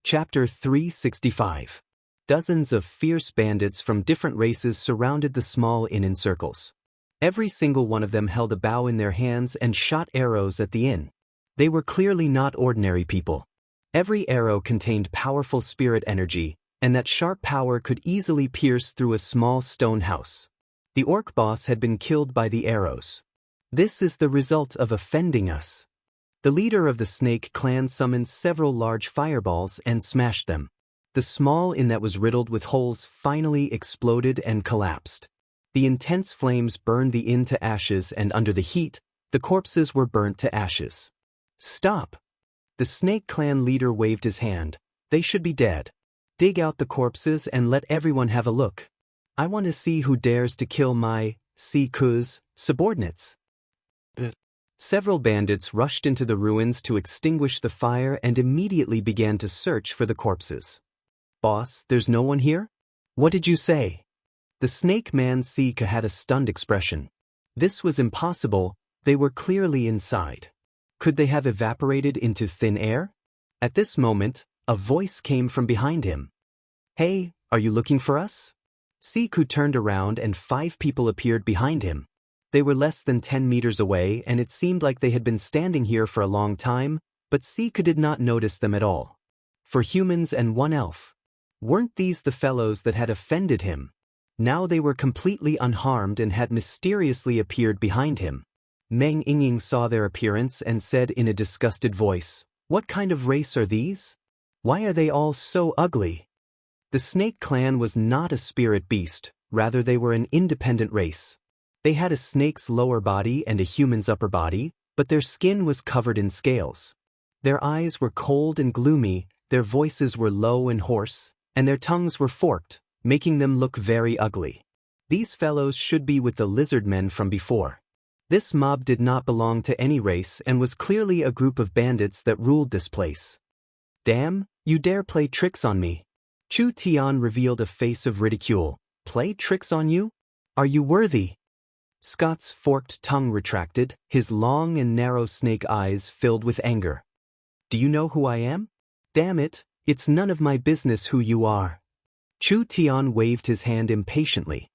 Chapter 365. Dozens of fierce bandits from different races surrounded the small inn in circles. Every single one of them held a bow in their hands and shot arrows at the inn. They were clearly not ordinary people. Every arrow contained powerful spirit energy, and that sharp power could easily pierce through a small stone house. The orc boss had been killed by the arrows. This is the result of offending us. The leader of the snake clan summoned several large fireballs and smashed them. The small inn that was riddled with holes finally exploded and collapsed. The intense flames burned the inn to ashes, and under the heat, the corpses were burnt to ashes. Stop! The snake clan leader waved his hand. They should be dead. Dig out the corpses and let everyone have a look. I want to see who dares to kill my Siku's subordinates. Several bandits rushed into the ruins to extinguish the fire and immediately began to search for the corpses. Boss, there's no one here? What did you say? The snake man Sika had a stunned expression. This was impossible, they were clearly inside. Could they have evaporated into thin air? At this moment, a voice came from behind him. Hey, are you looking for us? Siku turned around and 5 people appeared behind him. They were less than 10 meters away, and it seemed like they had been standing here for a long time, but Siku did not notice them at all. 4 humans and 1 elf. Weren't these the fellows that had offended him? Now they were completely unharmed and had mysteriously appeared behind him. Meng Yingying saw their appearance and said in a disgusted voice, "What kind of race are these? Why are they all so ugly?" The snake clan was not a spirit beast, rather they were an independent race. They had a snake's lower body and a human's upper body, but their skin was covered in scales. Their eyes were cold and gloomy, their voices were low and hoarse, and their tongues were forked, making them look very ugly. These fellows should be with the lizard men from before. This mob did not belong to any race and was clearly a group of bandits that ruled this place. Damn, you dare play tricks on me. Chu Tian revealed a face of ridicule. Play tricks on you? Are you worthy? Scott's forked tongue retracted, his long and narrow snake eyes filled with anger. Do you know who I am? Damn it, it's none of my business who you are. Chu Tian waved his hand impatiently.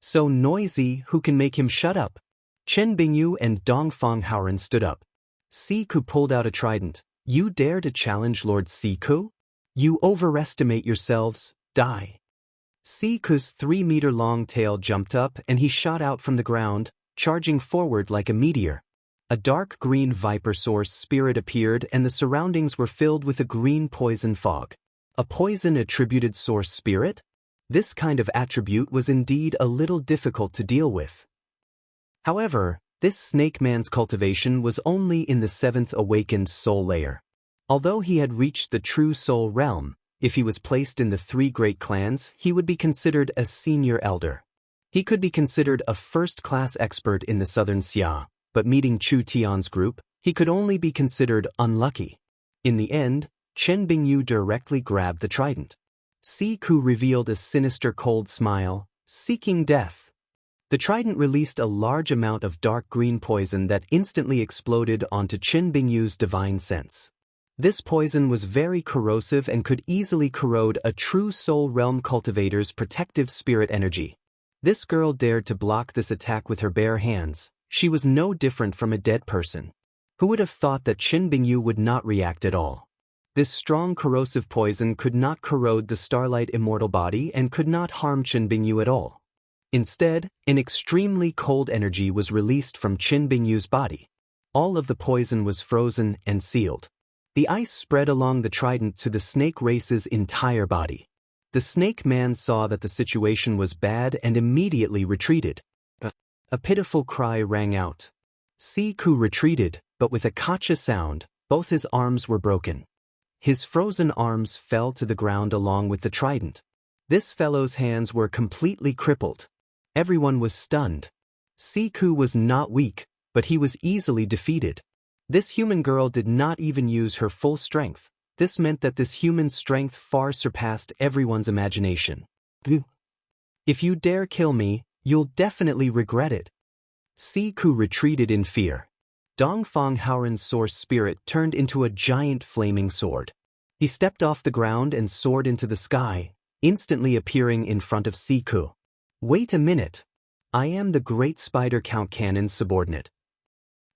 So noisy, who can make him shut up? Chen Bingyu and Dongfang Haoren stood up. Siku pulled out a trident. You dare to challenge Lord Siku? You overestimate yourselves, die. Siku's 3-meter-long tail jumped up and he shot out from the ground, charging forward like a meteor. A dark green viper source spirit appeared and the surroundings were filled with a green poison fog. A poison-attributed source spirit? This kind of attribute was indeed a little difficult to deal with. However, this snake man's cultivation was only in the 7th awakened soul layer. Although he had reached the true soul realm, if he was placed in the 3 great clans, he would be considered a senior elder. He could be considered a first-class expert in the southern Xia, but meeting Chu Tian's group, he could only be considered unlucky. In the end, Chen Bingyu directly grabbed the trident. Siku revealed a sinister cold smile, seeking death. The trident released a large amount of dark green poison that instantly exploded onto Chen Bingyu's divine sense. This poison was very corrosive and could easily corrode a true soul realm cultivator's protective spirit energy. This girl dared to block this attack with her bare hands. She was no different from a dead person. Who would have thought that Chen Bingyu would not react at all? This strong corrosive poison could not corrode the starlight immortal body and could not harm Chen Bingyu at all. Instead, an extremely cold energy was released from Chen Bingyu's body. All of the poison was frozen and sealed. The ice spread along the trident to the snake race's entire body. The snake man saw that the situation was bad and immediately retreated. A pitiful cry rang out. Siku retreated, but with a kacha sound, both his arms were broken. His frozen arms fell to the ground along with the trident. This fellow's hands were completely crippled. Everyone was stunned. Siku was not weak, but he was easily defeated. This human girl did not even use her full strength. This meant that this human's strength far surpassed everyone's imagination. If you dare kill me, you'll definitely regret it. Siku retreated in fear. Dongfang Haoren's source spirit turned into a giant flaming sword. He stepped off the ground and soared into the sky, instantly appearing in front of Siku. Wait a minute. I am the great spider Count Cannon's subordinate.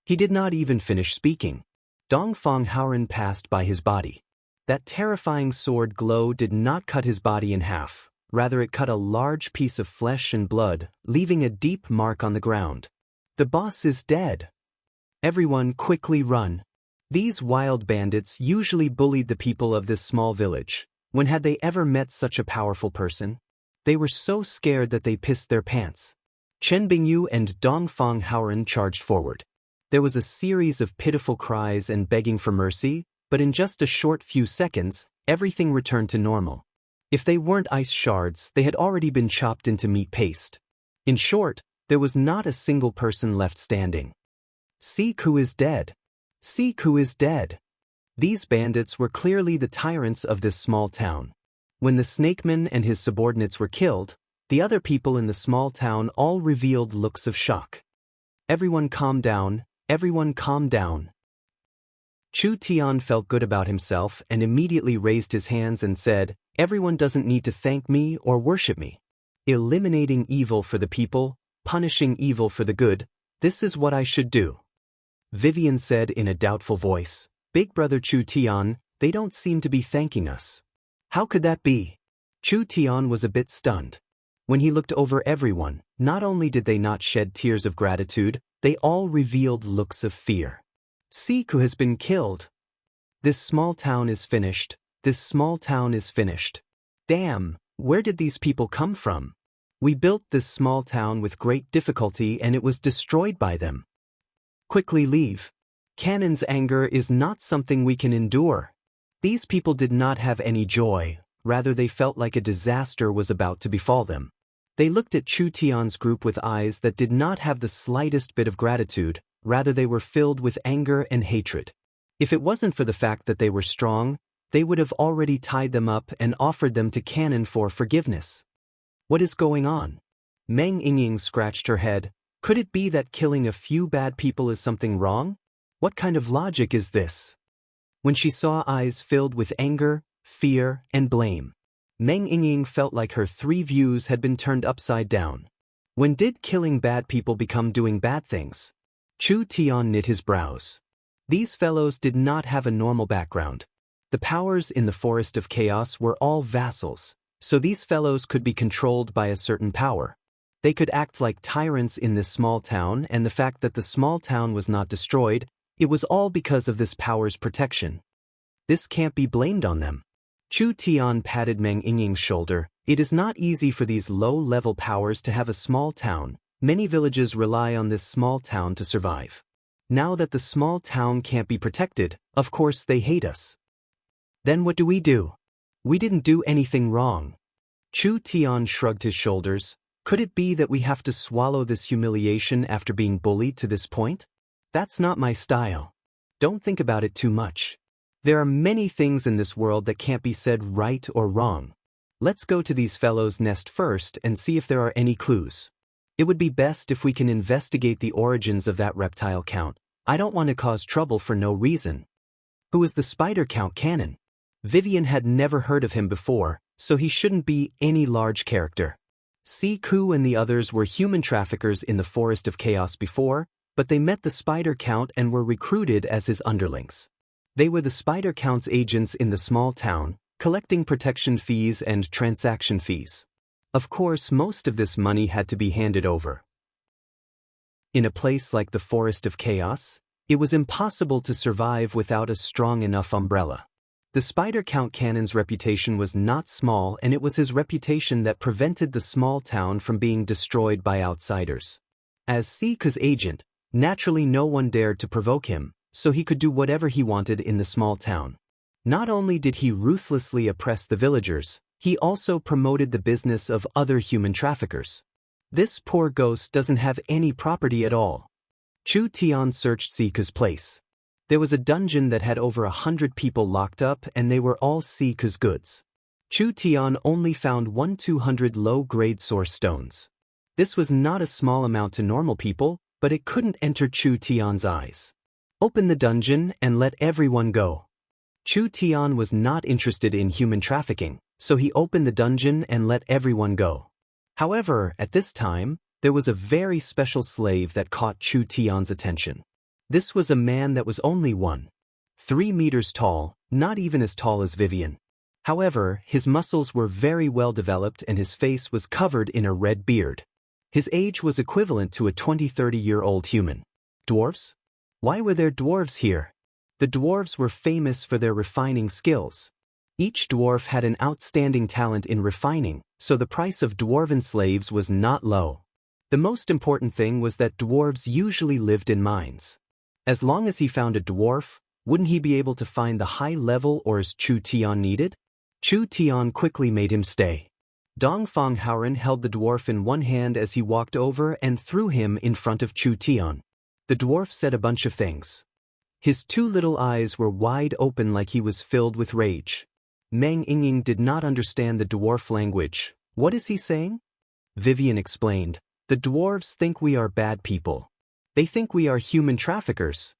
He did not even finish speaking. Dongfang Haoren passed by his body. That terrifying sword glow did not cut his body in half, rather it cut a large piece of flesh and blood, leaving a deep mark on the ground. The boss is dead. Everyone quickly run. These wild bandits usually bullied the people of this small village. When had they ever met such a powerful person? They were so scared that they pissed their pants. Chen Bingyu and Dongfang Haoren charged forward. There was a series of pitiful cries and begging for mercy, but in just a short few seconds, everything returned to normal. If they weren't ice shards, they had already been chopped into meat paste. In short, there was not a single person left standing. Siku is dead. Siku is dead. These bandits were clearly the tyrants of this small town. When the snakeman and his subordinates were killed, the other people in the small town all revealed looks of shock. Everyone calm down, everyone calm down. Chu Tian felt good about himself and immediately raised his hands and said, everyone doesn't need to thank me or worship me. Eliminating evil for the people, punishing evil for the good, this is what I should do. Vivian said in a doubtful voice, Big Brother Chu Tian, they don't seem to be thanking us. How could that be? Chu Tian was a bit stunned. When he looked over everyone, not only did they not shed tears of gratitude, they all revealed looks of fear. Siku has been killed. This small town is finished. This small town is finished. Damn, where did these people come from? We built this small town with great difficulty and it was destroyed by them. Quickly leave. Cannon's anger is not something we can endure. These people did not have any joy, rather they felt like a disaster was about to befall them. They looked at Chu Tian's group with eyes that did not have the slightest bit of gratitude, rather they were filled with anger and hatred. If it wasn't for the fact that they were strong, they would have already tied them up and offered them to Cannon for forgiveness. What is going on? Meng Yingying scratched her head. Could it be that killing a few bad people is something wrong? What kind of logic is this? When she saw eyes filled with anger, fear, and blame, Meng Yingying felt like her 3 views had been turned upside down. When did killing bad people become doing bad things? Chu Tian knit his brows. These fellows did not have a normal background. The powers in the Forest of Chaos were all vassals, so these fellows could be controlled by a certain power. They could act like tyrants in this small town, and the fact that the small town was not destroyed, it was all because of this power's protection. This can't be blamed on them. Chu Tian patted Meng Yingying's shoulder. It is not easy for these low-level powers to have a small town. Many villages rely on this small town to survive. Now that the small town can't be protected, of course they hate us. Then what do? We didn't do anything wrong. Chu Tian shrugged his shoulders. Could it be that we have to swallow this humiliation after being bullied to this point? That's not my style. Don't think about it too much. There are many things in this world that can't be said right or wrong. Let's go to these fellows' nest first and see if there are any clues. It would be best if we can investigate the origins of that reptile Count. I don't want to cause trouble for no reason. Who is the spider Count Cannon? Vivian had never heard of him before, so he shouldn't be any large character. Siku and the others were human traffickers in the Forest of Chaos before, but they met the Spider Count and were recruited as his underlings. They were the Spider Count's agents in the small town, collecting protection fees and transaction fees. Of course, most of this money had to be handed over. In a place like the Forest of Chaos, it was impossible to survive without a strong enough umbrella. The Spider Count Cannon's reputation was not small, and it was his reputation that prevented the small town from being destroyed by outsiders. As Siku's agent, naturally no one dared to provoke him, so he could do whatever he wanted in the small town. Not only did he ruthlessly oppress the villagers, he also promoted the business of other human traffickers. This poor ghost doesn't have any property at all. Chu Tian searched Siku's place. There was a dungeon that had over 100 people locked up, and they were all Siku's goods. Chu Tian only found 200 low-grade source stones. This was not a small amount to normal people, but it couldn't enter Chu Tian's eyes. Open the dungeon and let everyone go. Chu Tian was not interested in human trafficking, so he opened the dungeon and let everyone go. However, at this time, there was a very special slave that caught Chu Tian's attention. This was a man that was only 1.3 meters tall, not even as tall as Vivian. However, his muscles were very well developed and his face was covered in a red beard. His age was equivalent to a 20-30-year-old human. Dwarves? Why were there dwarves here? The dwarves were famous for their refining skills. Each dwarf had an outstanding talent in refining, so the price of dwarven slaves was not low. The most important thing was that dwarves usually lived in mines. As long as he found a dwarf, wouldn't he be able to find the high level ores Chu Tian needed? Chu Tian quickly made him stay. Dongfang Haoren held the dwarf in one hand as he walked over and threw him in front of Chu Tian. The dwarf said a bunch of things. His two little eyes were wide open like he was filled with rage. Meng Yingying did not understand the dwarf language. What is he saying? Vivian explained. The dwarves think we are bad people. They think we are human traffickers.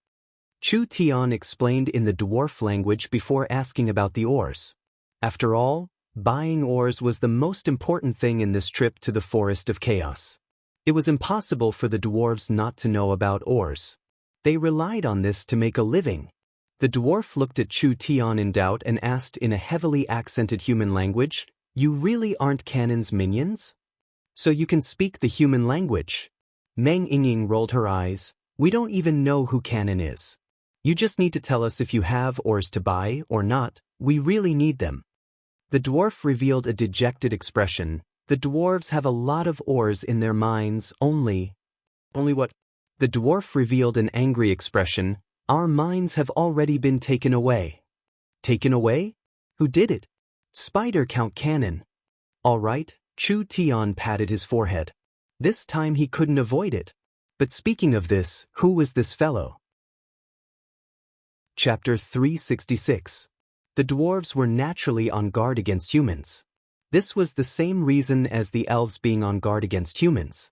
Chu Tian explained in the dwarf language before asking about the ores. After all, buying ores was the most important thing in this trip to the Forest of Chaos. It was impossible for the dwarves not to know about ores. They relied on this to make a living. The dwarf looked at Chu Tian in doubt and asked in a heavily accented human language, "You really aren't Canon's minions? So you can speak the human language?" Meng Yingying rolled her eyes. "We don't even know who Canon is. You just need to tell us if you have ores to buy or not. We really need them." The dwarf revealed a dejected expression. The dwarves have a lot of ores in their mines, only what? The dwarf revealed an angry expression. "Our mines have already been taken away." Taken away? Who did it? Spider Count Cannon. All right, Chu Tian patted his forehead. This time he couldn't avoid it. But speaking of this, who was this fellow? Chapter 366. The dwarves were naturally on guard against humans. This was the same reason as the elves being on guard against humans.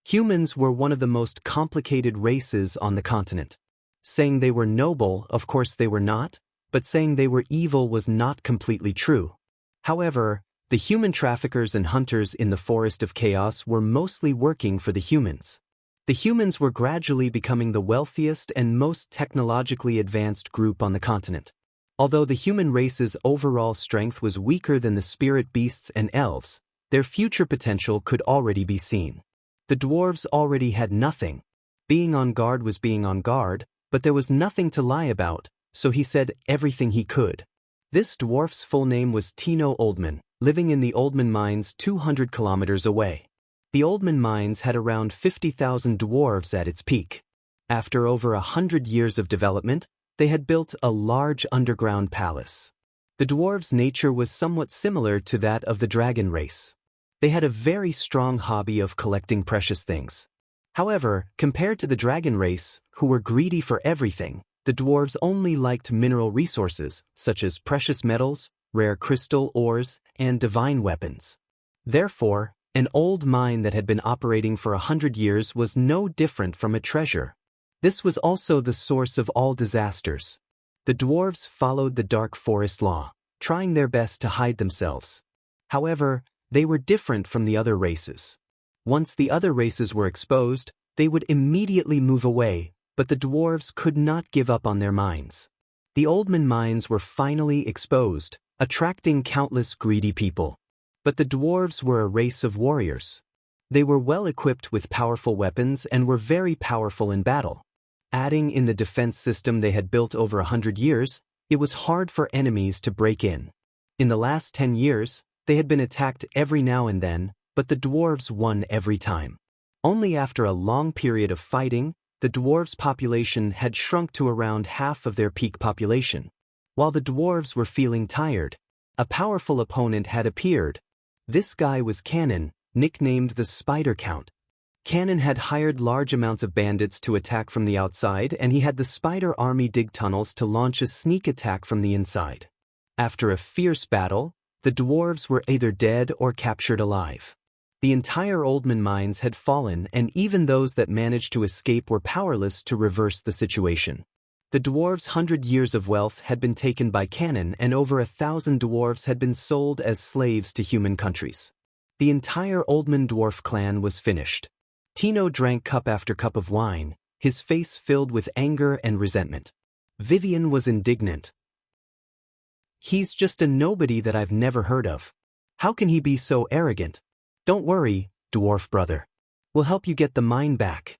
Humans were one of the most complicated races on the continent. Saying they were noble, of course they were not, but saying they were evil was not completely true. However, the human traffickers and hunters in the Forest of Chaos were mostly working for the humans. The humans were gradually becoming the wealthiest and most technologically advanced group on the continent. Although the human race's overall strength was weaker than the spirit beasts and elves, their future potential could already be seen. The dwarves already had nothing. Being on guard was being on guard, but there was nothing to lie about, so he said everything he could. This dwarf's full name was Tino Oldman, living in the Oldman mines 200 kilometers away. The Oldman mines had around 50,000 dwarves at its peak. After over 100 years of development, they had built a large underground palace. The dwarves' nature was somewhat similar to that of the dragon race. They had a very strong hobby of collecting precious things. However, compared to the dragon race, who were greedy for everything, the dwarves only liked mineral resources, such as precious metals, rare crystal ores, and divine weapons. Therefore, an old mine that had been operating for 100 years was no different from a treasure. This was also the source of all disasters. The dwarves followed the dark forest law, trying their best to hide themselves. However, they were different from the other races. Once the other races were exposed, they would immediately move away, but the dwarves could not give up on their mines. The Oldman mines were finally exposed, attracting countless greedy people. But the dwarves were a race of warriors. They were well equipped with powerful weapons and were very powerful in battle. Adding in the defense system they had built over 100 years, it was hard for enemies to break in. In the last 10 years, they had been attacked every now and then, but the dwarves won every time. Only after a long period of fighting, the dwarves' population had shrunk to around half of their peak population. While the dwarves were feeling tired, a powerful opponent had appeared. This guy was Cannon, nicknamed the Spider Count. Cannon had hired large amounts of bandits to attack from the outside, and he had the Spider Army dig tunnels to launch a sneak attack from the inside. After a fierce battle, the dwarves were either dead or captured alive. The entire Oldman mines had fallen, and even those that managed to escape were powerless to reverse the situation. The dwarves' 100 years of wealth had been taken by cannon, and over 1,000 dwarves had been sold as slaves to human countries. The entire Oldman dwarf clan was finished. Tino drank cup after cup of wine, his face filled with anger and resentment. Vivian was indignant. He's just a nobody that I've never heard of. How can he be so arrogant? Don't worry, dwarf brother. We'll help you get the mine back.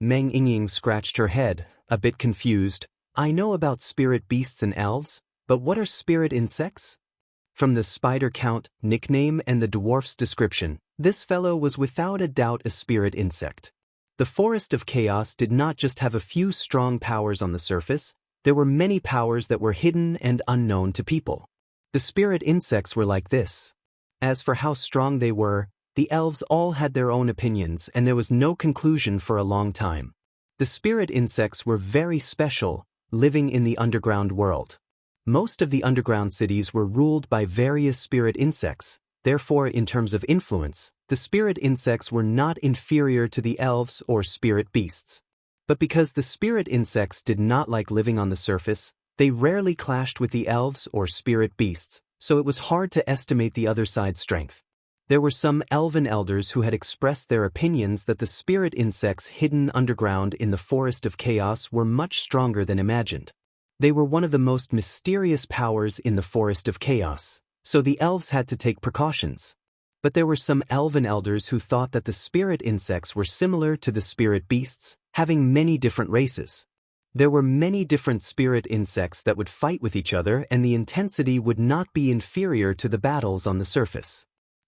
Meng Yingying scratched her head, a bit confused. I know about spirit beasts and elves, but what are spirit insects? From the spider count, nickname, and the dwarf's description, this fellow was without a doubt a spirit insect. The Forest of Chaos did not just have a few strong powers on the surface, there were many powers that were hidden and unknown to people. The spirit insects were like this. As for how strong they were, the elves all had their own opinions, and there was no conclusion for a long time. The spirit insects were very special, living in the underground world. Most of the underground cities were ruled by various spirit insects, therefore in terms of influence, the spirit insects were not inferior to the elves or spirit beasts. But because the spirit insects did not like living on the surface, they rarely clashed with the elves or spirit beasts, so it was hard to estimate the other side's strength. There were some elven elders who had expressed their opinions that the spirit insects hidden underground in the Forest of Chaos were much stronger than imagined. They were one of the most mysterious powers in the Forest of Chaos, so the elves had to take precautions. But there were some elven elders who thought that the spirit insects were similar to the spirit beasts, having many different races. There were many different spirit insects that would fight with each other, and the intensity would not be inferior to the battles on the surface.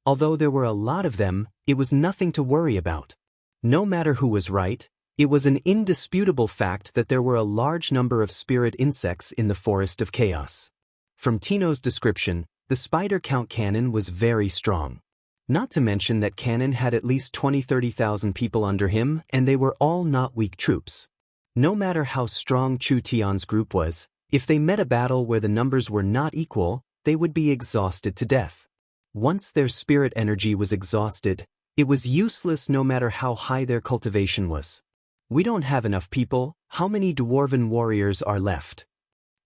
Although there were a lot of them, it was nothing to worry about. No matter who was right, it was an indisputable fact that there were a large number of spirit insects in the Forest of Chaos. From Tino's description, the spider count cannon was very strong. Not to mention that cannon had at least 20-30,000 people under him, and they were all not weak troops. No matter how strong Chu Tian's group was, if they met a battle where the numbers were not equal, they would be exhausted to death. Once their spirit energy was exhausted, it was useless no matter how high their cultivation was. We don't have enough people, how many dwarven warriors are left?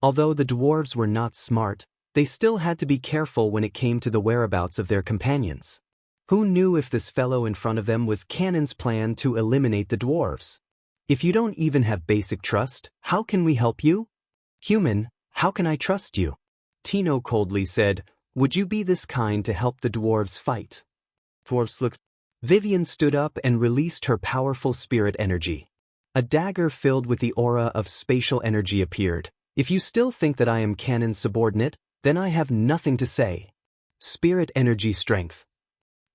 Although the dwarves were not smart, they still had to be careful when it came to the whereabouts of their companions. Who knew if this fellow in front of them was Cannon's plan to eliminate the dwarves? If you don't even have basic trust, how can we help you? Human, how can I trust you? Tino coldly said, would you be this kind to help the dwarves fight? Dwarves looked. Vivian stood up and released her powerful spirit energy. A dagger filled with the aura of spatial energy appeared. If you still think that I am Cannon's subordinate, then I have nothing to say. Spirit energy strength.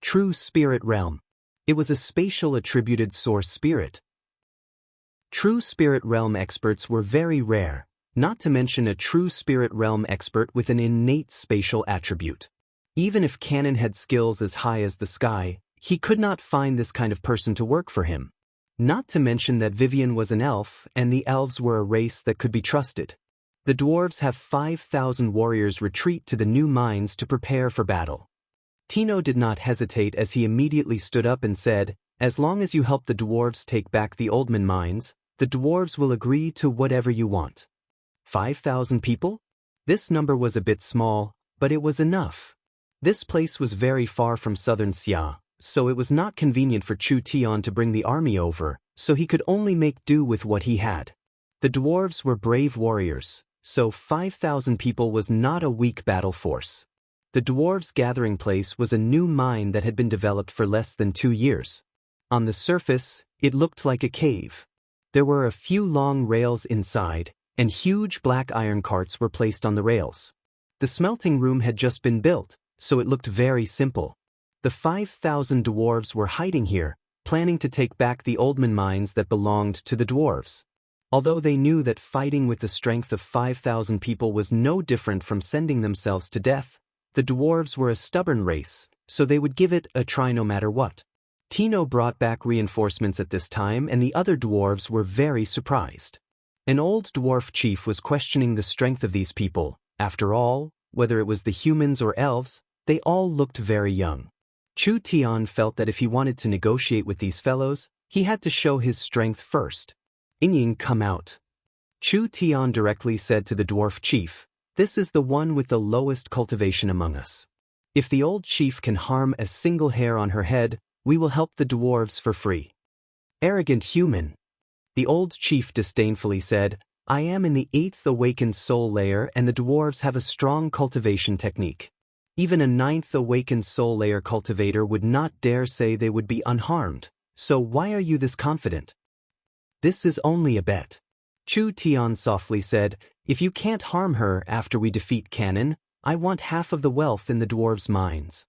True spirit realm. It was a spatial attributed source spirit. True spirit realm experts were very rare, not to mention a true spirit realm expert with an innate spatial attribute. Even if Cannon had skills as high as the sky, he could not find this kind of person to work for him. Not to mention that Vivian was an elf, and the elves were a race that could be trusted. The dwarves have 5,000 warriors retreat to the new mines to prepare for battle. Tino did not hesitate as he immediately stood up and said, as long as you help the dwarves take back the Oldman mines, the dwarves will agree to whatever you want. 5,000 people? This number was a bit small, but it was enough. This place was very far from southern Xia, so it was not convenient for Chu Tian to bring the army over, so he could only make do with what he had. The dwarves were brave warriors, so 5,000 people was not a weak battle force. The dwarves' gathering place was a new mine that had been developed for less than 2 years. On the surface, it looked like a cave. There were a few long rails inside, and huge black iron carts were placed on the rails. The smelting room had just been built, so it looked very simple. The 5,000 dwarves were hiding here, planning to take back the Oldman mines that belonged to the dwarves. Although they knew that fighting with the strength of 5,000 people was no different from sending themselves to death, the dwarves were a stubborn race, so they would give it a try no matter what. Tino brought back reinforcements at this time, and the other dwarves were very surprised. An old dwarf chief was questioning the strength of these people. After all, whether it was the humans or elves, they all looked very young. Chu Tian felt that if he wanted to negotiate with these fellows, he had to show his strength first. Yingying, come out. Chu Tian directly said to the dwarf chief, "This is the one with the lowest cultivation among us. If the old chief can harm a single hair on her head, we will help the dwarves for free." "Arrogant human," the old chief disdainfully said, "I am in the 8th awakened soul layer and the dwarves have a strong cultivation technique. Even a 9th awakened soul layer cultivator would not dare say they would be unharmed, so why are you this confident?" "This is only a bet," Chu Tian softly said. "If you can't harm her after we defeat Cannon, I want half of the wealth in the dwarves' mines."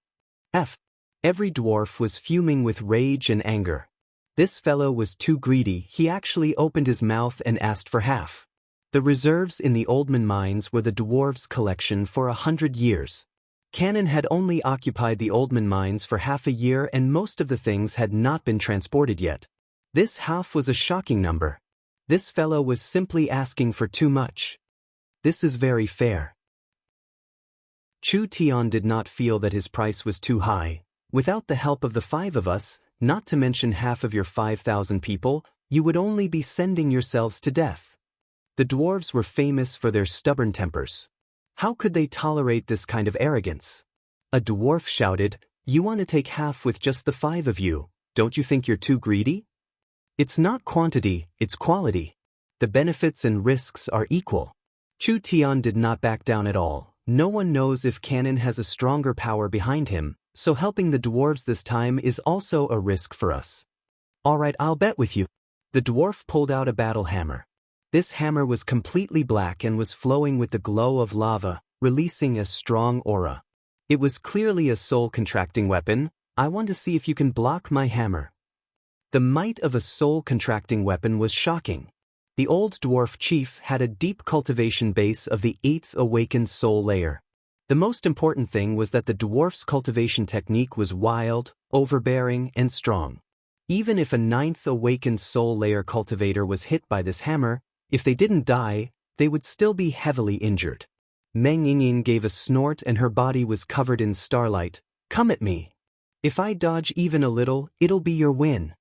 Every dwarf was fuming with rage and anger. This fellow was too greedy. He actually opened his mouth and asked for half. The reserves in the Oldman mines were the dwarves' collection for 100 years. Cannon had only occupied the Oldman mines for half a year and most of the things had not been transported yet. This half was a shocking number. This fellow was simply asking for too much. "This is very fair." Chu Tian did not feel that his price was too high. "Without the help of the 5 of us, not to mention half of your 5,000 people, you would only be sending yourselves to death." The dwarves were famous for their stubborn tempers. How could they tolerate this kind of arrogance? A dwarf shouted, "You want to take half with just the 5 of you, don't you think you're too greedy? It's not quantity, it's quality. The benefits and risks are equal." Chu Tian did not back down at all. No one knows if Cannon has a stronger power behind him, so helping the dwarves this time is also a risk for us. "All right, I'll bet with you." The dwarf pulled out a battle hammer. This hammer was completely black and was flowing with the glow of lava, releasing a strong aura. It was clearly a soul-contracting weapon. "I want to see if you can block my hammer." The might of a soul-contracting weapon was shocking. The old dwarf chief had a deep cultivation base of the 8th awakened soul layer. The most important thing was that the dwarf's cultivation technique was wild, overbearing, and strong. Even if a 9th awakened soul layer cultivator was hit by this hammer, if they didn't die, they would still be heavily injured. Meng Yingying gave a snort and her body was covered in starlight. "Come at me. If I dodge even a little, it'll be your win."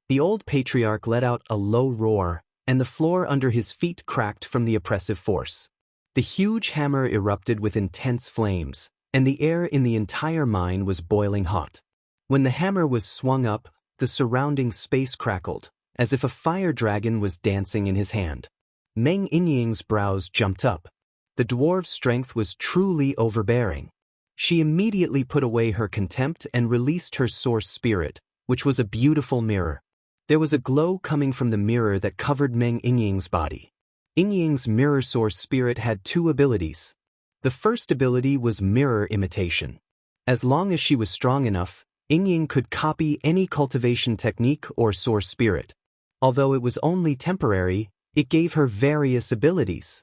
The old patriarch let out a low roar, and the floor under his feet cracked from the oppressive force. The huge hammer erupted with intense flames, and the air in the entire mine was boiling hot. When the hammer was swung up, the surrounding space crackled, as if a fire dragon was dancing in his hand. Meng Yingying's brows jumped up. The dwarf's strength was truly overbearing. She immediately put away her contempt and released her source spirit, which was a beautiful mirror. There was a glow coming from the mirror that covered Meng Yingying's body. Yingying's mirror source spirit had 2 abilities. The first ability was mirror imitation. As long as she was strong enough, Yingying could copy any cultivation technique or source spirit. Although it was only temporary, it gave her various abilities.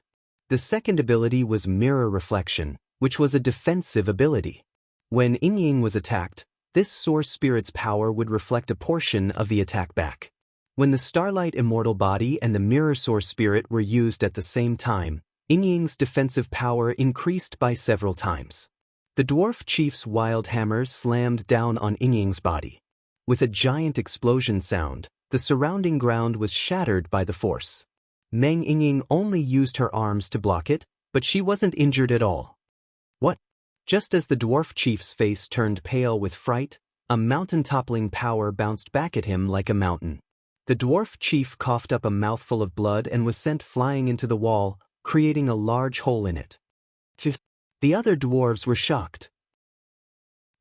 The second ability was mirror reflection, which was a defensive ability. When Yingying was attacked, this source spirit's power would reflect a portion of the attack back. When the Starlight Immortal Body and the Mirror Source Spirit were used at the same time, Yingying's defensive power increased by several times. The Dwarf Chief's wild hammer slammed down on Yingying's body. With a giant explosion sound, the surrounding ground was shattered by the force. Meng Yingying only used her arms to block it, but she wasn't injured at all. "What?" Just as the Dwarf Chief's face turned pale with fright, a mountain-toppling power bounced back at him like a mountain. The Dwarf Chief coughed up a mouthful of blood and was sent flying into the wall, creating a large hole in it. The other dwarves were shocked.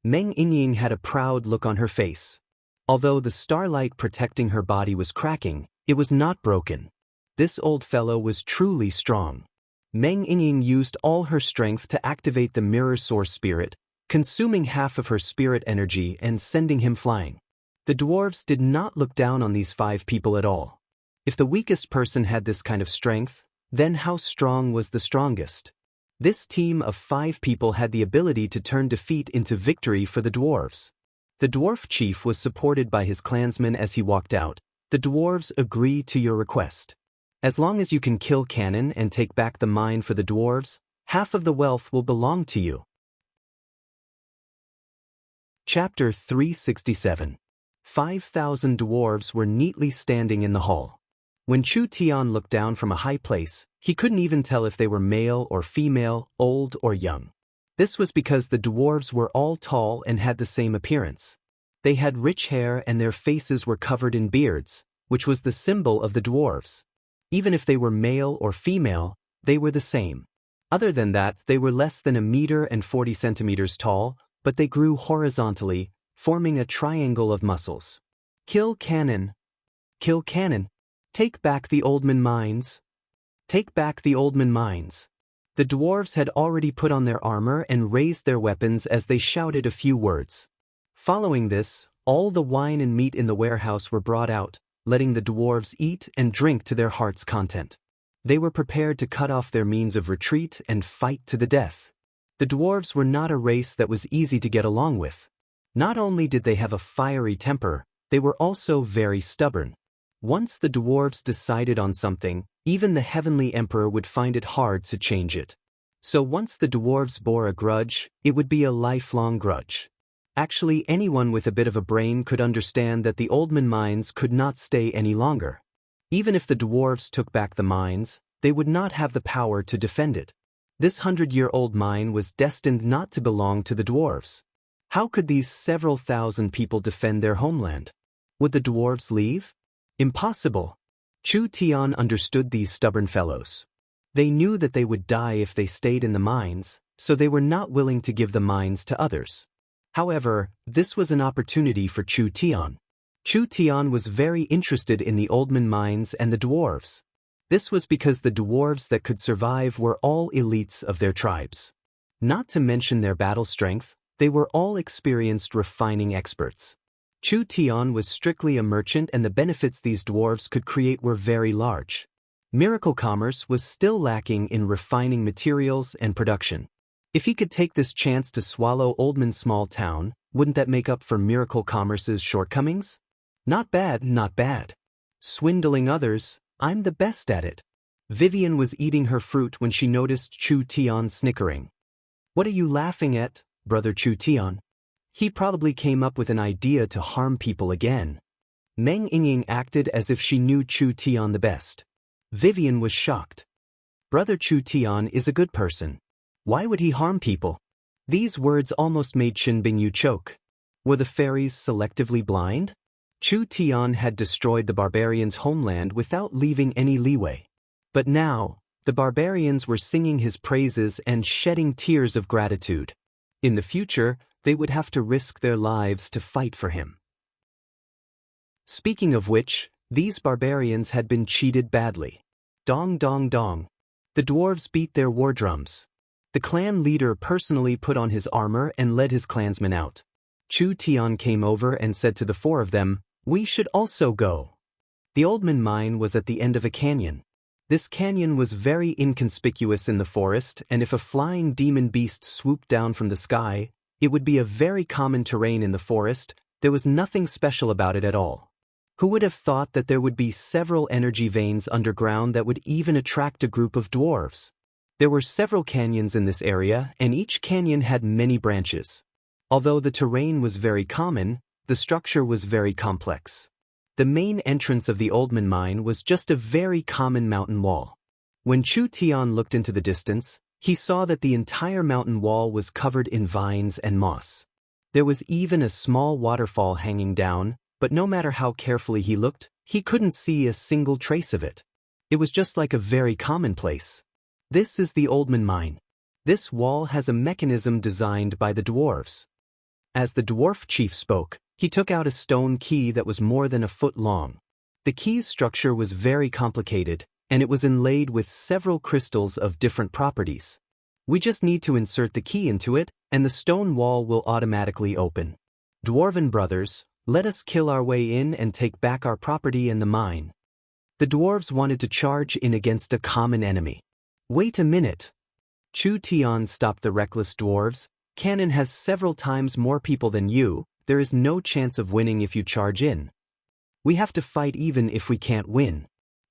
Meng Yingying had a proud look on her face. Although the starlight protecting her body was cracking, it was not broken. This old fellow was truly strong. Meng Yingying used all her strength to activate the mirror source spirit, consuming half of her spirit energy and sending him flying. The dwarves did not look down on these 5 people at all. If the weakest person had this kind of strength, then how strong was the strongest? This team of 5 people had the ability to turn defeat into victory for the dwarves. The dwarf chief was supported by his clansmen as he walked out. "The dwarves agree to your request. As long as you can kill Cannon and take back the mine for the dwarves, half of the wealth will belong to you." Chapter 367. 5,000 dwarves were neatly standing in the hall. When Chu Tian looked down from a high place, he couldn't even tell if they were male or female, old or young. This was because the dwarves were all tall and had the same appearance. They had rich hair and their faces were covered in beards, which was the symbol of the dwarves. Even if they were male or female, they were the same. Other than that, they were less than 1.40 meters tall, but they grew horizontally, forming a triangle of muscles. Kill cannon. Kill cannon. Take back the Oldman mines. Take back the Oldman mines. The dwarves had already put on their armor and raised their weapons as they shouted a few words. Following this, all the wine and meat in the warehouse were brought out, letting the dwarves eat and drink to their heart's content. They were prepared to cut off their means of retreat and fight to the death. The dwarves were not a race that was easy to get along with. Not only did they have a fiery temper, they were also very stubborn. Once the dwarves decided on something, even the Heavenly Emperor would find it hard to change it. So once the dwarves bore a grudge, it would be a lifelong grudge. Actually, anyone with a bit of a brain could understand that the Oldman mines could not stay any longer. Even if the dwarves took back the mines, they would not have the power to defend it. This 100-year-old mine was destined not to belong to the dwarves. How could these several thousand people defend their homeland? Would the dwarves leave? Impossible. Chu Tian understood these stubborn fellows. They knew that they would die if they stayed in the mines, so they were not willing to give the mines to others. However, this was an opportunity for Chu Tian. Chu Tian was very interested in the Oldman mines and the dwarves. This was because the dwarves that could survive were all elites of their tribes. Not to mention their battle strength, they were all experienced refining experts. Chu Tian was strictly a merchant and the benefits these dwarves could create were very large. Miracle commerce was still lacking in refining materials and production. If he could take this chance to swallow Oldman's small town, wouldn't that make up for Miracle Commerce's shortcomings? Not bad, not bad. Swindling others, I'm the best at it. Vivian was eating her fruit when she noticed Chu Tian snickering. What are you laughing at, brother Chu Tian? He probably came up with an idea to harm people again. Meng Yingying acted as if she knew Chu Tian the best. Vivian was shocked. Brother Chu Tian is a good person. Why would he harm people? These words almost made Shin Bingyu choke. Were the fairies selectively blind? Chu Tian had destroyed the barbarians' homeland without leaving any leeway. But now, the barbarians were singing his praises and shedding tears of gratitude. In the future, they would have to risk their lives to fight for him. Speaking of which, these barbarians had been cheated badly. Dong dong dong. The dwarves beat their war drums. The clan leader personally put on his armor and led his clansmen out. Chu Tian came over and said to the four of them, "We should also go." The Oldman mine was at the end of a canyon. This canyon was very inconspicuous in the forest, and if a flying demon beast swooped down from the sky, it would be a very common terrain in the forest. There was nothing special about it at all. Who would have thought that there would be several energy veins underground that would even attract a group of dwarves? There were several canyons in this area, and each canyon had many branches. Although the terrain was very common, the structure was very complex. The main entrance of the Oldman mine was just a very common mountain wall. When Chu Tian looked into the distance, he saw that the entire mountain wall was covered in vines and moss. There was even a small waterfall hanging down, but no matter how carefully he looked, he couldn't see a single trace of it. It was just like a very common place. This is the Oldman mine. This wall has a mechanism designed by the dwarves. As the dwarf chief spoke, he took out a stone key that was more than a foot long. The key's structure was very complicated, and it was inlaid with several crystals of different properties. We just need to insert the key into it, and the stone wall will automatically open. Dwarven brothers, let us kill our way in and take back our property in the mine. The dwarves wanted to charge in against a common enemy. Wait a minute. Chu Tian stopped the reckless dwarves. Cannon has several times more people than you. There is no chance of winning if you charge in. We have to fight even if we can't win.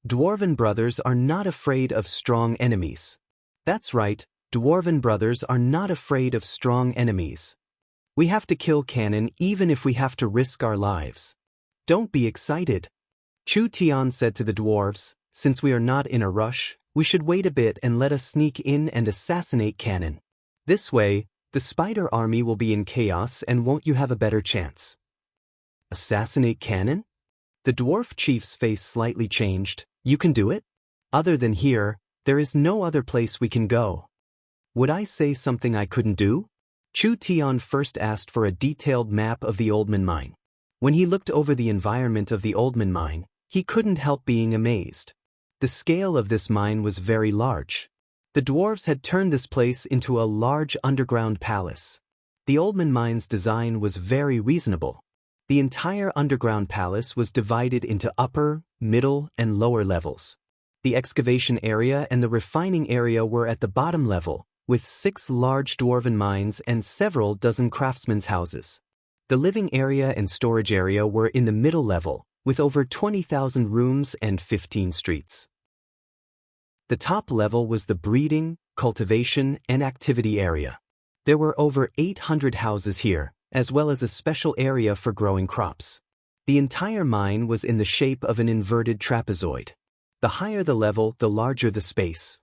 Dwarven brothers are not afraid of strong enemies. That's right, Dwarven brothers are not afraid of strong enemies. We have to kill Cannon even if we have to risk our lives. Don't be excited. Chu Tian said to the dwarves, since we are not in a rush, we should wait a bit and let us sneak in and assassinate Cannon. This way, the spider army will be in chaos and won't you have a better chance? Assassinate Cannon? The dwarf chief's face slightly changed. You can do it? Other than here, there is no other place we can go. Would I say something I couldn't do? Chu Tian first asked for a detailed map of the Oldman mine. When he looked over the environment of the Oldman mine, he couldn't help being amazed. The scale of this mine was very large. The dwarves had turned this place into a large underground palace. The Oldman mine's design was very reasonable. The entire underground palace was divided into upper, middle, and lower levels. The excavation area and the refining area were at the bottom level, with 6 large dwarven mines and several dozen craftsmen's houses. The living area and storage area were in the middle level, with over 20,000 rooms and 15 streets. The top level was the breeding, cultivation, and activity area. There were over 800 houses here, as well as a special area for growing crops. The entire mine was in the shape of an inverted trapezoid. The higher the level, the larger the space.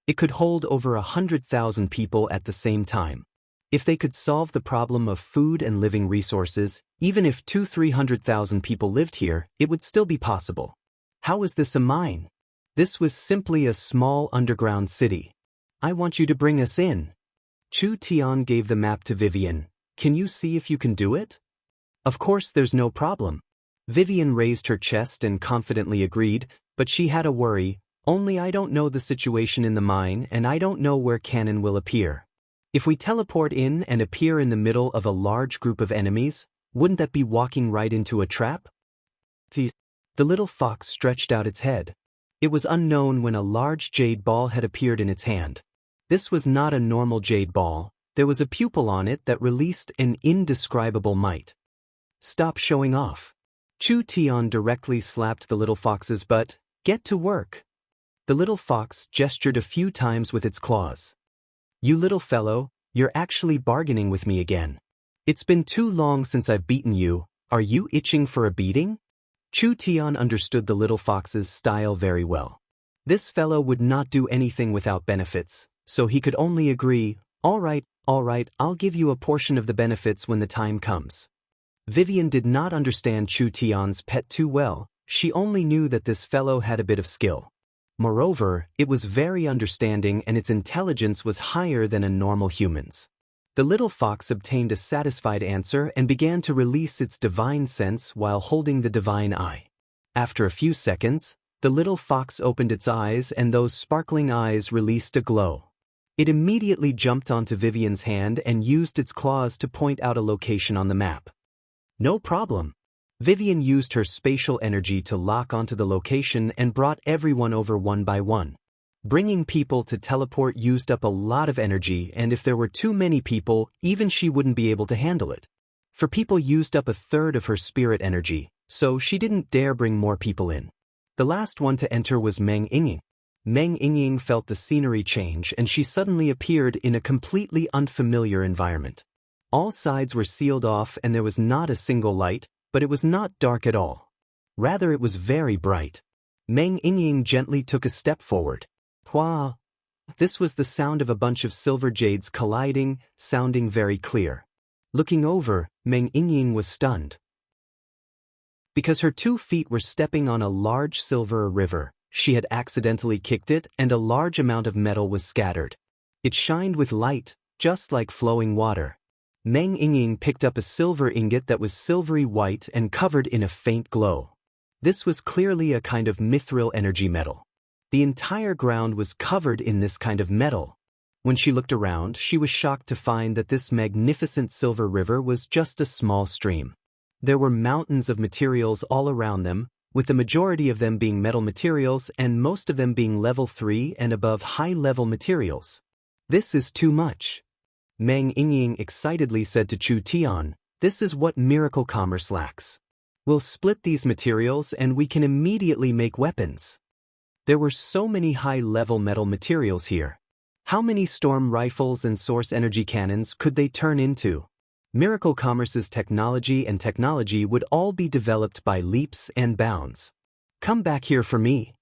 It could hold over 100,000 people at the same time. If they could solve the problem of food and living resources, even if 200,000–300,000 people lived here, it would still be possible. How is this a mine? This was simply a small underground city. I want you to bring us in. Chu Tian gave the map to Vivian. Can you see if you can do it? Of course, there's no problem. Vivian raised her chest and confidently agreed, but she had a worry. Only I don't know the situation in the mine and I don't know where Cannon will appear. If we teleport in and appear in the middle of a large group of enemies, wouldn't that be walking right into a trap? The little fox stretched out its head. It was unknown when a large jade ball had appeared in its hand. This was not a normal jade ball. There was a pupil on it that released an indescribable might. Stop showing off. Chu Tian directly slapped the little fox's butt. Get to work. The little fox gestured a few times with its claws. You little fellow, you're actually bargaining with me again. It's been too long since I've beaten you. Are you itching for a beating? Chu Tian understood the little fox's style very well. This fellow would not do anything without benefits, so he could only agree, all right, I'll give you a portion of the benefits when the time comes. Vivian did not understand Chu Tian's pet too well. She only knew that this fellow had a bit of skill. Moreover, it was very understanding and its intelligence was higher than a normal human's. The little fox obtained a satisfied answer and began to release its divine sense while holding the divine eye. After a few seconds, the little fox opened its eyes and those sparkling eyes released a glow. It immediately jumped onto Vivian's hand and used its claws to point out a location on the map. No problem. Vivian used her spatial energy to lock onto the location and brought everyone over one by one. Bringing people to teleport used up a lot of energy, and if there were too many people, even she wouldn't be able to handle it. For people used up a third of her spirit energy, so she didn't dare bring more people in. The last one to enter was Meng Yingying. Meng Yingying felt the scenery change and she suddenly appeared in a completely unfamiliar environment. All sides were sealed off and there was not a single light, but it was not dark at all. Rather, it was very bright. Meng Yingying gently took a step forward. Hua! This was the sound of a bunch of silver jades colliding, sounding very clear. Looking over, Meng Yingying was stunned. Because her 2 feet were stepping on a large silver river, she had accidentally kicked it and a large amount of metal was scattered. It shined with light, just like flowing water. Meng Yingying picked up a silver ingot that was silvery white and covered in a faint glow. This was clearly a kind of mithril energy metal. The entire ground was covered in this kind of metal. When she looked around, she was shocked to find that this magnificent silver river was just a small stream. There were mountains of materials all around them, with the majority of them being metal materials and most of them being level 3 and above high-level materials. This is too much. Meng Yingying excitedly said to Chu Tian, this is what miracle commerce lacks. We'll split these materials and we can immediately make weapons. There were so many high-level metal materials here. How many storm rifles and source energy cannons could they turn into? Miracle Commerce's technology would all be developed by leaps and bounds. Come back here for me.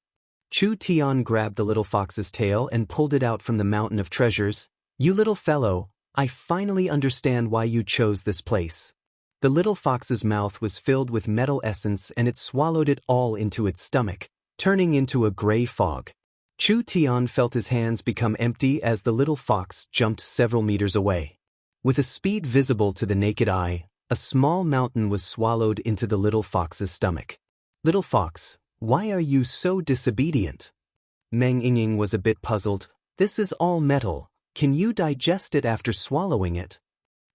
Chu Tian grabbed the little fox's tail and pulled it out from the mountain of treasures. You little fellow, I finally understand why you chose this place. The little fox's mouth was filled with metal essence and it swallowed it all into its stomach, turning into a gray fog. Chu Tian felt his hands become empty as the little fox jumped several meters away. With a speed visible to the naked eye, a small mountain was swallowed into the little fox's stomach. Little fox, why are you so disobedient? Meng Yingying was a bit puzzled. This is all metal. Can you digest it after swallowing it?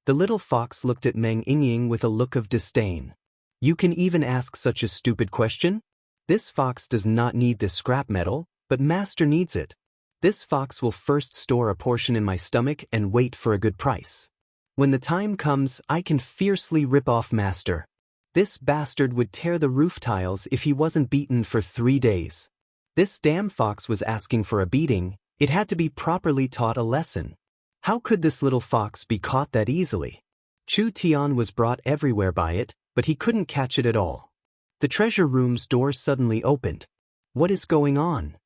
The little fox looked at Meng Yingying with a look of disdain. You can even ask such a stupid question? This fox does not need this scrap metal, but master needs it. This fox will first store a portion in my stomach and wait for a good price. When the time comes, I can fiercely rip off master. This bastard would tear the roof tiles if he wasn't beaten for 3 days. This damn fox was asking for a beating. It had to be properly taught a lesson. How could this little fox be caught that easily? Chu Tian was brought everywhere by it, but he couldn't catch it at all. The treasure room's door suddenly opened. What is going on?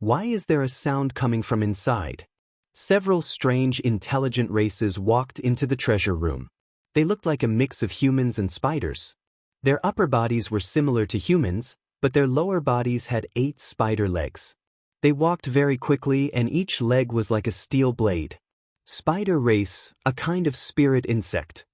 Why is there a sound coming from inside? Several strange intelligent races walked into the treasure room. They looked like a mix of humans and spiders. Their upper bodies were similar to humans, but their lower bodies had 8 spider legs. They walked very quickly and each leg was like a steel blade. Spider race, a kind of spirit insect.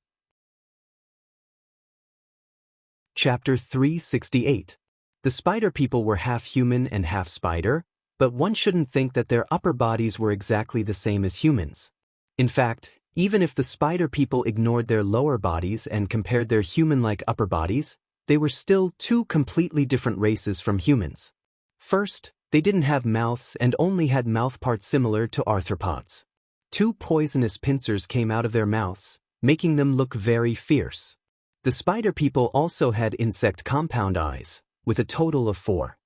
Chapter 368. The spider people were half human and half spider, but one shouldn't think that their upper bodies were exactly the same as humans. In fact, even if the spider people ignored their lower bodies and compared their human-like upper bodies, they were still 2 completely different races from humans. First, they didn't have mouths and only had mouth parts similar to arthropods. 2 poisonous pincers came out of their mouths, making them look very fierce. The spider people also had insect compound eyes, with a total of 4.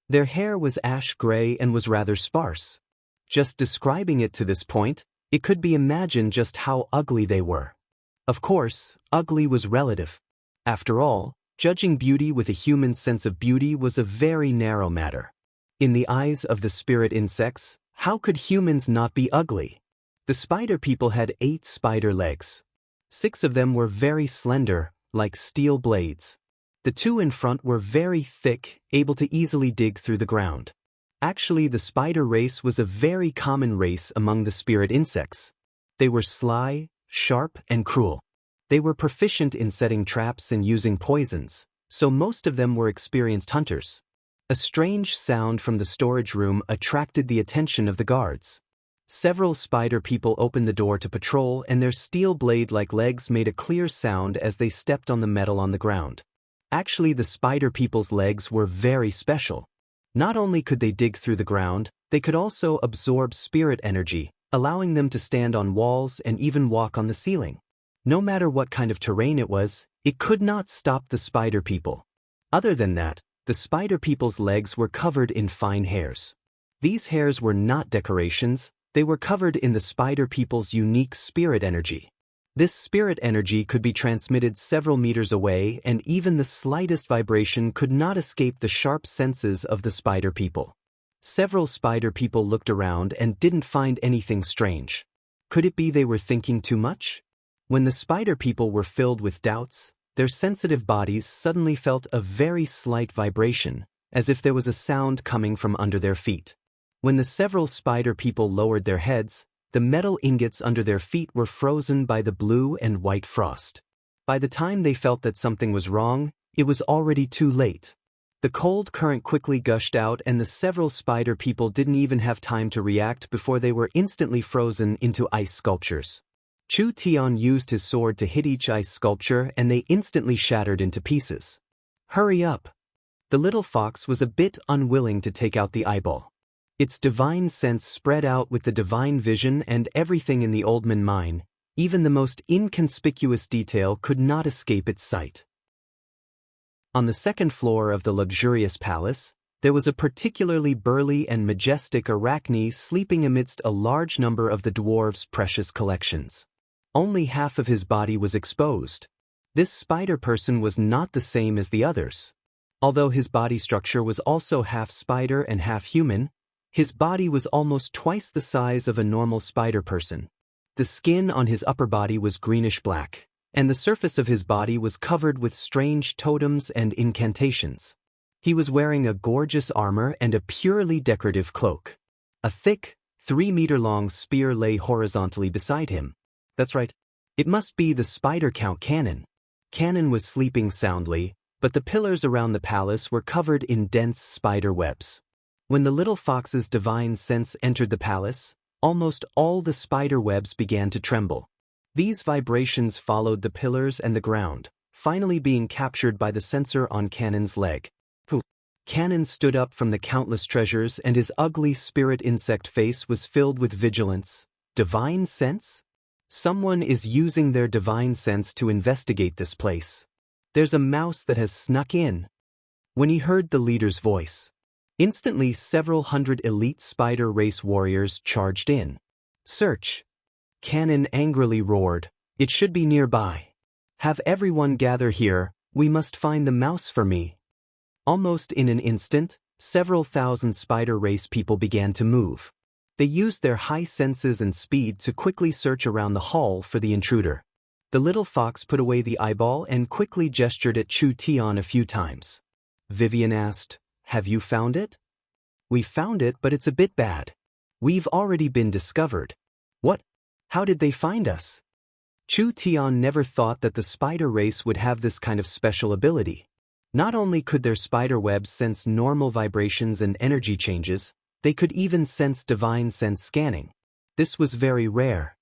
Their hair was ash gray and was rather sparse. Just describing it to this point, it could be imagined just how ugly they were. Of course, ugly was relative. After all, judging beauty with a human's sense of beauty was a very narrow matter. In the eyes of the spirit insects, how could humans not be ugly? The spider people had 8 spider legs. 6 of them were very slender, like steel blades. The 2 in front were very thick, able to easily dig through the ground. Actually, the spider race was a very common race among the spirit insects. They were sly, sharp, and cruel. They were proficient in setting traps and using poisons, so most of them were experienced hunters. A strange sound from the storage room attracted the attention of the guards. Several spider people opened the door to patrol and their steel blade-like legs made a clear sound as they stepped on the metal on the ground. Actually, the spider people's legs were very special. Not only could they dig through the ground, they could also absorb spirit energy, allowing them to stand on walls and even walk on the ceiling. No matter what kind of terrain it was, it could not stop the spider people. Other than that, the spider people's legs were covered in fine hairs. These hairs were not decorations, they were covered in the spider people's unique spirit energy. This spirit energy could be transmitted several meters away and even the slightest vibration could not escape the sharp senses of the spider people. Several spider people looked around and didn't find anything strange. Could it be they were thinking too much? When the spider people were filled with doubts, their sensitive bodies suddenly felt a very slight vibration, as if there was a sound coming from under their feet. When the several spider people lowered their heads, the metal ingots under their feet were frozen by the blue and white frost. By the time they felt that something was wrong, it was already too late. The cold current quickly gushed out and the several spider people didn't even have time to react before they were instantly frozen into ice sculptures. Chu Tian used his sword to hit each ice sculpture and they instantly shattered into pieces. Hurry up! The little fox was a bit unwilling to take out the eyeball. Its divine sense spread out with the divine vision and everything in the Oldman mine, even the most inconspicuous detail could not escape its sight. On the 2nd floor of the luxurious palace, there was a particularly burly and majestic arachne sleeping amidst a large number of the dwarf's precious collections. Only half of his body was exposed. This spider person was not the same as the others. Although his body structure was also half spider and half human, his body was almost twice the size of a normal spider person. The skin on his upper body was greenish-black, and the surface of his body was covered with strange totems and incantations. He was wearing a gorgeous armor and a purely decorative cloak. A thick, 3-meter-long spear lay horizontally beside him. That's right. It must be the spider count Cannon. Cannon was sleeping soundly, but the pillars around the palace were covered in dense spider webs. When the little fox's divine sense entered the palace, almost all the spider webs began to tremble. These vibrations followed the pillars and the ground, finally being captured by the sensor on Cannon's leg. Cannon stood up from the countless treasures, and his ugly spirit insect face was filled with vigilance. Divine sense? Someone is using their divine sense to investigate this place. There's a mouse that has snuck in. When he heard the leader's voice, instantly several hundred elite spider race warriors charged in. Search! Cannon angrily roared. It should be nearby. Have everyone gather here, we must find the mouse for me. Almost in an instant, several thousand spider race people began to move. They used their high senses and speed to quickly search around the hall for the intruder. The little fox put away the eyeball and quickly gestured at Chu Tian a few times. Vivian asked, "Have you found it?" "We found it, but it's a bit bad. We've already been discovered." "What? How did they find us?" Chu Tian never thought that the spider race would have this kind of special ability. Not only could their spider webs sense normal vibrations and energy changes, they could even sense divine sense scanning. This was very rare.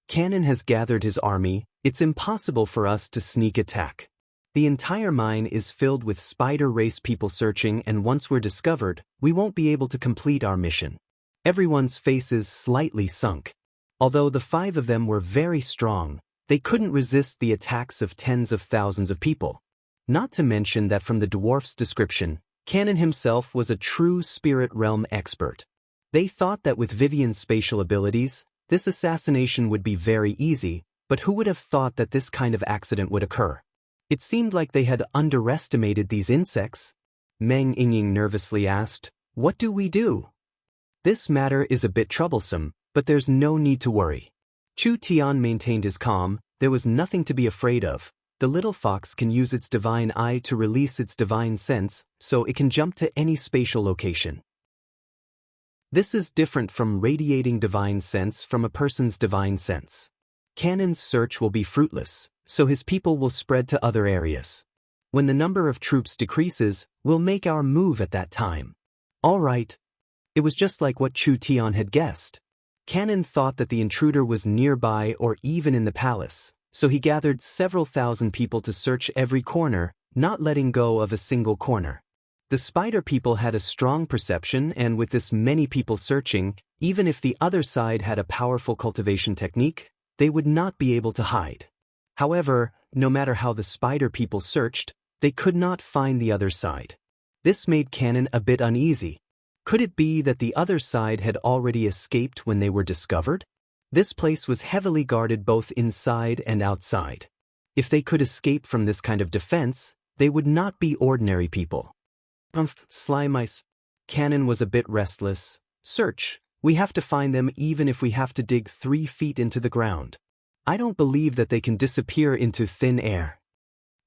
Cannon has gathered his army. It's impossible for us to sneak attack. The entire mine is filled with spider race people searching, and once we're discovered, we won't be able to complete our mission. Everyone's faces slightly sunk. Although the 5 of them were very strong, they couldn't resist the attacks of tens of thousands of people. Not to mention that from the dwarf's description, Cannon himself was a true spirit realm expert. They thought that with Vivian's spatial abilities, this assassination would be very easy, but who would have thought that this kind of accident would occur? It seemed like they had underestimated these insects. Meng Yingying nervously asked, "What do we do?" "This matter is a bit troublesome, but there's no need to worry." Chu Tian maintained his calm. There was nothing to be afraid of. The little fox can use its divine eye to release its divine sense, so it can jump to any spatial location. This is different from radiating divine sense from a person's divine sense. Cannon's search will be fruitless, so his people will spread to other areas. When the number of troops decreases, we'll make our move at that time. All right. It was just like what Chu Tian had guessed. Cannon thought that the intruder was nearby or even in the palace, so he gathered several thousand people to search every corner, not letting go of a single corner. The spider people had a strong perception, and with this many people searching, even if the other side had a powerful cultivation technique, they would not be able to hide. However, no matter how the spider people searched, they could not find the other side. This made Cannon a bit uneasy. Could it be that the other side had already escaped when they were discovered? This place was heavily guarded both inside and outside. If they could escape from this kind of defense, they would not be ordinary people. Sly mice. Cannon was a bit restless. Search. We have to find them even if we have to dig 3 feet into the ground. I don't believe that they can disappear into thin air.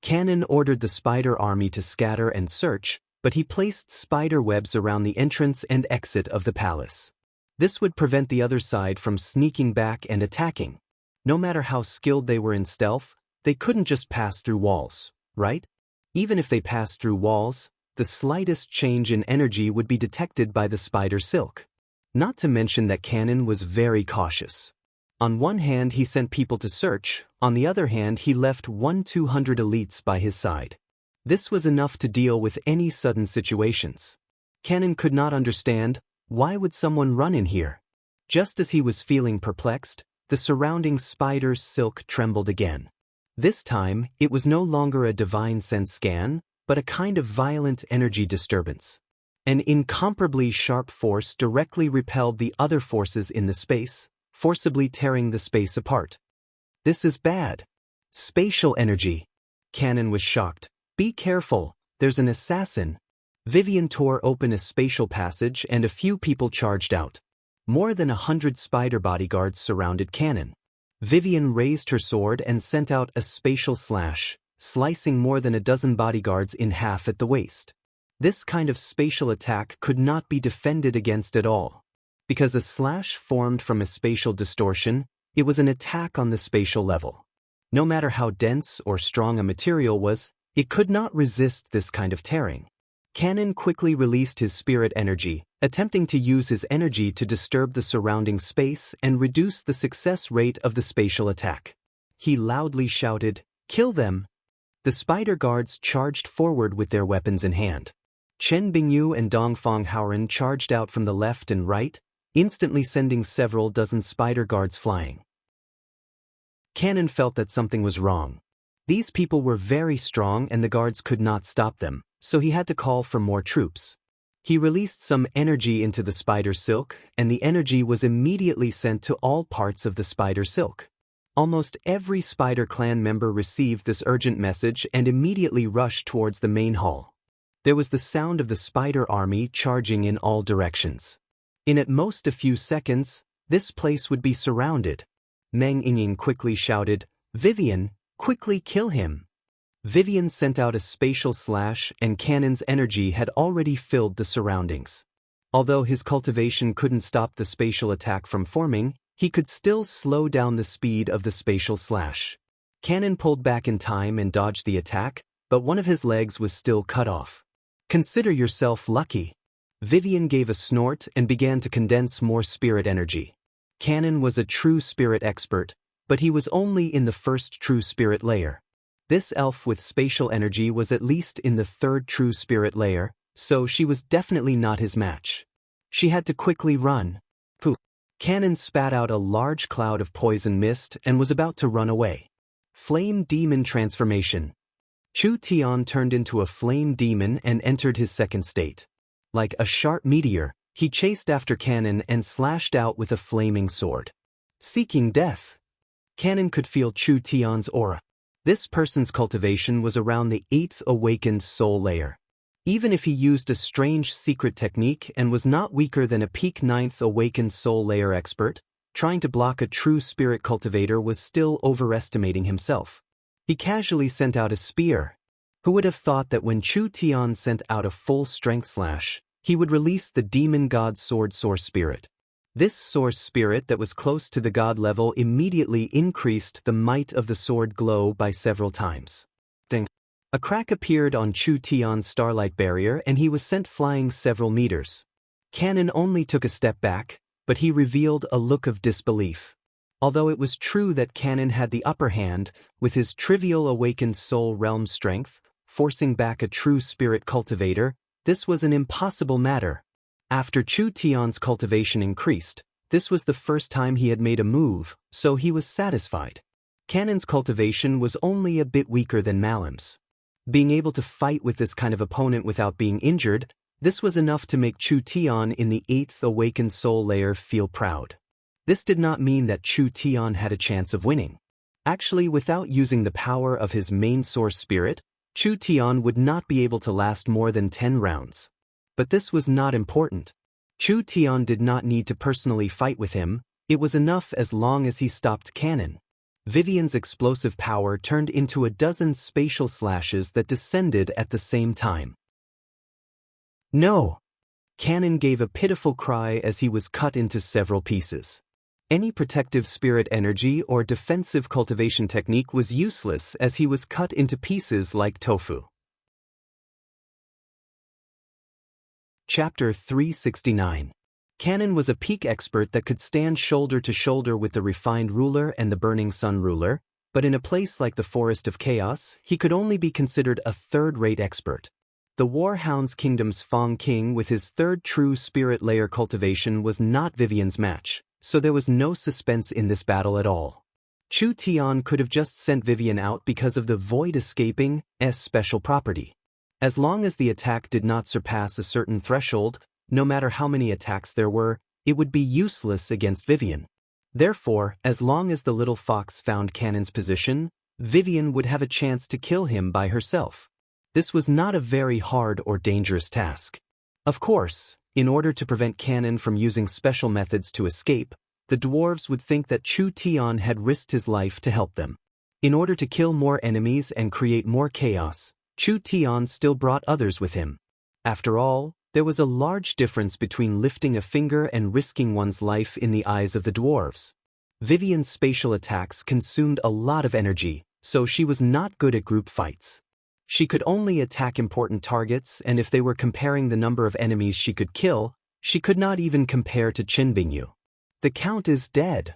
Cannon ordered the spider army to scatter and search, but he placed spider webs around the entrance and exit of the palace. This would prevent the other side from sneaking back and attacking. No matter how skilled they were in stealth, they couldn't just pass through walls, right? Even if they passed through walls, the slightest change in energy would be detected by the spider silk. Not to mention that Cannon was very cautious. On one hand, he sent people to search, on the other hand, he left 200 elites by his side. This was enough to deal with any sudden situations. Cannon could not understand, why would someone run in here? Just as he was feeling perplexed, the surrounding spider's silk trembled again. This time, it was no longer a divine sense scan, but a kind of violent energy disturbance. An incomparably sharp force directly repelled the other forces in the space, forcibly tearing the space apart. This is bad. Spatial energy. Cannon was shocked. Be careful, there's an assassin. Vivian tore open a spatial passage and a few people charged out. More than 100 spider bodyguards surrounded Cannon. Vivian raised her sword and sent out a spatial slash, slicing more than a dozen bodyguards in half at the waist. This kind of spatial attack could not be defended against at all. Because a slash formed from a spatial distortion, it was an attack on the spatial level. No matter how dense or strong a material was, it could not resist this kind of tearing. Cannon quickly released his spirit energy, attempting to use his energy to disturb the surrounding space and reduce the success rate of the spatial attack. He loudly shouted, "Kill them!" The spider guards charged forward with their weapons in hand. Chen Bingyu and Dongfang Haoren charged out from the left and right, instantly sending several dozen spider guards flying. Cannon felt that something was wrong. These people were very strong and the guards could not stop them, so he had to call for more troops. He released some energy into the spider silk, and the energy was immediately sent to all parts of the spider silk. Almost every spider clan member received this urgent message and immediately rushed towards the main hall. There was the sound of the spider army charging in all directions. In at most a few seconds, this place would be surrounded. Meng Yingying quickly shouted, "Vivian, quickly kill him!" Vivian sent out a spatial slash and Cannon's energy had already filled the surroundings. Although his cultivation couldn't stop the spatial attack from forming, he could still slow down the speed of the spatial slash. Cannon pulled back in time and dodged the attack, but one of his legs was still cut off. "Consider yourself lucky." Vivian gave a snort and began to condense more spirit energy. Cannon was a true spirit expert, but he was only in the first true spirit layer. This elf with spatial energy was at least in the third true spirit layer, so she was definitely not his match. She had to quickly run. Pooh! Cannon spat out a large cloud of poison mist and was about to run away. Flame Demon Transformation. Chu Tian turned into a flame demon and entered his second state. Like a sharp meteor, he chased after Cannon and slashed out with a flaming sword. Seeking death. Cannon could feel Chu Tian's aura. This person's cultivation was around the 8th awakened soul layer. Even if he used a strange secret technique and was not weaker than a peak 9th awakened soul layer expert, trying to block a true spirit cultivator was still overestimating himself. He casually sent out a spear. Who would have thought that when Chu Tian sent out a full strength slash, he would release the demon god sword source spirit. This source spirit that was close to the god level immediately increased the might of the sword glow by several times. Ding! A crack appeared on Chu Tian's starlight barrier and he was sent flying several meters. Cannon only took a step back, but he revealed a look of disbelief. Although it was true that Cannon had the upper hand, with his trivial awakened soul realm strength, forcing back a true spirit cultivator, this was an impossible matter. After Chu Tian's cultivation increased, this was the first time he had made a move, so he was satisfied. Cannon's cultivation was only a bit weaker than Malim's. Being able to fight with this kind of opponent without being injured, this was enough to make Chu Tian in the 8th awakened soul layer feel proud. This did not mean that Chu Tian had a chance of winning. Actually, without using the power of his main source spirit, Chu Tian would not be able to last more than 10 rounds. But this was not important. Chu Tian did not need to personally fight with him, it was enough as long as he stopped Cannon. Vivian's explosive power turned into a dozen spatial slashes that descended at the same time. No! Cannon gave a pitiful cry as he was cut into several pieces. Any protective spirit energy or defensive cultivation technique was useless as he was cut into pieces like tofu. Chapter 369. Cannon was a peak expert that could stand shoulder to shoulder with the refined ruler and the burning sun ruler, but in a place like the Forest of Chaos, he could only be considered a third-rate expert. The Warhound's Kingdom's Fong King with his third true spirit layer cultivation was not Vivian's match, so there was no suspense in this battle at all. Chu Tian could have just sent Vivian out because of the Void Escaping's special property. As long as the attack did not surpass a certain threshold, no matter how many attacks there were, it would be useless against Vivian. Therefore, as long as the little fox found Cannon's position, Vivian would have a chance to kill him by herself. This was not a very hard or dangerous task. Of course, in order to prevent Cannon from using special methods to escape, the dwarves would think that Chu Tian had risked his life to help them. In order to kill more enemies and create more chaos, Chu Tian still brought others with him. After all, there was a large difference between lifting a finger and risking one's life in the eyes of the dwarves. Vivian's spatial attacks consumed a lot of energy, so she was not good at group fights. She could only attack important targets, and if they were comparing the number of enemies she could kill, she could not even compare to Chen Bingyu. The Count is dead.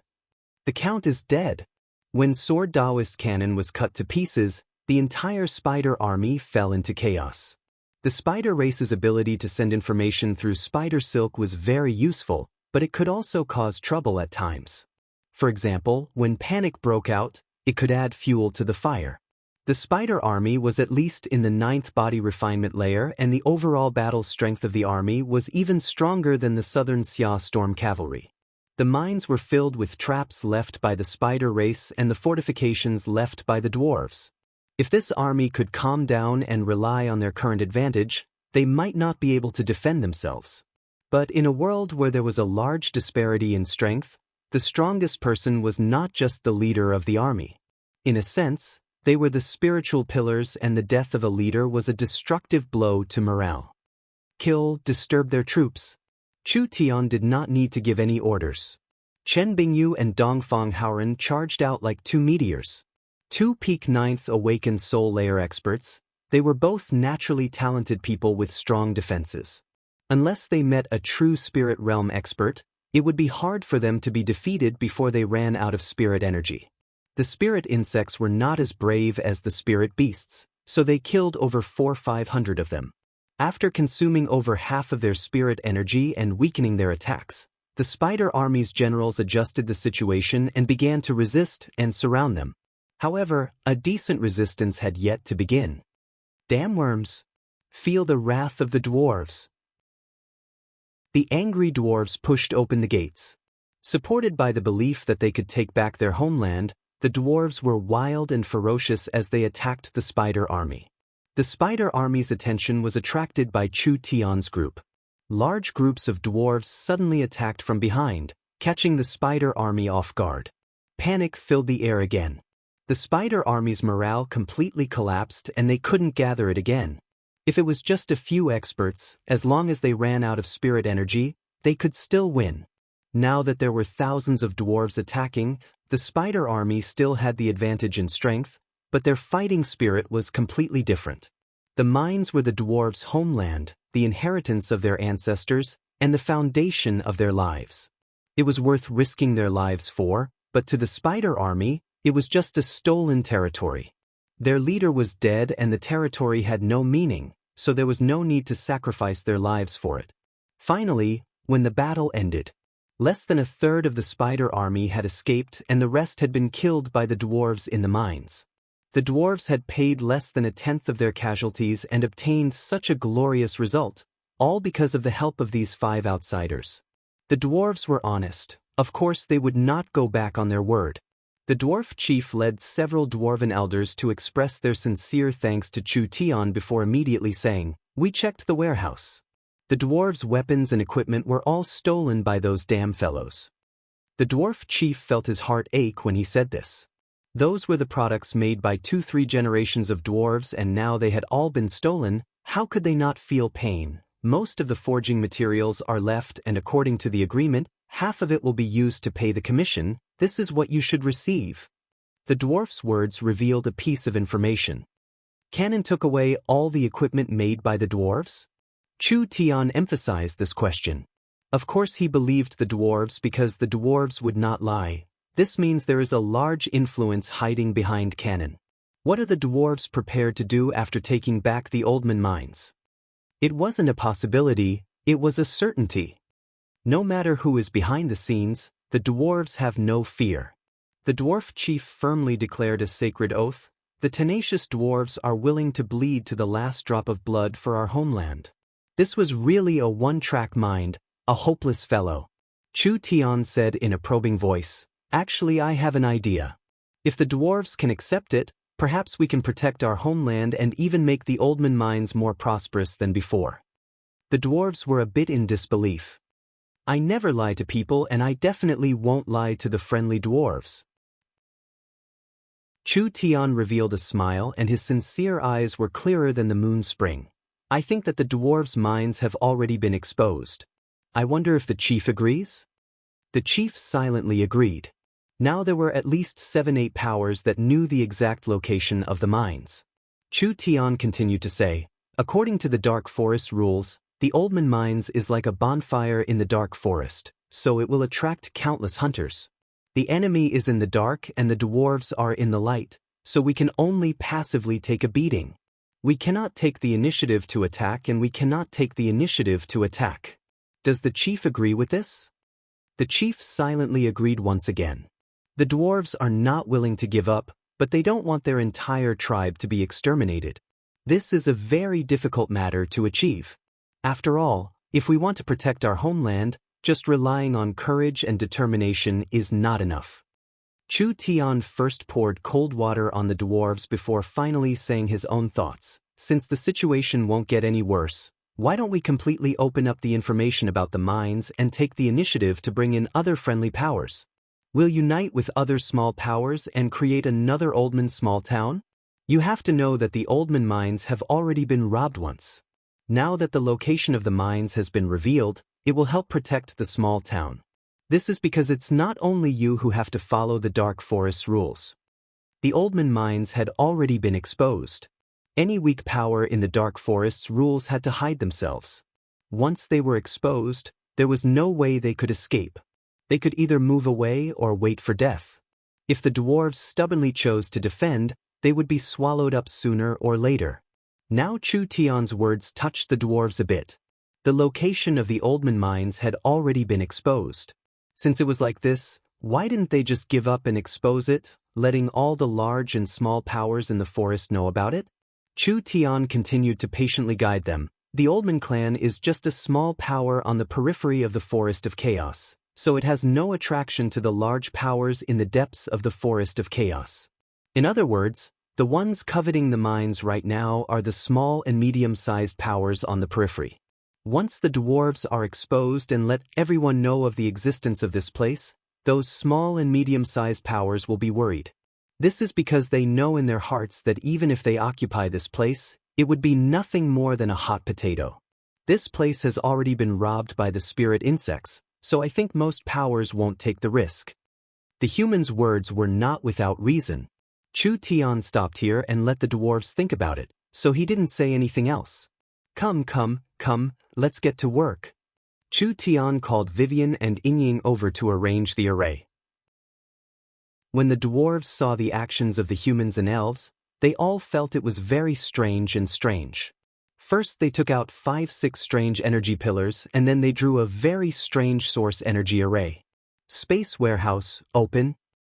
The Count is dead. When Sword Taoist Cannon was cut to pieces, the entire spider army fell into chaos. The spider race's ability to send information through spider silk was very useful, but it could also cause trouble at times. For example, when panic broke out, it could add fuel to the fire. The spider army was at least in the 9th body refinement layer, and the overall battle strength of the army was even stronger than the southern Xia storm cavalry. The mines were filled with traps left by the spider race and the fortifications left by the dwarves. If this army could calm down and rely on their current advantage, they might not be able to defend themselves. But in a world where there was a large disparity in strength, the strongest person was not just the leader of the army. In a sense, they were the spiritual pillars, and the death of a leader was a destructive blow to morale. Kill, disturb their troops. Chu Tian did not need to give any orders. Chen Bingyu and Dongfang Haoren charged out like two meteors. Two peak 9th awakened soul layer experts, they were both naturally talented people with strong defenses. Unless they met a true spirit realm expert, it would be hard for them to be defeated before they ran out of spirit energy. The spirit insects were not as brave as the spirit beasts, so they killed over 400-500 of them. After consuming over half of their spirit energy and weakening their attacks, the spider army's generals adjusted the situation and began to resist and surround them. However, a decent resistance had yet to begin. Damn worms! Feel the wrath of the dwarves. The angry dwarves pushed open the gates. Supported by the belief that they could take back their homeland, the dwarves were wild and ferocious as they attacked the spider army. The spider army's attention was attracted by Chu Tian's group. Large groups of dwarves suddenly attacked from behind, catching the spider army off guard. Panic filled the air again. The spider army's morale completely collapsed, and they couldn't gather it again. If it was just a few experts, as long as they ran out of spirit energy, they could still win. Now that there were thousands of dwarves attacking, the spider army still had the advantage in strength, but their fighting spirit was completely different. The mines were the dwarves' homeland, the inheritance of their ancestors, and the foundation of their lives. It was worth risking their lives for, but to the spider army, it was just a stolen territory. Their leader was dead and the territory had no meaning, so there was no need to sacrifice their lives for it. Finally, when the battle ended, less than a third of the spider army had escaped and the rest had been killed by the dwarves in the mines. The dwarves had paid less than 1/10 of their casualties and obtained such a glorious result, all because of the help of these 5 outsiders. The dwarves were honest. Of course they would not go back on their word. The dwarf chief led several dwarven elders to express their sincere thanks to Chu Tian before immediately saying, "We checked the warehouse. The dwarves' weapons and equipment were all stolen by those damn fellows." The dwarf chief felt his heart ache when he said this. Those were the products made by 2-3 generations of dwarves, and now they had all been stolen. How could they not feel pain? Most of the forging materials are left, and according to the agreement, half of it will be used to pay the commission. This is what you should receive. The dwarf's words revealed a piece of information. Cannon took away all the equipment made by the dwarves? Chu Tian emphasized this question. Of course he believed the dwarves because the dwarves would not lie. This means there is a large influence hiding behind Cannon. What are the dwarves prepared to do after taking back the Oldman mines? It wasn't a possibility, it was a certainty. No matter who is behind the scenes, the dwarves have no fear. The dwarf chief firmly declared a sacred oath. The tenacious dwarves are willing to bleed to the last drop of blood for our homeland. This was really a one-track mind, a hopeless fellow. Chu Tian said in a probing voice, "Actually, I have an idea. If the dwarves can accept it, Perhaps we can protect our homeland and even make the Oldman mines more prosperous than before. The dwarves were a bit in disbelief. I never lie to people, and I definitely won't lie to the friendly dwarves. Chu Tian revealed a smile, and his sincere eyes were clearer than the moon spring. I think that the dwarves' minds have already been exposed. I wonder if the chief agrees? The chief silently agreed. Now there were at least 7-8 powers that knew the exact location of the mines. Chu Tian continued to say, according to the Dark Forest rules, the Oldman Mines is like a bonfire in the dark forest, so it will attract countless hunters. The enemy is in the dark and the dwarves are in the light, so we can only passively take a beating. We cannot take the initiative to attack, and we cannot take the initiative to attack. Does the chief agree with this? The chief silently agreed once again. The dwarves are not willing to give up, but they don't want their entire tribe to be exterminated. This is a very difficult matter to achieve. After all, if we want to protect our homeland, just relying on courage and determination is not enough. Chu Tian first poured cold water on the dwarves before finally saying his own thoughts. Since the situation won't get any worse, why don't we completely open up the information about the mines and take the initiative to bring in other friendly powers? We'll unite with other small powers and create another Oldman small town? You have to know that the Oldman mines have already been robbed once. Now that the location of the mines has been revealed, it will help protect the small town. This is because it's not only you who have to follow the Dark Forest's rules. The Oldman mines had already been exposed. Any weak power in the Dark Forest's rules had to hide themselves. Once they were exposed, there was no way they could escape. They could either move away or wait for death. If the dwarves stubbornly chose to defend, they would be swallowed up sooner or later. Now Chu Tian's words touched the dwarves a bit. The location of the Oldman mines had already been exposed. Since it was like this, why didn't they just give up and expose it, letting all the large and small powers in the forest know about it? Chu Tian continued to patiently guide them. The Oldman clan is just a small power on the periphery of the Forest of Chaos, so it has no attraction to the large powers in the depths of the Forest of Chaos. In other words, the ones coveting the mines right now are the small and medium-sized powers on the periphery. Once the dwarves are exposed and let everyone know of the existence of this place, those small and medium-sized powers will be worried. This is because they know in their hearts that even if they occupy this place, it would be nothing more than a hot potato. This place has already been robbed by the spirit insects, so I think most powers won't take the risk. The human's words were not without reason. Chu Tian stopped here and let the dwarves think about it, so he didn't say anything else. Come, let's get to work. Chu Tian called Vivian and Yingying over to arrange the array. When the dwarves saw the actions of the humans and elves, they all felt it was very strange. First they took out 5-6 strange energy pillars, and then they drew a very strange source energy array. Space warehouse, open.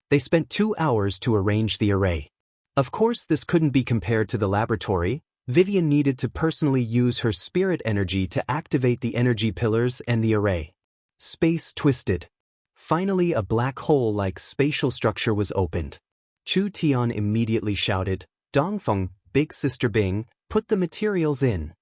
They spent 2 hours to arrange the array. Of course, this couldn't be compared to the laboratory. Vivian needed to personally use her spirit energy to activate the energy pillars and the array. Space twisted. Finally, a black hole-like spatial structure was opened. Chu Tian immediately shouted, Dongfeng, Big Sister Bing, put the materials in.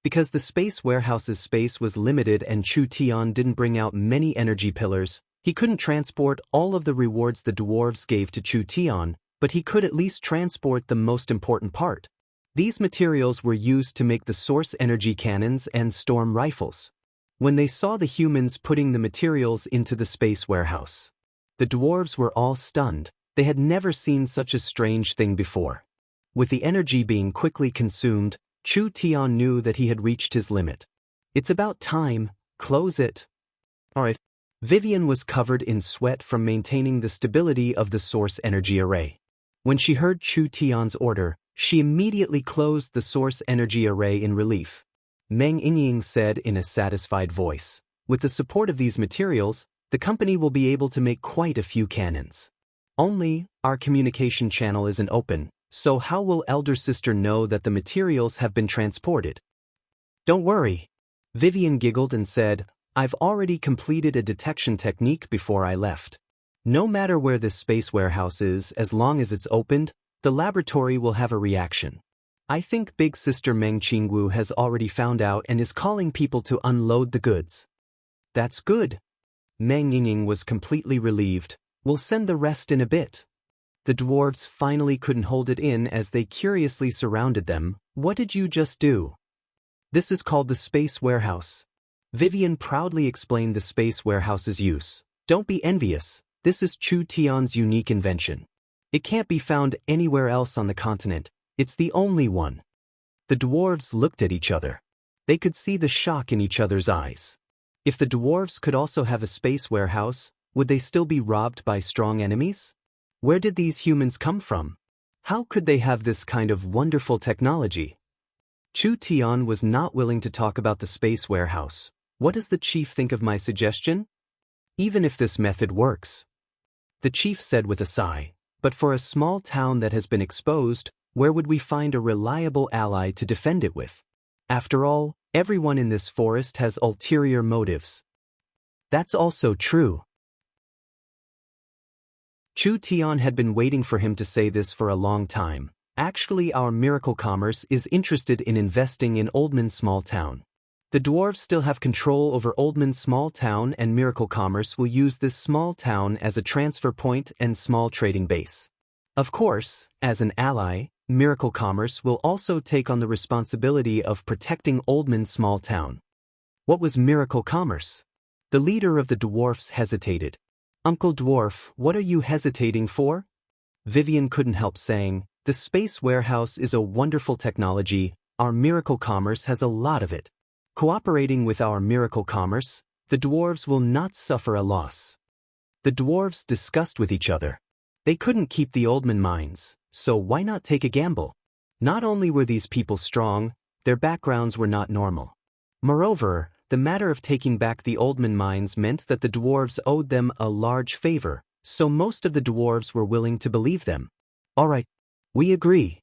Because the space warehouse's space was limited and Chu Tian didn't bring out many energy pillars, he couldn't transport all of the rewards the dwarves gave to Chu Tian, but he could at least transport the most important part. These materials were used to make the source energy cannons and storm rifles. When they saw the humans putting the materials into the space warehouse, the dwarves were all stunned. They had never seen such a strange thing before. With the energy being quickly consumed, Chu Tian knew that he had reached his limit. It's about time, close it. Alright. Vivian was covered in sweat from maintaining the stability of the source energy array. When she heard Chu Tian's order, she immediately closed the source energy array in relief. Meng Yingying said in a satisfied voice, with the support of these materials, the company will be able to make quite a few cannons. Only, our communication channel isn't open, so how will Elder Sister know that the materials have been transported? Don't worry. Vivian giggled and said, I've already completed a detection technique before I left. No matter where this space warehouse is, as long as it's opened, The laboratory will have a reaction. I think Big Sister Meng Qingwu has already found out and is calling people to unload the goods. That's good. Meng Yingying was completely relieved. We'll send the rest in a bit. The dwarves finally couldn't hold it in as they curiously surrounded them. What did you just do? This is called the space warehouse. Vivian proudly explained the space warehouse's use. Don't be envious. This is Chu Tian's unique invention. It can't be found anywhere else on the continent. It's the only one. The dwarves looked at each other. They could see the shock in each other's eyes. If the dwarves could also have a space warehouse, would they still be robbed by strong enemies? Where did these humans come from? How could they have this kind of wonderful technology? Chu Tian was not willing to talk about the space warehouse. What does the chief think of my suggestion? Even if this method works. The chief said with a sigh, but for a small town that has been exposed, where would we find a reliable ally to defend it with? After all, everyone in this forest has ulterior motives. That's also true. Chu Tian had been waiting for him to say this for a long time. Actually, our Miracle Commerce is interested in investing in Oldman's small town. The dwarves still have control over Oldman's small town, and Miracle Commerce will use this small town as a transfer point and small trading base. Of course, as an ally, Miracle Commerce will also take on the responsibility of protecting Oldman's small town. What was Miracle Commerce? The leader of the dwarfs hesitated. Uncle Dwarf, what are you hesitating for? Vivian couldn't help saying, the space warehouse is a wonderful technology. Our Miracle Commerce has a lot of it. Cooperating with our Miracle Commerce, the dwarves will not suffer a loss. The dwarves discussed with each other. They couldn't keep the Oldman mines, so why not take a gamble? Not only were these people strong, their backgrounds were not normal. Moreover, the matter of taking back the Oldman mines meant that the dwarves owed them a large favor, so most of the dwarves were willing to believe them. All right, we agree.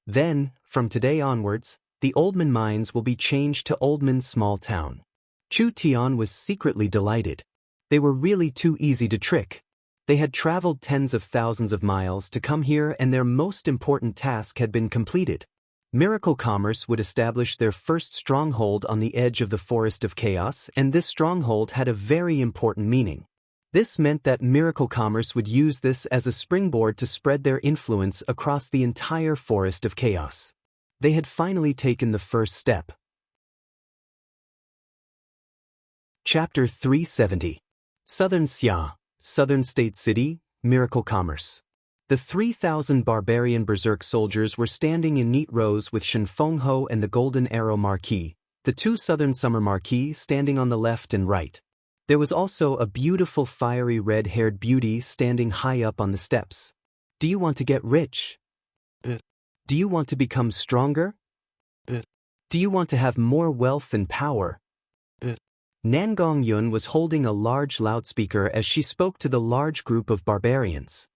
Then, from today onwards, the Oldman mines will be changed to Oldman's small town. Chu Tian was secretly delighted. They were really too easy to trick. They had traveled tens of thousands of miles to come here, and their most important task had been completed. Miracle Commerce would establish their first stronghold on the edge of the Forest of Chaos, and this stronghold had a very important meaning. This meant that Miracle Commerce would use this as a springboard to spread their influence across the entire Forest of Chaos. They had finally taken the first step. Chapter 370. Southern Xia, Southern State City, Miracle Commerce. The 3,000 barbarian berserk soldiers were standing in neat rows with Shen Fengho and the Golden Arrow Marquis, the two Southern Summer Marquis standing on the left and right. There was also a beautiful fiery red-haired beauty standing high up on the steps. Do you want to get rich? Do you want to become stronger? Do you want to have more wealth and power? Nangong Yun was holding a large loudspeaker as she spoke to the large group of barbarians.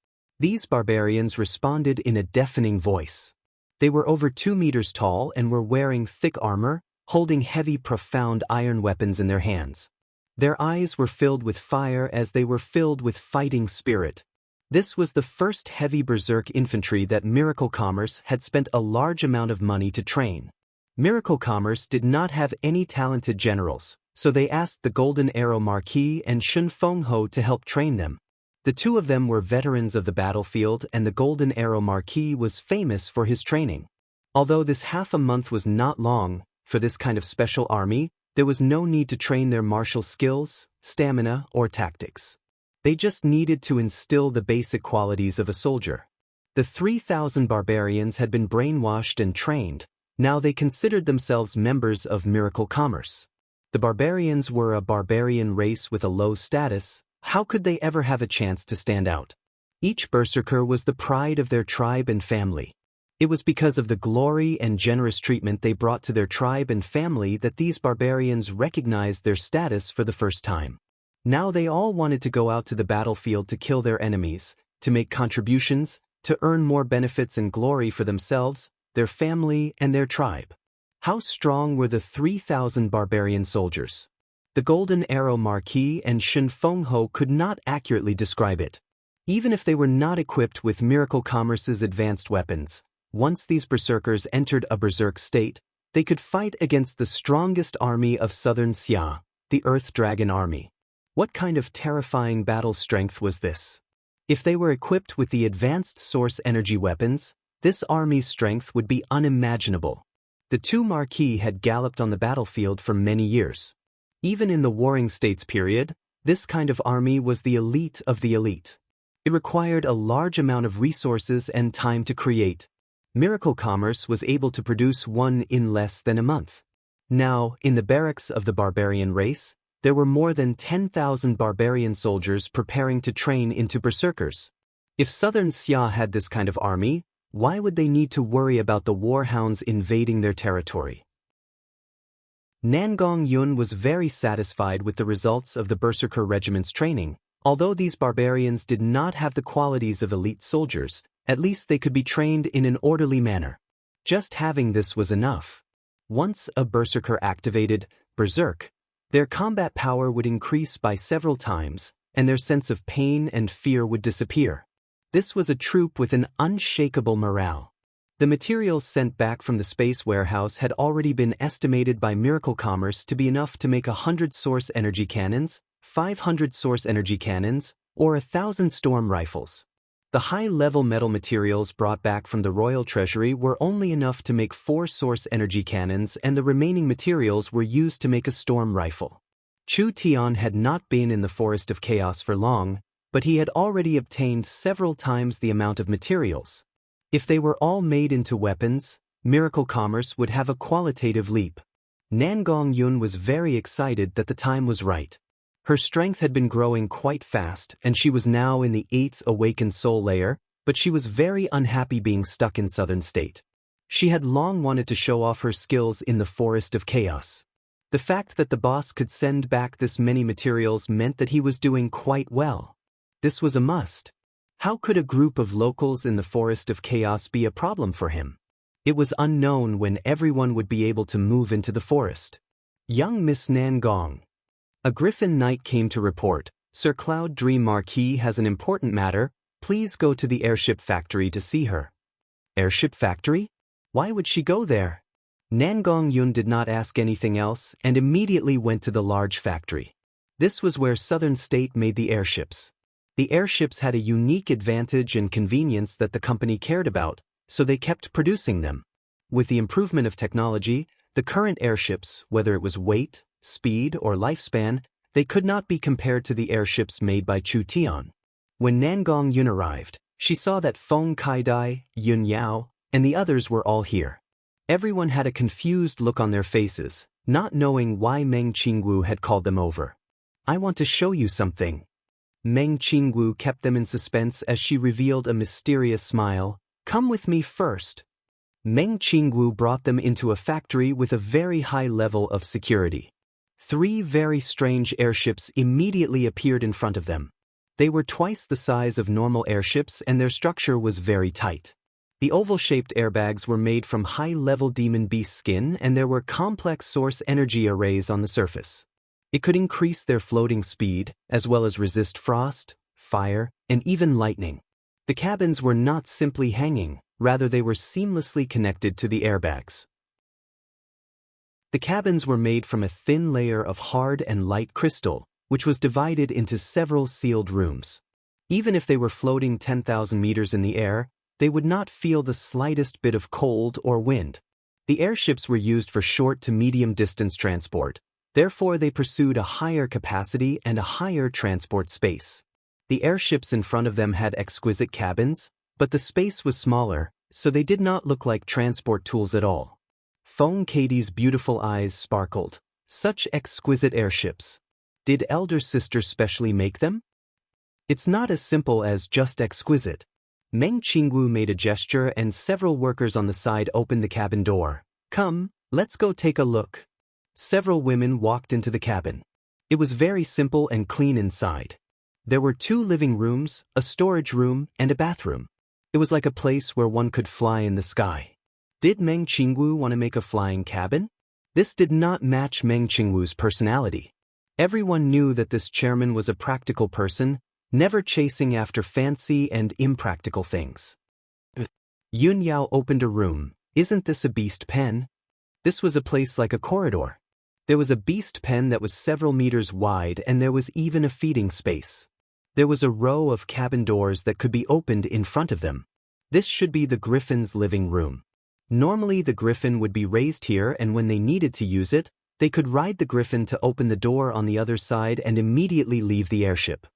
These barbarians responded in a deafening voice. They were over 2 meters tall and were wearing thick armor, holding heavy, profound iron weapons in their hands. Their eyes were filled with fire as they were filled with fighting spirit. This was the first heavy berserk infantry that Miracle Commerce had spent a large amount of money to train. Miracle Commerce did not have any talented generals, so they asked the Golden Arrow Marquis and Shen Fengho to help train them. The two of them were veterans of the battlefield, and the Golden Arrow Marquis was famous for his training. Although this half a month was not long, for this kind of special army, there was no need to train their martial skills, stamina, or tactics. They just needed to instill the basic qualities of a soldier. The 3,000 barbarians had been brainwashed and trained. Now they considered themselves members of Miracle Commerce. The barbarians were a barbarian race with a low status. How could they ever have a chance to stand out? Each berserker was the pride of their tribe and family. It was because of the glory and generous treatment they brought to their tribe and family that these barbarians recognized their status for the first time. Now they all wanted to go out to the battlefield to kill their enemies, to make contributions, to earn more benefits and glory for themselves, their family, and their tribe. How strong were the 3,000 barbarian soldiers? The Golden Arrow Marquis and Shen Fengho could not accurately describe it. Even if they were not equipped with Miracle Commerce's advanced weapons, once these berserkers entered a berserk state, they could fight against the strongest army of Southern Xia, the Earth Dragon Army. What kind of terrifying battle strength was this? If they were equipped with the advanced source energy weapons, this army's strength would be unimaginable. The two Marquis had galloped on the battlefield for many years. Even in the Warring States period, this kind of army was the elite of the elite. It required a large amount of resources and time to create. Miracle Commerce was able to produce one in less than a month. Now, in the barracks of the barbarian race, there were more than 10,000 barbarian soldiers preparing to train into berserkers. If Southern Xia had this kind of army, why would they need to worry about the warhounds invading their territory? Nangong Yun was very satisfied with the results of the Berserker Regiment's training. Although these barbarians did not have the qualities of elite soldiers, at least they could be trained in an orderly manner. Just having this was enough. Once a berserker activated Berserk, their combat power would increase by several times, and their sense of pain and fear would disappear. This was a troop with an unshakable morale. The materials sent back from the space warehouse had already been estimated by Miracle Commerce to be enough to make 100 source energy cannons, 500 source energy cannons, or 1,000 storm rifles. The high-level metal materials brought back from the Royal Treasury were only enough to make 4 source energy cannons, and the remaining materials were used to make a storm rifle. Chu Tian had not been in the Forest of Chaos for long, but he had already obtained several times the amount of materials. If they were all made into weapons, Miracle Commerce would have a qualitative leap. Nangong Yun was very excited that the time was right. Her strength had been growing quite fast, and she was now in the 8th awakened soul layer, but she was very unhappy being stuck in Southern State. She had long wanted to show off her skills in the Forest of Chaos. The fact that the boss could send back this many materials meant that he was doing quite well. This was a must. How could a group of locals in the Forest of Chaos be a problem for him? It was unknown when everyone would be able to move into the forest. Young Miss Nangong. A Griffin Knight came to report, Sir Cloud Dream Marquis has an important matter, please go to the airship factory to see her. Airship factory? Why would she go there? Nangong Yun did not ask anything else and immediately went to the large factory. This was where Southern State made the airships. The airships had a unique advantage and convenience that the company cared about, so they kept producing them. With the improvement of technology, the current airships, whether it was weight, speed, or lifespan, they could not be compared to the airships made by Chu Tian. When Nangong Yun arrived, she saw that Feng Kaidai, Yun Yao, and the others were all here. Everyone had a confused look on their faces, not knowing why Meng Qingwu had called them over. I want to show you something. Meng Qingwu kept them in suspense as she revealed a mysterious smile. Come with me first. Meng Qingwu brought them into a factory with a very high level of security. 3 very strange airships immediately appeared in front of them. They were twice the size of normal airships and their structure was very tight. The oval-shaped airbags were made from high-level demon beast skin and there were complex source energy arrays on the surface. It could increase their floating speed, as well as resist frost, fire, and even lightning. The cabins were not simply hanging, rather they were seamlessly connected to the airbags. The cabins were made from a thin layer of hard and light crystal, which was divided into several sealed rooms. Even if they were floating 10,000 meters in the air, they would not feel the slightest bit of cold or wind. The airships were used for short to medium distance transport. Therefore, they pursued a higher capacity and a higher transport space. The airships in front of them had exquisite cabins, but the space was smaller, so they did not look like transport tools at all. Feng Katie's beautiful eyes sparkled. Such exquisite airships. Did elder sister specially make them? It's not as simple as just exquisite. Meng Qingwu made a gesture and several workers on the side opened the cabin door. Come, let's go take a look. Several women walked into the cabin. It was very simple and clean inside. There were 2 living rooms, a storage room, and a bathroom. It was like a place where one could fly in the sky. Did Meng Qingwu want to make a flying cabin? This did not match Meng Qingwu's personality. Everyone knew that this chairman was a practical person, never chasing after fancy and impractical things. Yun Yao opened a room. Isn't this a beast pen? This was a place like a corridor. There was a beast pen that was several meters wide, and there was even a feeding space. There was a row of cabin doors that could be opened in front of them. This should be the Griffin's living room. Normally the Griffin would be raised here, and when they needed to use it, they could ride the Griffin to open the door on the other side and immediately leave the airship.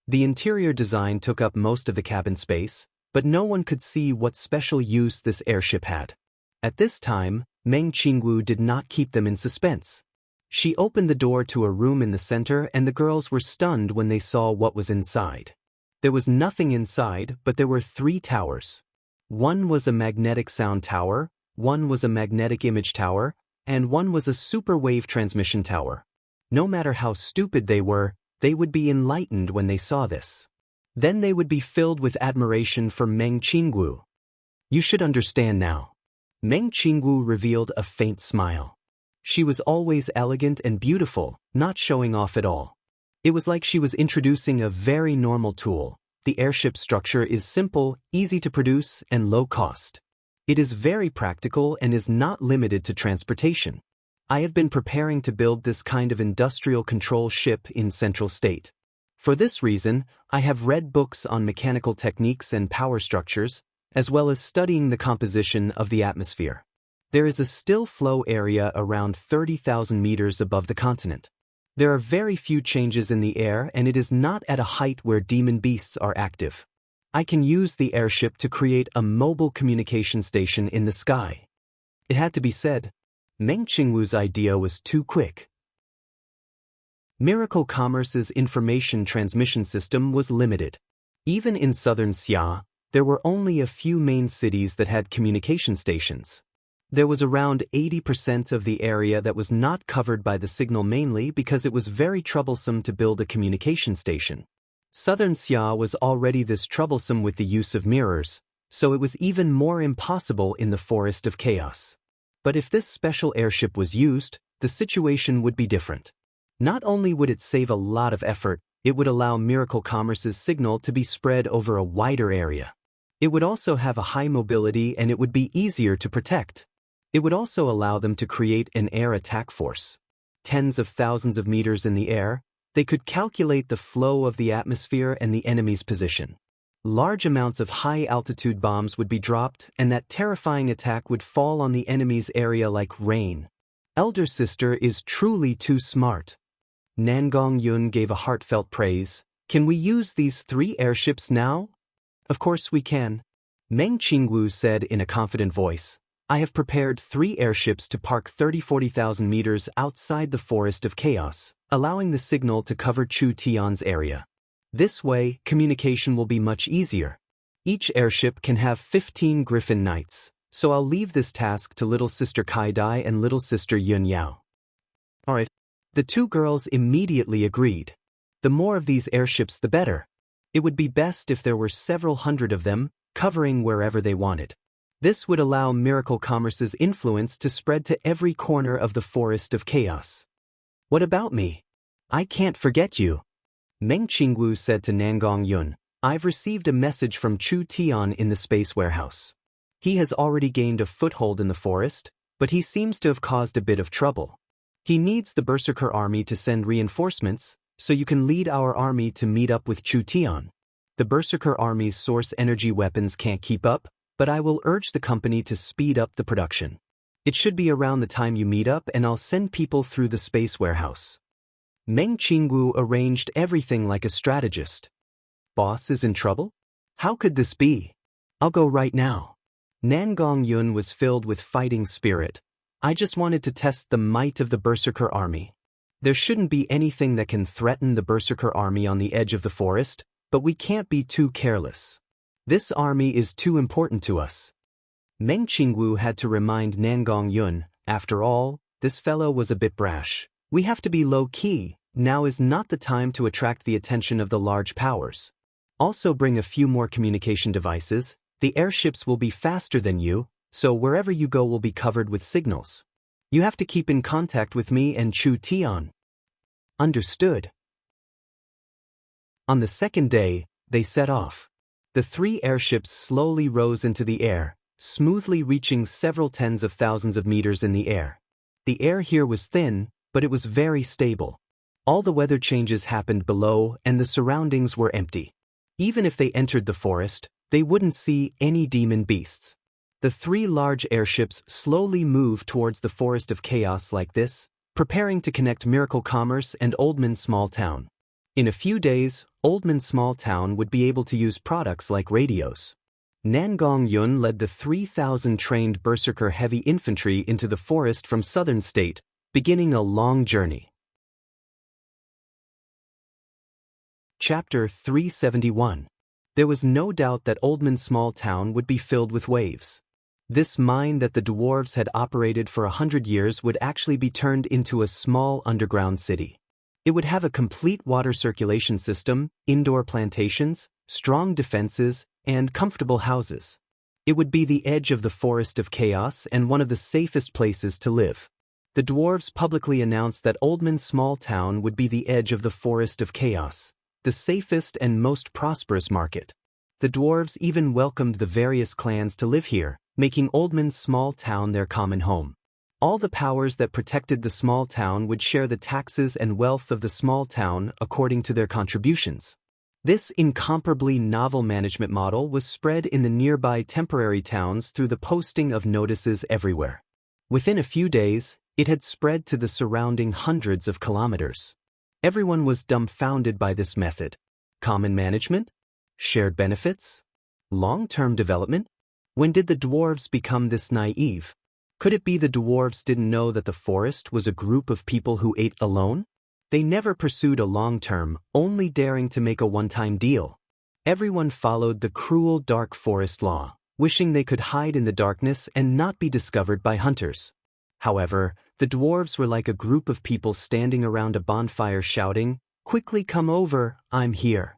The interior design took up most of the cabin space, but no one could see what special use this airship had. At this time, Meng Qingwu did not keep them in suspense. She opened the door to a room in the center, and the girls were stunned when they saw what was inside. There was nothing inside, but there were 3 towers. One was a magnetic sound tower, one was a magnetic image tower, and one was a super wave transmission tower. No matter how stupid they were, they would be enlightened when they saw this. Then they would be filled with admiration for Meng Qingwu. You should understand now. Meng Qingwu revealed a faint smile. She was always elegant and beautiful, not showing off at all. It was like she was introducing a very normal tool. The airship structure is simple, easy to produce, and low cost. It is very practical and is not limited to transportation. I have been preparing to build this kind of industrial control ship in Central State. For this reason, I have read books on mechanical techniques and power structures, as well as studying the composition of the atmosphere. There is a still flow area around 30,000 meters above the continent. There are very few changes in the air, and it is not at a height where demon beasts are active. I can use the airship to create a mobile communication station in the sky. It had to be said, Meng Qingwu's idea was too quick. Miracle Commerce's information transmission system was limited. Even in southern Xia, there were only a few main cities that had communication stations. There was around 80% of the area that was not covered by the signal, mainly because it was very troublesome to build a communication station. Southern Xia was already this troublesome with the use of mirrors, so it was even more impossible in the Forest of Chaos. But if this special airship was used, the situation would be different. Not only would it save a lot of effort, it would allow Miracle Commerce's signal to be spread over a wider area. It would also have a high mobility, and it would be easier to protect. It would also allow them to create an air attack force. Tens of thousands of meters in the air, they could calculate the flow of the atmosphere and the enemy's position. Large amounts of high-altitude bombs would be dropped, and that terrifying attack would fall on the enemy's area like rain. Elder sister is truly too smart. Nangong Yun gave a heartfelt praise. Can we use these 3 airships now? Of course we can. Meng Qingwu said in a confident voice. I have prepared 3 airships to park 30-40,000 meters outside the Forest of Chaos, allowing the signal to cover Chu Tian's area. This way, communication will be much easier. Each airship can have 15 Griffin Knights, so I'll leave this task to little sister Kai Dai and little sister Yun Yao. Alright. The 2 girls immediately agreed. The more of these airships the better. It would be best if there were several hundred of them, covering wherever they wanted. This would allow Miracle Commerce's influence to spread to every corner of the Forest of Chaos. What about me? I can't forget you. Meng Qingwu said to Nangong Yun. I've received a message from Chu Tian in the space warehouse. He has already gained a foothold in the forest, but he seems to have caused a bit of trouble. He needs the Berserker army to send reinforcements, so you can lead our army to meet up with Chu Tian. The Berserker army's source energy weapons can't keep up, but I will urge the company to speed up the production. It should be around the time you meet up, and I'll send people through the space warehouse. Meng Qingwu arranged everything like a strategist. Boss is in trouble? How could this be? I'll go right now. Nangong Yun was filled with fighting spirit. I just wanted to test the might of the Berserker army. There shouldn't be anything that can threaten the Berserker army on the edge of the forest, but we can't be too careless. This army is too important to us. Meng Qingwu had to remind Nangong Yun, after all, this fellow was a bit brash. We have to be low-key. Now is not the time to attract the attention of the large powers. Also bring a few more communication devices. The airships will be faster than you, so wherever you go will be covered with signals. You have to keep in contact with me and Chu Tian. Understood. On the second day, they set off. The 3 airships slowly rose into the air, smoothly reaching several tens of thousands of meters in the air. The air here was thin, but it was very stable. All the weather changes happened below and the surroundings were empty. Even if they entered the forest, they wouldn't see any demon beasts. The 3 large airships slowly moved towards the forest of chaos like this, preparing to connect Miracle Commerce and Oldman Small Town. In a few days, Oldman Small Town would be able to use products like radios. Nangong Yun led the 3,000 trained Berserker heavy infantry into the forest from southern state, beginning a long journey. Chapter 371. There was no doubt that Oldman Small Town would be filled with waves. This mine that the dwarves had operated for 100 years would actually be turned into a small underground city. It would have a complete water circulation system, indoor plantations, strong defenses, and comfortable houses. It would be the edge of the forest of chaos and one of the safest places to live. The dwarves publicly announced that Oldman Small Town would be the edge of the forest of chaos, the safest and most prosperous market. The dwarves even welcomed the various clans to live here, making Oldman Small Town their common home. All the powers that protected the small town would share the taxes and wealth of the small town according to their contributions. This incomparably novel management model was spread in the nearby temporary towns through the posting of notices everywhere. Within a few days, it had spread to the surrounding hundreds of kilometers. Everyone was dumbfounded by this method. Common management? Shared benefits? Long-term development? When did the dwarves become this naive? Could it be the dwarves didn't know that the forest was a group of people who ate alone? They never pursued a long-term, only daring to make a one-time deal. Everyone followed the cruel dark forest law, wishing they could hide in the darkness and not be discovered by hunters. However, the dwarves were like a group of people standing around a bonfire shouting, "Quickly come over, I'm here."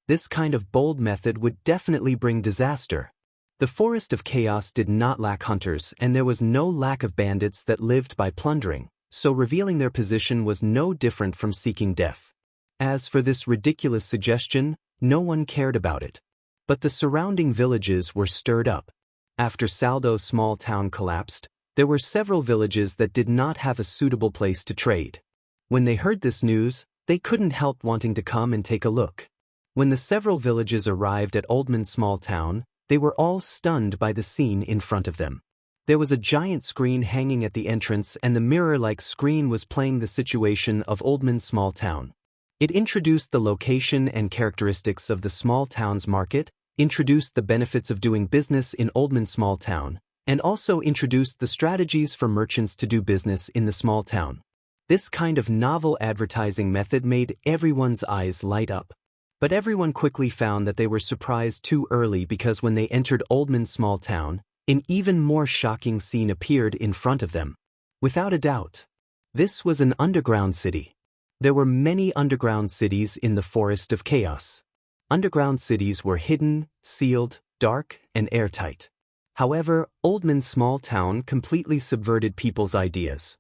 This kind of bold method would definitely bring disaster. The forest of chaos did not lack hunters, and there was no lack of bandits that lived by plundering, so revealing their position was no different from seeking death. As for this ridiculous suggestion, no one cared about it. But the surrounding villages were stirred up. After Saldo Small Town collapsed, there were several villages that did not have a suitable place to trade. When they heard this news, they couldn't help wanting to come and take a look. When the several villages arrived at Oldman Small Town, they were all stunned by the scene in front of them. There was a giant screen hanging at the entrance, and the mirror-like screen was playing the situation of Oldman Small Town. It introduced the location and characteristics of the small town's market, introduced the benefits of doing business in Oldman Small Town, and also introduced the strategies for merchants to do business in the small town. This kind of novel advertising method made everyone's eyes light up. But everyone quickly found that they were surprised too early, because when they entered Oldman Small Town, an even more shocking scene appeared in front of them. Without a doubt, this was an underground city. There were many underground cities in the forest of chaos. Underground cities were hidden, sealed, dark, and airtight. However, Oldman Small Town completely subverted people's ideas.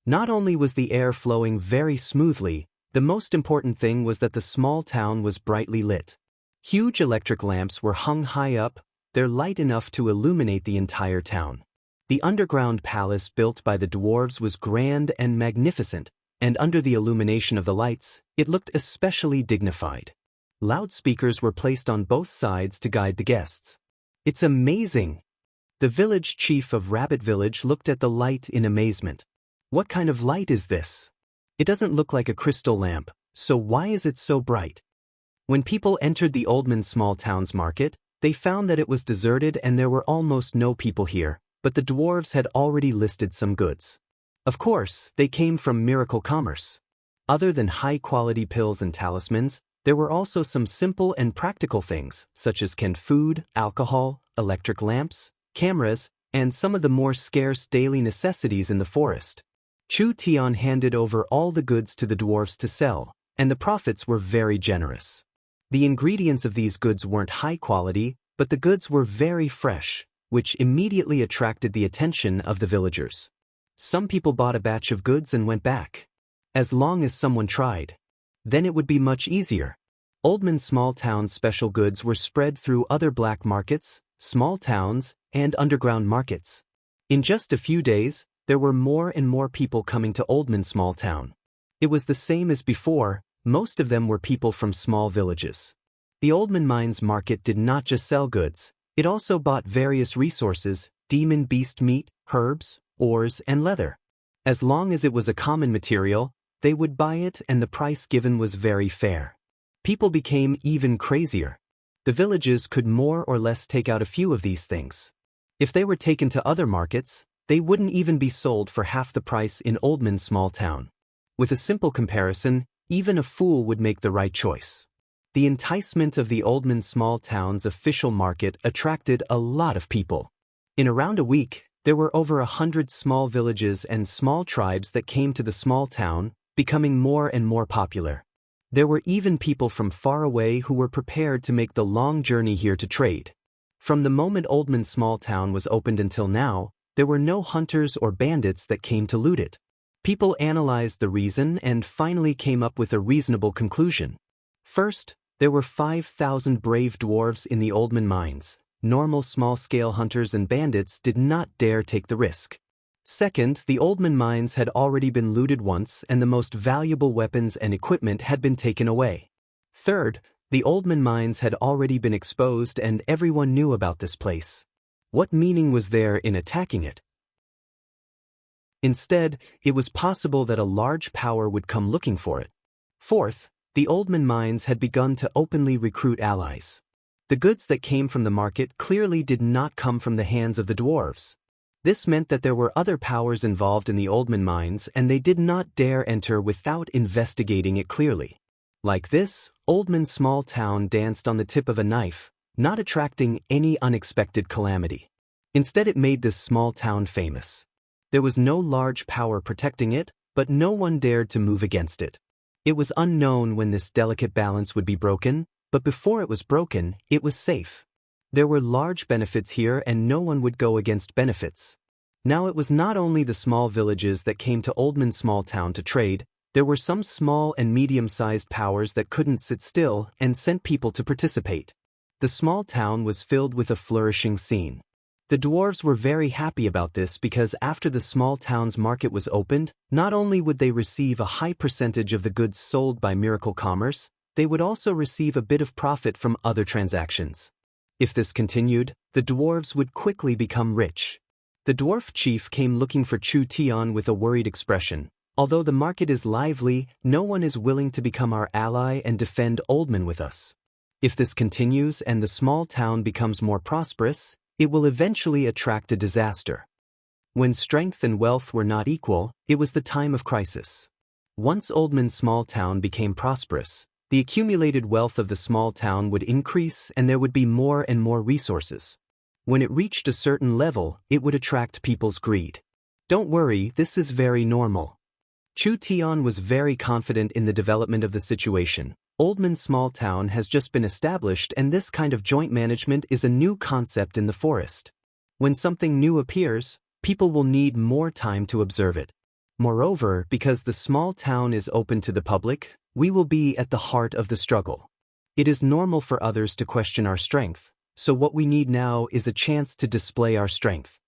Not only was the air flowing very smoothly, the most important thing was that the small town was brightly lit. Huge electric lamps were hung high up, their light enough to illuminate the entire town. The underground palace built by the dwarves was grand and magnificent, and under the illumination of the lights, it looked especially dignified. Loudspeakers were placed on both sides to guide the guests. "It's amazing!" The village chief of Rabbit Village looked at the light in amazement. "What kind of light is this? It doesn't look like a crystal lamp, so why is it so bright?" When people entered the Oldman Small Town's market, they found that it was deserted and there were almost no people here, but the dwarves had already listed some goods. Of course, they came from Miracle Commerce. Other than high-quality pills and talismans, there were also some simple and practical things, such as canned food, alcohol, electric lamps, cameras, and some of the more scarce daily necessities in the forest. Chu Tian handed over all the goods to the dwarves to sell, and the profits were very generous. The ingredients of these goods weren't high quality, but the goods were very fresh, which immediately attracted the attention of the villagers. Some people bought a batch of goods and went back. As long as someone tried. Then it would be much easier. Oldman Small Town's special goods were spread through other black markets, small towns, and underground markets. In just a few days, there were more and more people coming to Oldman Small Town. It was the same as before, most of them were people from small villages. The Oldman Mines market did not just sell goods, it also bought various resources, demon beast meat, herbs, ores, and leather. As long as it was a common material, they would buy it and the price given was very fair. People became even crazier. The villages could more or less take out a few of these things. If they were taken to other markets, they wouldn't even be sold for half the price in Oldman Small Town. With a simple comparison, even a fool would make the right choice. The enticement of the Oldman Small Town's official market attracted a lot of people. In around a week, there were over 100 small villages and small tribes that came to the small town, becoming more and more popular. There were even people from far away who were prepared to make the long journey here to trade. From the moment Oldman Small Town was opened until now, there were no hunters or bandits that came to loot it. People analyzed the reason and finally came up with a reasonable conclusion. First, there were 5,000 brave dwarves in the Oldman mines. Normal small-scale hunters and bandits did not dare take the risk. Second, the Oldman mines had already been looted once and the most valuable weapons and equipment had been taken away. Third, the Oldman mines had already been exposed and everyone knew about this place. What meaning was there in attacking it? Instead, it was possible that a large power would come looking for it. Fourth, the Oldman mines had begun to openly recruit allies. The goods that came from the market clearly did not come from the hands of the dwarves. This meant that there were other powers involved in the Oldman mines and they did not dare enter without investigating it clearly. Like this, Oldman Small Town danced on the tip of a knife, not attracting any unexpected calamity. Instead, it made this small town famous. There was no large power protecting it, but no one dared to move against it. It was unknown when this delicate balance would be broken, but before it was broken, it was safe. There were large benefits here and no one would go against benefits. Now it was not only the small villages that came to Oldman Small Town to trade, there were some small and medium-sized powers that couldn't sit still and sent people to participate. The small town was filled with a flourishing scene. The dwarves were very happy about this because after the small town's market was opened, not only would they receive a high percentage of the goods sold by Miracle Commerce, they would also receive a bit of profit from other transactions. If this continued, the dwarves would quickly become rich. The dwarf chief came looking for Chu Tian with a worried expression. Although the market is lively, no one is willing to become our ally and defend Oldman with us. If this continues and the small town becomes more prosperous, it will eventually attract a disaster. When strength and wealth were not equal, it was the time of crisis. Once Oldman Small Town became prosperous, the accumulated wealth of the small town would increase and there would be more and more resources. When it reached a certain level, it would attract people's greed. Don't worry, this is very normal. Chu Tian was very confident in the development of the situation. Oldman Small Town has just been established and this kind of joint management is a new concept in the forest. When something new appears, people will need more time to observe it. Moreover, because the small town is open to the public, we will be at the heart of the struggle. It is normal for others to question our strength, so what we need now is a chance to display our strength.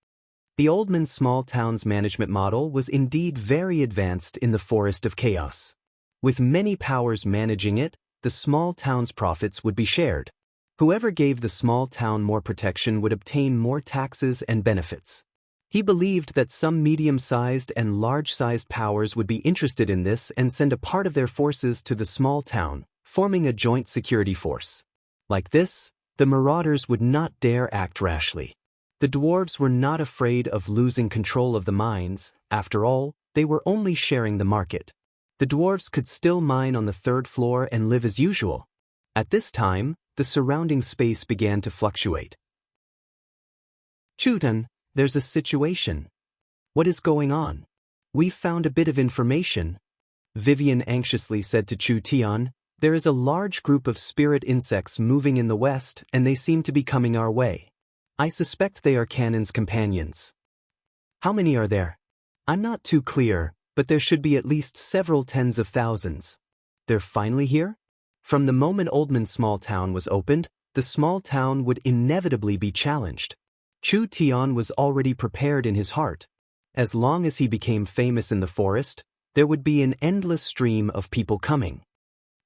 The Oldman Small Town's management model was indeed very advanced in the Forest of Chaos. With many powers managing it, the small town's profits would be shared. Whoever gave the small town more protection would obtain more taxes and benefits. He believed that some medium-sized and large-sized powers would be interested in this and send a part of their forces to the small town, forming a joint security force. Like this, the marauders would not dare act rashly. The dwarves were not afraid of losing control of the mines. After all, they were only sharing the market. The dwarves could still mine on the third floor and live as usual. At this time, the surrounding space began to fluctuate. Chutan, there's a situation. What is going on? We've found a bit of information. Vivian anxiously said to Chu Tian, there is a large group of spirit insects moving in the west and they seem to be coming our way. I suspect they are Cannon's companions. How many are there? I'm not too clear, but there should be at least several tens of thousands. They're finally here? From the moment Oldman's small town was opened, the small town would inevitably be challenged. Chu Tian was already prepared in his heart. As long as he became famous in the forest, there would be an endless stream of people coming.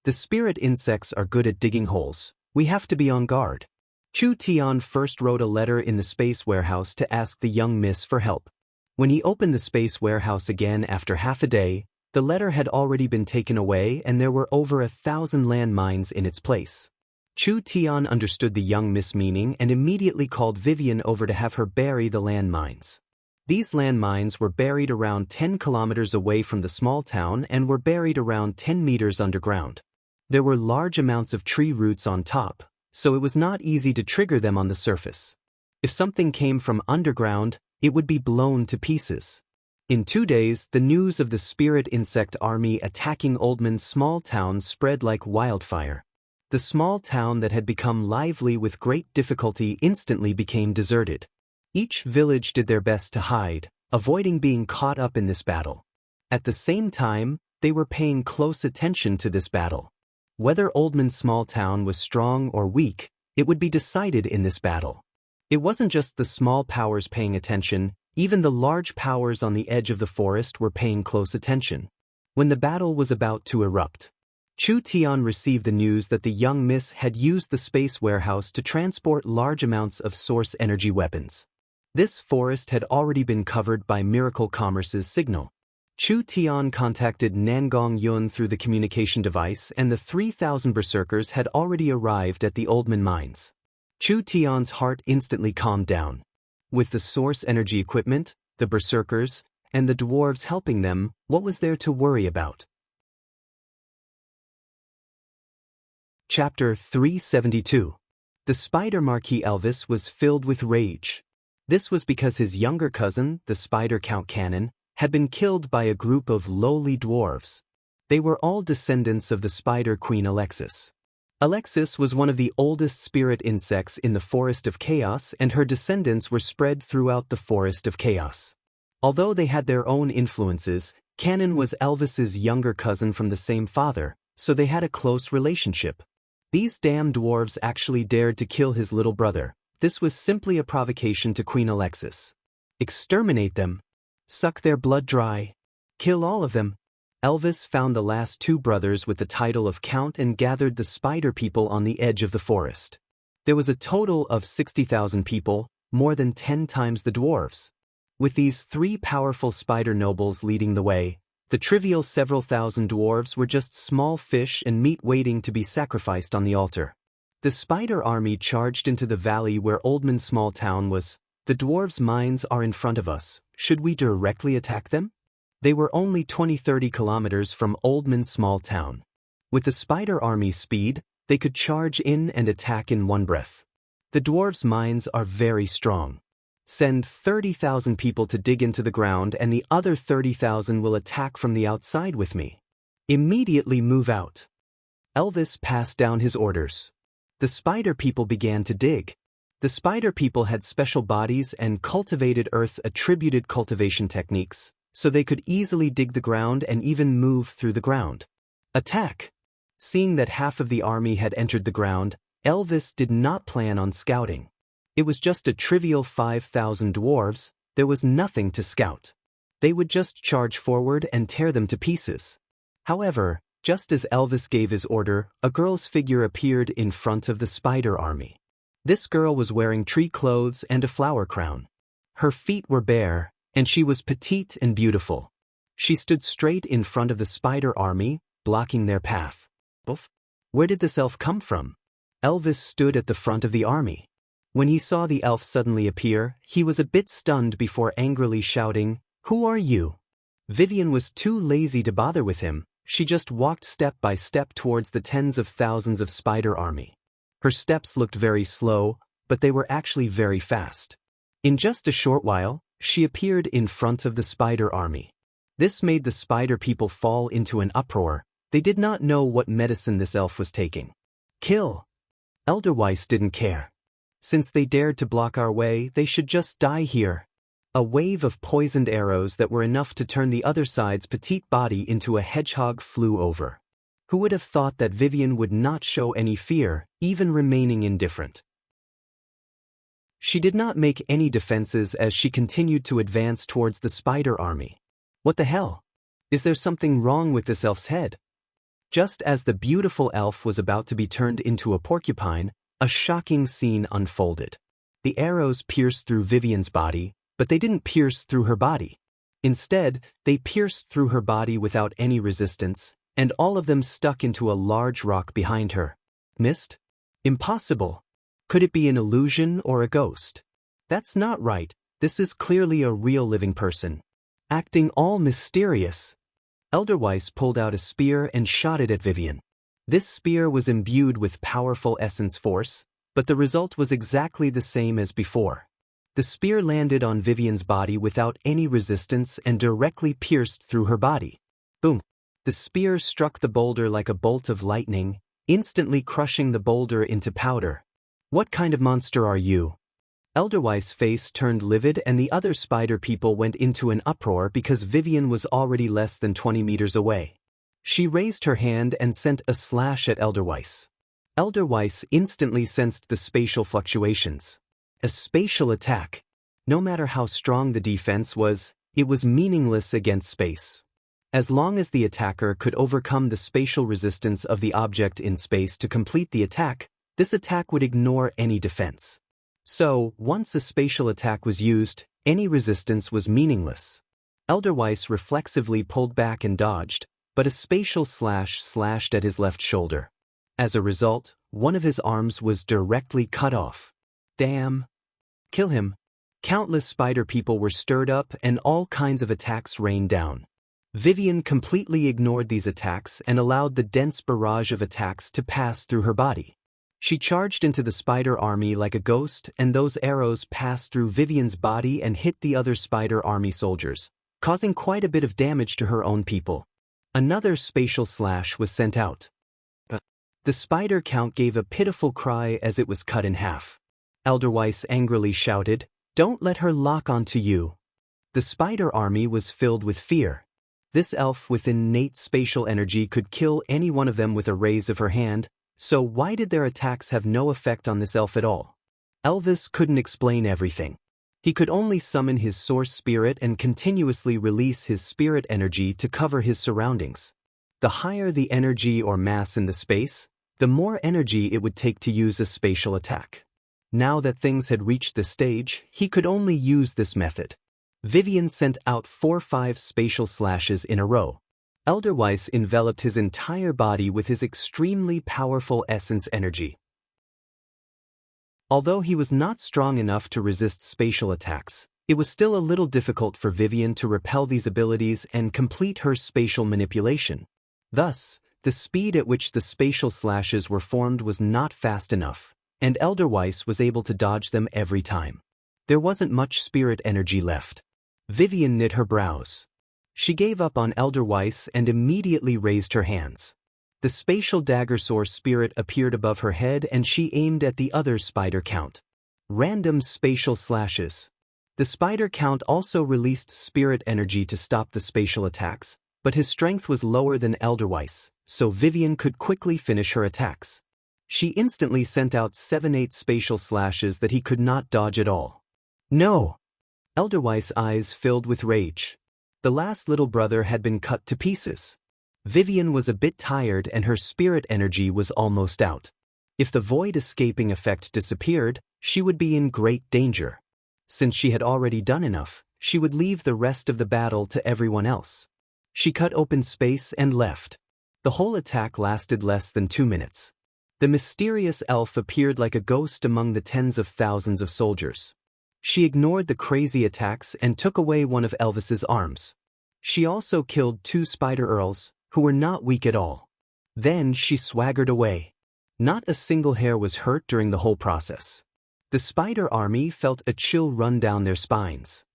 The spirit insects are good at digging holes. We have to be on guard. Chu Tian first wrote a letter in the space warehouse to ask the young miss for help. When he opened the space warehouse again after half a day, the letter had already been taken away and there were over 1,000 landmines in its place. Chu Tian understood the young miss' meaning and immediately called Vivian over to have her bury the landmines. These landmines were buried around 10 kilometers away from the small town and were buried around 10 meters underground. There were large amounts of tree roots on top, so it was not easy to trigger them on the surface. If something came from underground, it would be blown to pieces. In 2 days, the news of the spirit insect army attacking Oldman's small town spread like wildfire. The small town that had become lively with great difficulty instantly became deserted. Each village did their best to hide, avoiding being caught up in this battle. At the same time, they were paying close attention to this battle. Whether Oldman's small town was strong or weak, it would be decided in this battle. It wasn't just the small powers paying attention, even the large powers on the edge of the forest were paying close attention. When the battle was about to erupt, Chu Tian received the news that the young miss had used the space warehouse to transport large amounts of source energy weapons. This forest had already been covered by Miracle Commerce's signal. Chu Tian contacted Nangong Yun through the communication device and the 3,000 berserkers had already arrived at the Oldman mines. Chu Tian's heart instantly calmed down. With the source energy equipment, the berserkers, and the dwarves helping them, what was there to worry about? Chapter 372. The Spider Marquis Elvis was filled with rage. This was because his younger cousin, the Spider Count Cannon, had been killed by a group of lowly dwarves. They were all descendants of the Spider Queen Alexis. Alexis was one of the oldest spirit insects in the Forest of Chaos and her descendants were spread throughout the Forest of Chaos. Although they had their own influences, Cannon was Elvis's younger cousin from the same father, so they had a close relationship. These damn dwarves actually dared to kill his little brother. This was simply a provocation to Queen Alexis. Exterminate them. Suck their blood dry. Kill all of them. Elvis found the last 2 brothers with the title of Count and gathered the spider people on the edge of the forest. There was a total of 60,000 people, more than 10 times the dwarves. With these 3 powerful spider nobles leading the way, the trivial several thousand dwarves were just small fish and meat waiting to be sacrificed on the altar. The spider army charged into the valley where Oldman's small town was. The dwarves' mines are in front of us. Should we directly attack them? They were only 20-30 kilometers from Oldman's small town. With the spider army's speed, they could charge in and attack in one breath. The dwarves' mines are very strong. Send 30,000 people to dig into the ground and the other 30,000 will attack from the outside with me. Immediately move out. Elvis passed down his orders. The spider people began to dig. The spider people had special bodies and cultivated earth-attributed cultivation techniques, so they could easily dig the ground and even move through the ground. Attack! Seeing that half of the army had entered the ground, Elvis did not plan on scouting. It was just a trivial 5,000 dwarves, there was nothing to scout. They would just charge forward and tear them to pieces. However, just as Elvis gave his order, a girl's figure appeared in front of the spider army. This girl was wearing tree clothes and a flower crown. Her feet were bare, and she was petite and beautiful. She stood straight in front of the spider army, blocking their path. Where did this elf come from? Elvis stood at the front of the army. When he saw the elf suddenly appear, he was a bit stunned before angrily shouting, "Who are you?" Vivian was too lazy to bother with him. She just walked step by step towards the tens of thousands of spider army. Her steps looked very slow, but they were actually very fast. In just a short while, she appeared in front of the spider army. This made the spider people fall into an uproar. They did not know what medicine this elf was taking. Kill! Elderweiss didn't care. Since they dared to block our way, they should just die here. A wave of poisoned arrows that were enough to turn the other side's petite body into a hedgehog flew over. Who would have thought that Vivian would not show any fear, even remaining indifferent? She did not make any defenses as she continued to advance towards the spider army. What the hell? Is there something wrong with this elf's head? Just as the beautiful elf was about to be turned into a porcupine, a shocking scene unfolded. The arrows pierced through Vivian's body, but they didn't pierce through her body. Instead, they pierced through her body without any resistance, and all of them stuck into a large rock behind her. Missed? Impossible. Could it be an illusion or a ghost? That's not right. This is clearly a real living person. Acting all mysterious. Elderweiss pulled out a spear and shot it at Vivian. This spear was imbued with powerful essence force, but the result was exactly the same as before. The spear landed on Vivian's body without any resistance and directly pierced through her body. Boom! The spear struck the boulder like a bolt of lightning, instantly crushing the boulder into powder. What kind of monster are you? Elderweiss' face turned livid and the other spider people went into an uproar because Vivian was already less than 20 meters away. She raised her hand and sent a slash at Elderweiss. Elderweiss instantly sensed the spatial fluctuations. A spatial attack. No matter how strong the defense was, it was meaningless against space. As long as the attacker could overcome the spatial resistance of the object in space to complete the attack, this attack would ignore any defense. So, once a spatial attack was used, any resistance was meaningless. Elderweiss reflexively pulled back and dodged, but a spatial slash slashed at his left shoulder. As a result, one of his arms was directly cut off. Damn. Kill him. Countless spider people were stirred up and all kinds of attacks rained down. Vivian completely ignored these attacks and allowed the dense barrage of attacks to pass through her body. She charged into the spider army like a ghost, and those arrows passed through Vivian's body and hit the other spider army soldiers, causing quite a bit of damage to her own people. Another spatial slash was sent out. The spider count gave a pitiful cry as it was cut in half. Elderweiss angrily shouted, "Don't let her lock onto you." The spider army was filled with fear. This elf with innate spatial energy could kill any one of them with a raise of her hand, so why did their attacks have no effect on this elf at all? Elvis couldn't explain everything. He could only summon his source spirit and continuously release his spirit energy to cover his surroundings. The higher the energy or mass in the space, the more energy it would take to use a spatial attack. Now that things had reached this stage, he could only use this method. Vivian sent out 4-5 spatial slashes in a row. Elderweiss enveloped his entire body with his extremely powerful essence energy. Although he was not strong enough to resist spatial attacks, it was still a little difficult for Vivian to repel these abilities and complete her spatial manipulation. Thus, the speed at which the spatial slashes were formed was not fast enough, and Elderweiss was able to dodge them every time. There wasn't much spirit energy left. Vivian knit her brows. She gave up on Elderweiss and immediately raised her hands. The spatial dagger source spirit appeared above her head and she aimed at the other spider count. Random spatial slashes. The spider count also released spirit energy to stop the spatial attacks, but his strength was lower than Elderweiss, so Vivian could quickly finish her attacks. She instantly sent out 7-8 spatial slashes that he could not dodge at all. No! Elderweiss' eyes filled with rage. The last little brother had been cut to pieces. Vivian was a bit tired and her spirit energy was almost out. If the void escaping effect disappeared, she would be in great danger. Since she had already done enough, she would leave the rest of the battle to everyone else. She cut open space and left. The whole attack lasted less than 2 minutes. The mysterious elf appeared like a ghost among the tens of thousands of soldiers. She ignored the crazy attacks and took away one of Elvis's arms. She also killed 2 spider earls, who were not weak at all. Then she swaggered away. Not a single hair was hurt during the whole process. The spider army felt a chill run down their spines.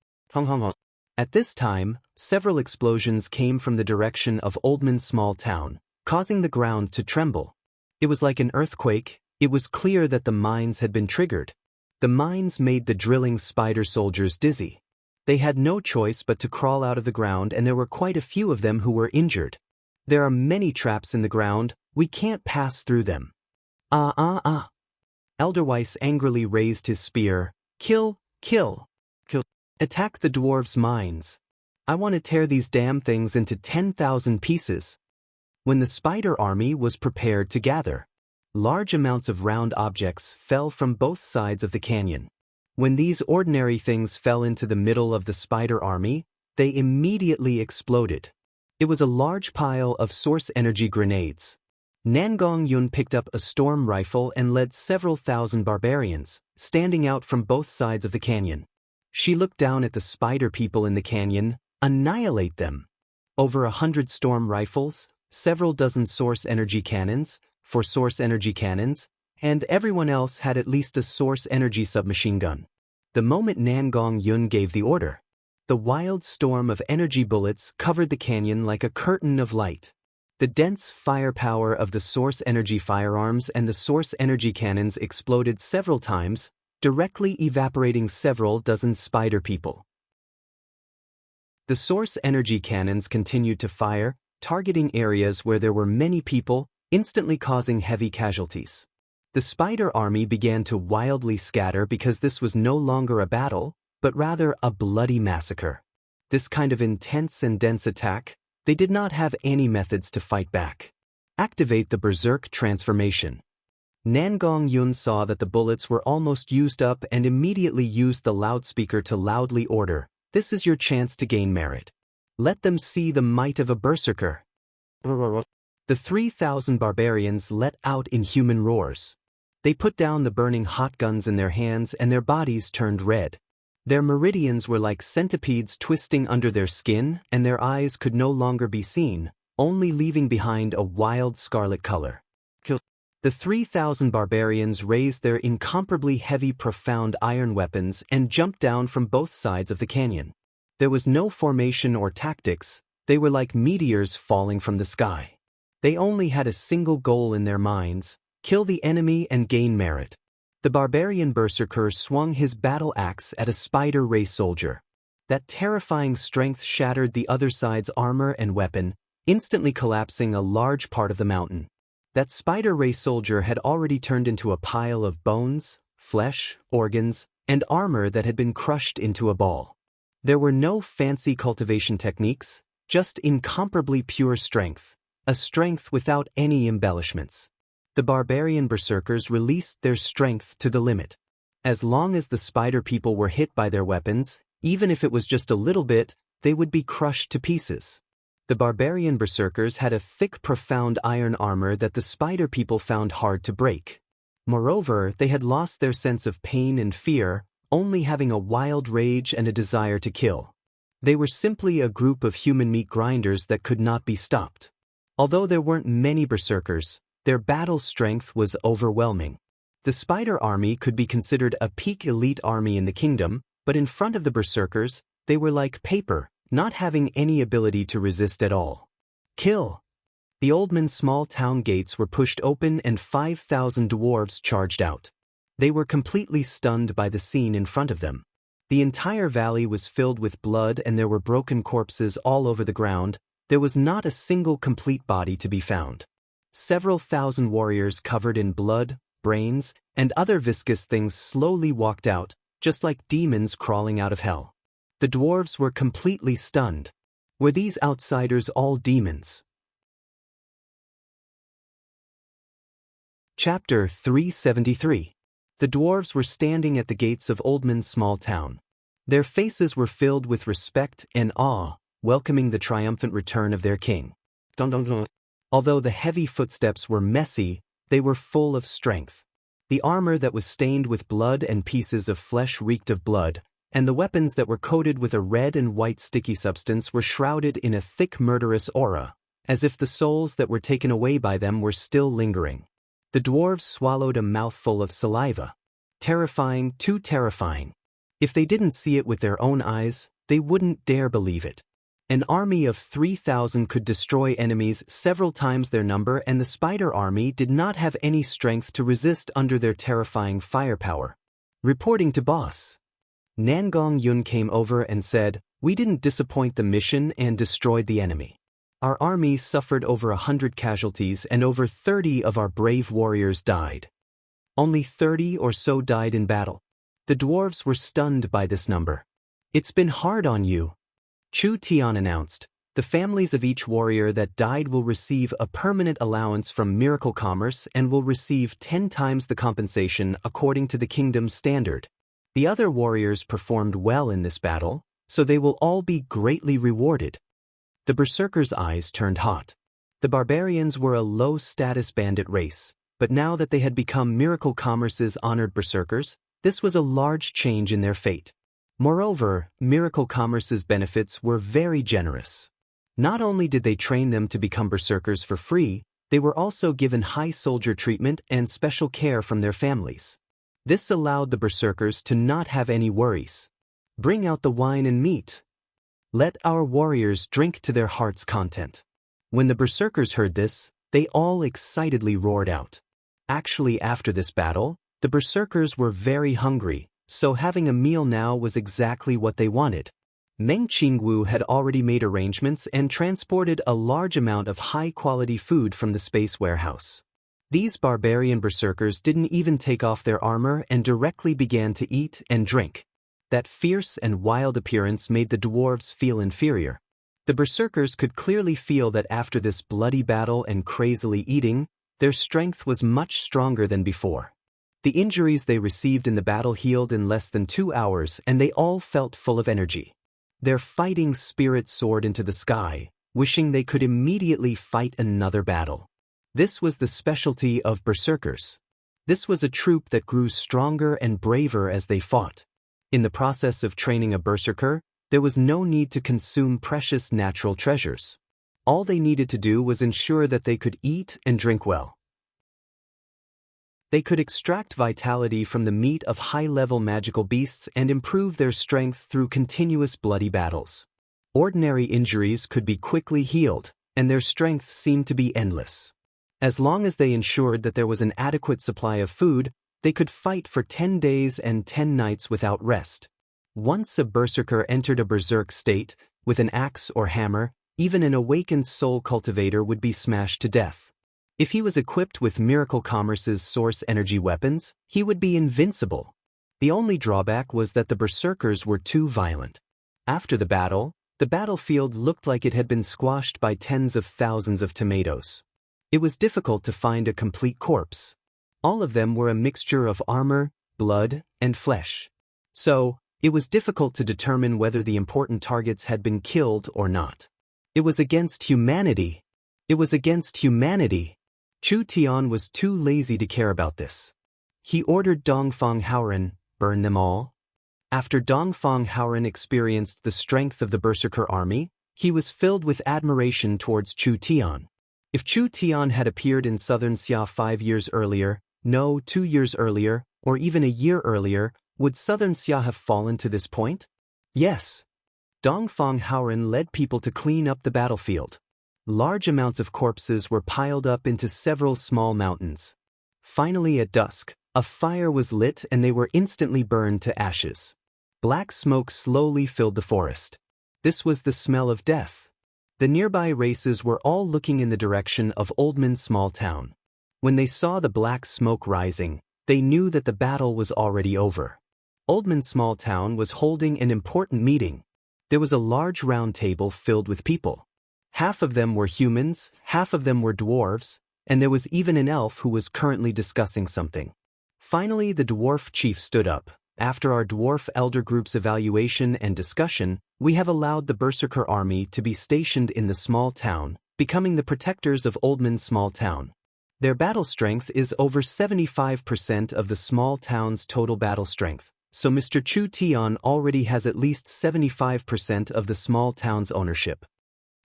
At this time, several explosions came from the direction of Oldman's small town, causing the ground to tremble. It was like an earthquake. It was clear that the mines had been triggered. The mines made the drilling spider soldiers dizzy. They had no choice but to crawl out of the ground and there were quite a few of them who were injured. There are many traps in the ground, we can't pass through them. Elderweiss angrily raised his spear. Kill, kill, kill. Attack the dwarves' mines. I want to tear these damn things into 10,000 pieces. When the spider army was prepared to gather, large amounts of round objects fell from both sides of the canyon. When these ordinary things fell into the middle of the spider army, they immediately exploded. It was a large pile of source energy grenades. Nangong Yun picked up a storm rifle and led several thousand barbarians, standing out from both sides of the canyon. She looked down at the spider people in the canyon. Annihilate them. Over 100 storm rifles, several dozen source energy cannons, 4 source energy cannons, and everyone else had at least a source energy submachine gun. The moment Nangong Yun gave the order, the wild storm of energy bullets covered the canyon like a curtain of light. The dense firepower of the source energy firearms and the source energy cannons exploded several times, directly evaporating several dozen spider people. The source energy cannons continued to fire, targeting areas where there were many people, instantly causing heavy casualties. The spider army began to wildly scatter because this was no longer a battle, but rather a bloody massacre. This kind of intense and dense attack, they did not have any methods to fight back. Activate the Berserk transformation. Nangong Yun saw that the bullets were almost used up and immediately used the loudspeaker to loudly order, "This is your chance to gain merit. Let them see the might of a berserker." The 3,000 barbarians let out inhuman roars. They put down the burning hot guns in their hands and their bodies turned red. Their meridians were like centipedes twisting under their skin, and their eyes could no longer be seen, only leaving behind a wild scarlet color. The 3,000 barbarians raised their incomparably heavy, profound iron weapons and jumped down from both sides of the canyon. There was no formation or tactics, they were like meteors falling from the sky. They only had a single goal in their minds: kill the enemy and gain merit. The barbarian berserker swung his battle axe at a spider race soldier. That terrifying strength shattered the other side's armor and weapon, instantly collapsing a large part of the mountain. That spider race soldier had already turned into a pile of bones, flesh, organs, and armor that had been crushed into a ball. There were no fancy cultivation techniques, just incomparably pure strength, a strength without any embellishments. The barbarian berserkers released their strength to the limit. As long as the spider people were hit by their weapons, even if it was just a little bit, they would be crushed to pieces. The barbarian berserkers had a thick, profound iron armor that the spider people found hard to break. Moreover, they had lost their sense of pain and fear, only having a wild rage and a desire to kill. They were simply a group of human meat grinders that could not be stopped. Although there weren't many berserkers, their battle strength was overwhelming. The spider army could be considered a peak elite army in the kingdom, but in front of the berserkers, they were like paper, not having any ability to resist at all. Kill! The Oldman's small town gates were pushed open and 5,000 dwarves charged out. They were completely stunned by the scene in front of them. The entire valley was filled with blood and there were broken corpses all over the ground. There was not a single complete body to be found. Several thousand warriors covered in blood, brains, and other viscous things slowly walked out, just like demons crawling out of hell. The dwarves were completely stunned. Were these outsiders all demons? Chapter 373. The dwarves were standing at the gates of Oldman's small town. Their faces were filled with respect and awe, welcoming the triumphant return of their king. Although the heavy footsteps were messy, they were full of strength. The armor that was stained with blood and pieces of flesh reeked of blood, and the weapons that were coated with a red and white sticky substance were shrouded in a thick murderous aura, as if the souls that were taken away by them were still lingering. The dwarves swallowed a mouthful of saliva. Terrifying, too terrifying. If they didn't see it with their own eyes, they wouldn't dare believe it. An army of 3,000 could destroy enemies several times their number, and the spider army did not have any strength to resist under their terrifying firepower. Reporting to boss, Nangong Yun came over and said, "We didn't disappoint the mission and destroyed the enemy. Our army suffered over 100 casualties and over 30 of our brave warriors died. Only 30 or so died in battle. The dwarves were stunned by this number. It's been hard on you, Chu Tian announced. The families of each warrior that died will receive a permanent allowance from Miracle Commerce and will receive 10 times the compensation according to the kingdom's standard. The other warriors performed well in this battle, so they will all be greatly rewarded. The berserkers' eyes turned hot. The barbarians were a low-status bandit race, but now that they had become Miracle Commerce's honored berserkers, this was a large change in their fate. Moreover, Miracle Commerce's benefits were very generous. Not only did they train them to become berserkers for free, they were also given high soldier treatment and special care from their families. This allowed the berserkers to not have any worries. Bring out the wine and meat. Let our warriors drink to their heart's content. When the berserkers heard this, they all excitedly roared out. Actually, after this battle, the berserkers were very hungry, so having a meal now was exactly what they wanted. Meng Qingwu had already made arrangements and transported a large amount of high-quality food from the space warehouse. These barbarian berserkers didn't even take off their armor and directly began to eat and drink. That fierce and wild appearance made the dwarves feel inferior. The berserkers could clearly feel that after this bloody battle and crazily eating, their strength was much stronger than before. The injuries they received in the battle healed in less than 2 hours and they all felt full of energy. Their fighting spirit soared into the sky, wishing they could immediately fight another battle. This was the specialty of berserkers. This was a troop that grew stronger and braver as they fought. In the process of training a berserker, there was no need to consume precious natural treasures. All they needed to do was ensure that they could eat and drink well. They could extract vitality from the meat of high-level magical beasts and improve their strength through continuous bloody battles. Ordinary injuries could be quickly healed, and their strength seemed to be endless. As long as they ensured that there was an adequate supply of food, they could fight for 10 days and 10 nights without rest. Once a berserker entered a berserk state, with an axe or hammer, even an awakened soul cultivator would be smashed to death. If he was equipped with Miracle Commerce's source energy weapons, he would be invincible. The only drawback was that the berserkers were too violent. After the battlefield looked like it had been squashed by tens of thousands of tomatoes. It was difficult to find a complete corpse. All of them were a mixture of armor, blood, and flesh. So, it was difficult to determine whether the important targets had been killed or not. It was against humanity. It was against humanity. Chu Tian was too lazy to care about this. He ordered Dongfang Haoren, burn them all. After Dongfang Haoren experienced the strength of the berserker army, he was filled with admiration towards Chu Tian. If Chu Tian had appeared in southern Xia 5 years earlier, no, 2 years earlier, or even a year earlier, would southern Xia have fallen to this point? Yes. Dongfang Haoren led people to clean up the battlefield. Large amounts of corpses were piled up into several small mountains. Finally, at dusk, a fire was lit and they were instantly burned to ashes. Black smoke slowly filled the forest. This was the smell of death. The nearby races were all looking in the direction of Oldman's small town. When they saw the black smoke rising, they knew that the battle was already over. Oldman's small town was holding an important meeting. There was a large round table filled with people. Half of them were humans, half of them were dwarves, and there was even an elf who was currently discussing something. Finally, the dwarf chief stood up. After our dwarf elder group's evaluation and discussion, we have allowed the berserker army to be stationed in the small town, becoming the protectors of Oldman's small town. Their battle strength is over 75% of the small town's total battle strength, so Mr. Chu Tian already has at least 75% of the small town's ownership.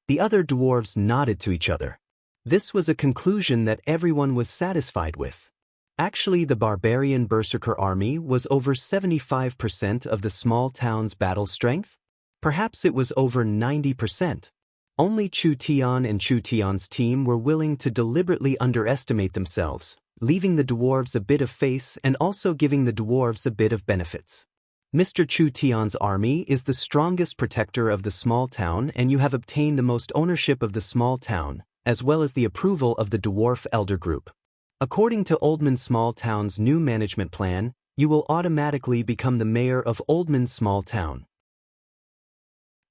The other dwarves nodded to each other. This was a conclusion that everyone was satisfied with. Actually, the barbarian berserker army was over 75% of the small town's battle strength. Perhaps it was over 90%. Only Chu Tian and Chu Tian's team were willing to deliberately underestimate themselves, leaving the dwarves a bit of face and also giving the dwarves a bit of benefits. Mr. Chu Tian's army is the strongest protector of the small town, and you have obtained the most ownership of the small town, as well as the approval of the dwarf elder group. According to Oldman Small Town's new management plan, you will automatically become the mayor of Oldman Small Town.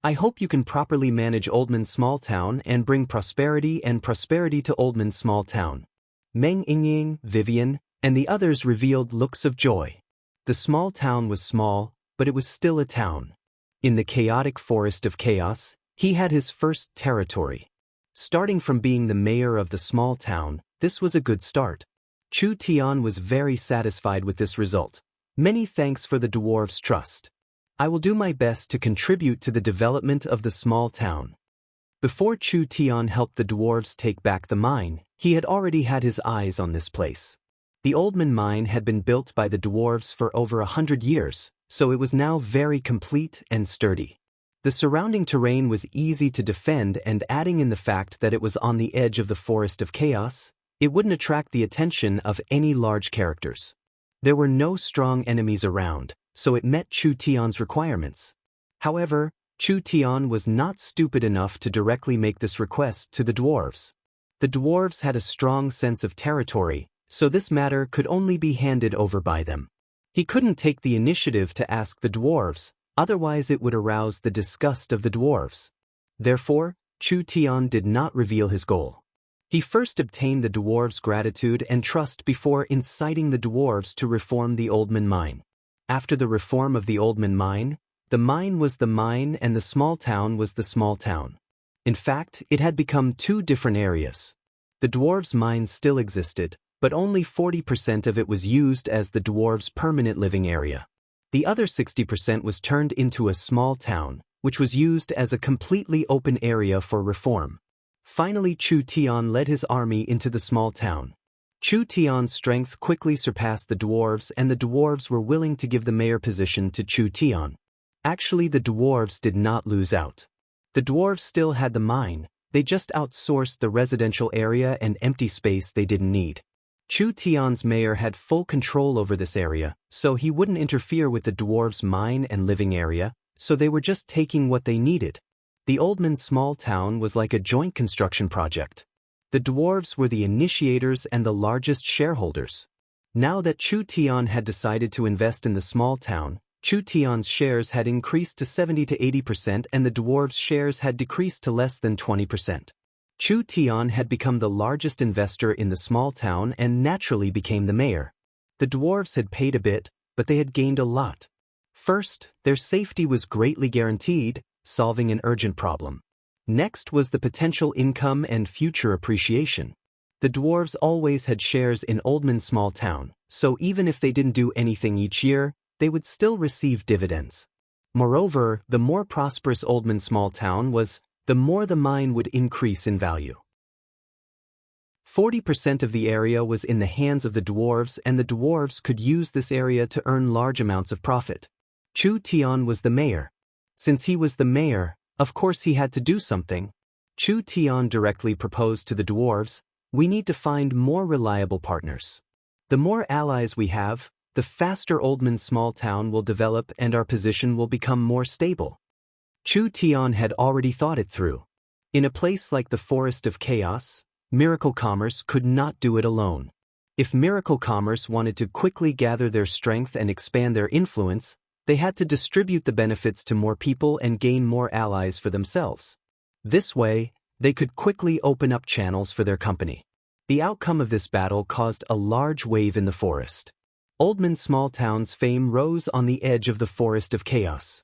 I hope you can properly manage Oldman Small Town and bring prosperity to Oldman Small Town. Meng Yingying, Vivian, and the others revealed looks of joy. The small town was small, but it was still a town. In the chaotic forest of chaos, he had his first territory. Starting from being the mayor of the small town, this was a good start. Chu Tian was very satisfied with this result. Many thanks for the dwarves' trust. I will do my best to contribute to the development of the small town. Before Chu Tian helped the dwarves take back the mine, he had already had his eyes on this place. The Oldman mine had been built by the dwarves for over 100 years, so it was now very complete and sturdy. The surrounding terrain was easy to defend, and adding in the fact that it was on the edge of the forest of chaos, it wouldn't attract the attention of any large characters. There were no strong enemies around, so it met Chu Tian's requirements. However, Chu Tian was not stupid enough to directly make this request to the dwarves. The dwarves had a strong sense of territory, so this matter could only be handed over by them. He couldn't take the initiative to ask the dwarves, otherwise it would arouse the disgust of the dwarves. Therefore, Chu Tian did not reveal his goal. He first obtained the dwarves' gratitude and trust before inciting the dwarves to reform the Oldman mine. After the reform of the Oldman mine, the mine was the mine and the small town was the small town. In fact, it had become two different areas. The dwarves' mine still existed, but only 40% of it was used as the dwarves' permanent living area. The other 60% was turned into a small town, which was used as a completely open area for reform. Finally, Chu Tian led his army into the small town. Chu Tian's strength quickly surpassed the dwarves, and the dwarves were willing to give the mayor position to Chu Tian. Actually, the dwarves did not lose out. The dwarves still had the mine, they just outsourced the residential area and empty space they didn't need. Chu Tian's mayor had full control over this area, so he wouldn't interfere with the dwarves' mine and living area, so they were just taking what they needed. The Oldman small town was like a joint construction project. The dwarves were the initiators and the largest shareholders. Now that Chu Tian had decided to invest in the small town, Chu Tian's shares had increased to 70 to 80% and the dwarves' shares had decreased to less than 20%. Chu Tian had become the largest investor in the small town and naturally became the mayor. The dwarves had paid a bit, but they had gained a lot. First, their safety was greatly guaranteed, solving an urgent problem. Next was the potential income and future appreciation. The dwarves always had shares in Oldman Small Town, so even if they didn't do anything each year, they would still receive dividends. Moreover, the more prosperous Oldman Small Town was, the more the mine would increase in value. 40% of the area was in the hands of the dwarves, and the dwarves could use this area to earn large amounts of profit. Chu Tian was the mayor. Since he was the mayor, of course he had to do something. Chu Tian directly proposed to the dwarves, "We need to find more reliable partners. The more allies we have, the faster Oldman Small Town will develop and our position will become more stable." Chu Tian had already thought it through. In a place like the Forest of Chaos, Miracle Commerce could not do it alone. If Miracle Commerce wanted to quickly gather their strength and expand their influence, they had to distribute the benefits to more people and gain more allies for themselves. This way, they could quickly open up channels for their company. The outcome of this battle caused a large wave in the forest. Oldman Small Town's fame rose on the edge of the Forest of Chaos.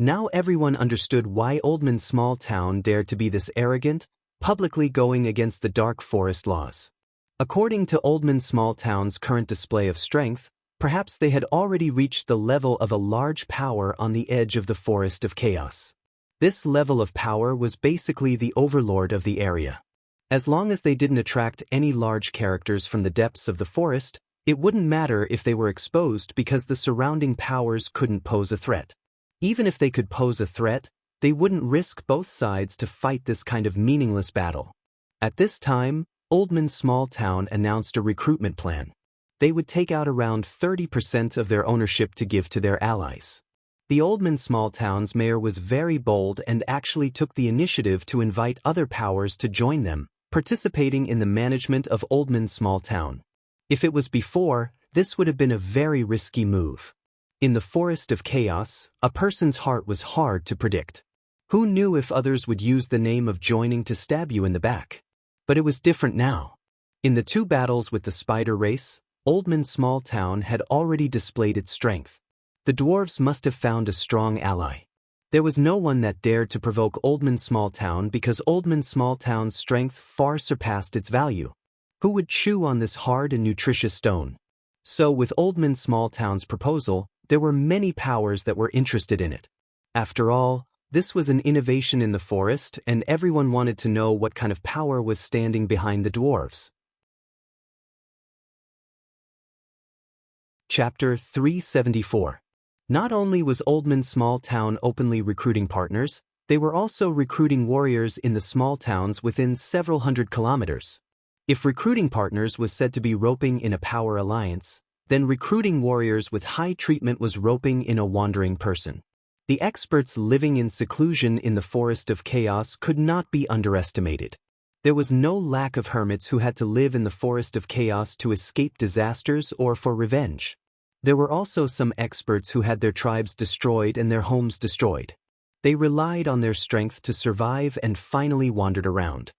Now everyone understood why Oldman Small Town dared to be this arrogant, publicly going against the dark forest laws. According to Oldman Small Town's current display of strength, perhaps they had already reached the level of a large power on the edge of the Forest of Chaos. This level of power was basically the overlord of the area. As long as they didn't attract any large characters from the depths of the forest, it wouldn't matter if they were exposed because the surrounding powers couldn't pose a threat. Even if they could pose a threat, they wouldn't risk both sides to fight this kind of meaningless battle. At this time, Oldman Small Town announced a recruitment plan. They would take out around 30% of their ownership to give to their allies. The Oldman Small Town's mayor was very bold and actually took the initiative to invite other powers to join them, participating in the management of Oldman Small Town. If it was before, this would have been a very risky move. In the forest of chaos, a person's heart was hard to predict. Who knew if others would use the name of joining to stab you in the back? But it was different now. In the 2 battles with the spider race, Oldman Small Town had already displayed its strength. The dwarves must have found a strong ally. There was no one that dared to provoke Oldman Small Town because Oldman Small Town's strength far surpassed its value. Who would chew on this hard and nutritious stone? So with Oldman Small Town's proposal, there were many powers that were interested in it. After all, this was an innovation in the forest, and everyone wanted to know what kind of power was standing behind the dwarves. Chapter 374. Not only was Oldman Small Town openly recruiting partners, they were also recruiting warriors in the small towns within several hundred kilometers. If recruiting partners was said to be roping in a power alliance, then recruiting warriors with high treatment was roping in a wandering person. The experts living in seclusion in the forest of chaos could not be underestimated. There was no lack of hermits who had to live in the forest of chaos to escape disasters or for revenge. There were also some experts who had their tribes destroyed and their homes destroyed. They relied on their strength to survive and finally wandered around.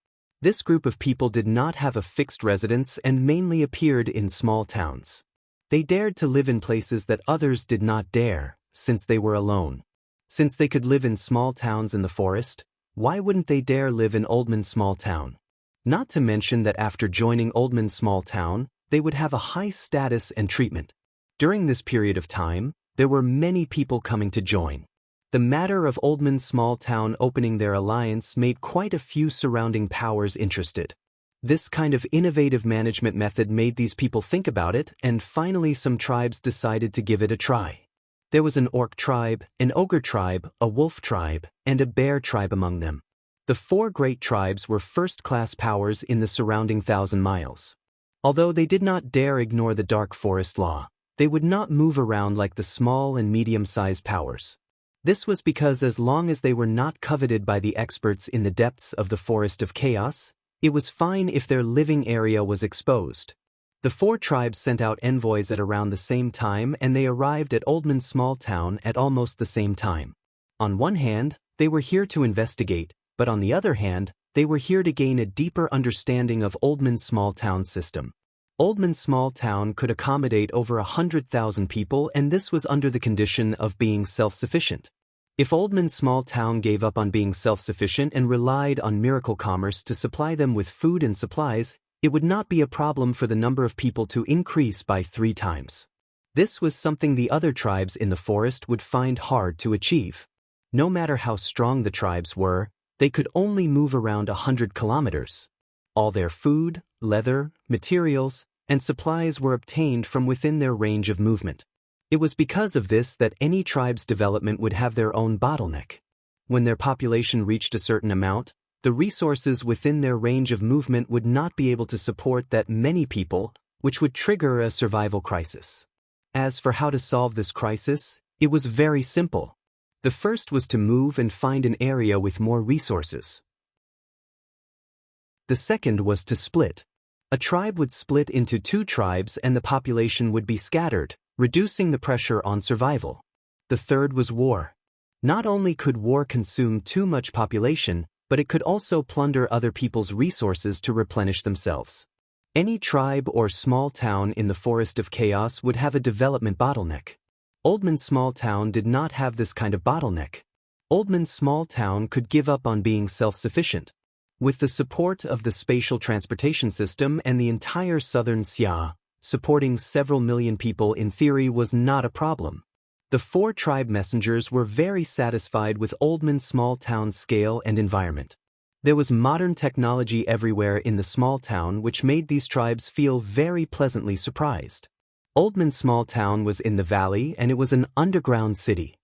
This group of people did not have a fixed residence and mainly appeared in small towns. They dared to live in places that others did not dare, since they were alone. Since they could live in small towns in the forest, why wouldn't they dare live in Oldman Small Town? Not to mention that after joining Oldman Small Town, they would have a high status and treatment. During this period of time, there were many people coming to join. The matter of Oldman Small Town opening their alliance made quite a few surrounding powers interested. This kind of innovative management method made these people think about it, and finally some tribes decided to give it a try. There was an orc tribe, an ogre tribe, a wolf tribe, and a bear tribe among them. The 4 great tribes were first-class powers in the surrounding 1,000 miles. Although they did not dare ignore the dark forest law, they would not move around like the small and medium-sized powers. This was because as long as they were not coveted by the experts in the depths of the forest of chaos, it was fine if their living area was exposed. The 4 tribes sent out envoys at around the same time, and they arrived at Oldman Small Town at almost the same time. On one hand, they were here to investigate, but on the other hand, they were here to gain a deeper understanding of Oldman Small Town's system. Oldman Small Town could accommodate over 100,000 people, and this was under the condition of being self-sufficient. If Oldman Small Town gave up on being self-sufficient and relied on miracle commerce to supply them with food and supplies, it would not be a problem for the number of people to increase by 3 times. This was something the other tribes in the forest would find hard to achieve. No matter how strong the tribes were, they could only move around 100 kilometers. All their food, leather, materials, and supplies were obtained from within their range of movement. It was because of this that any tribe's development would have their own bottleneck. When their population reached a certain amount, the resources within their range of movement would not be able to support that many people, which would trigger a survival crisis. As for how to solve this crisis, it was very simple. The first was to move and find an area with more resources. The second was to split. A tribe would split into 2 tribes and the population would be scattered, reducing the pressure on survival. The third was war. Not only could war consume too much population, but it could also plunder other people's resources to replenish themselves. Any tribe or small town in the forest of chaos would have a development bottleneck. Oldman Small Town did not have this kind of bottleneck. Oldman Small Town could give up on being self-sufficient. With the support of the spatial transportation system and the entire southern Xia, supporting several million people in theory was not a problem. The 4 tribe messengers were very satisfied with Oldman Small Town's scale and environment. There was modern technology everywhere in the small town which made these tribes feel very pleasantly surprised. Oldman Small Town was in the valley and it was an underground city.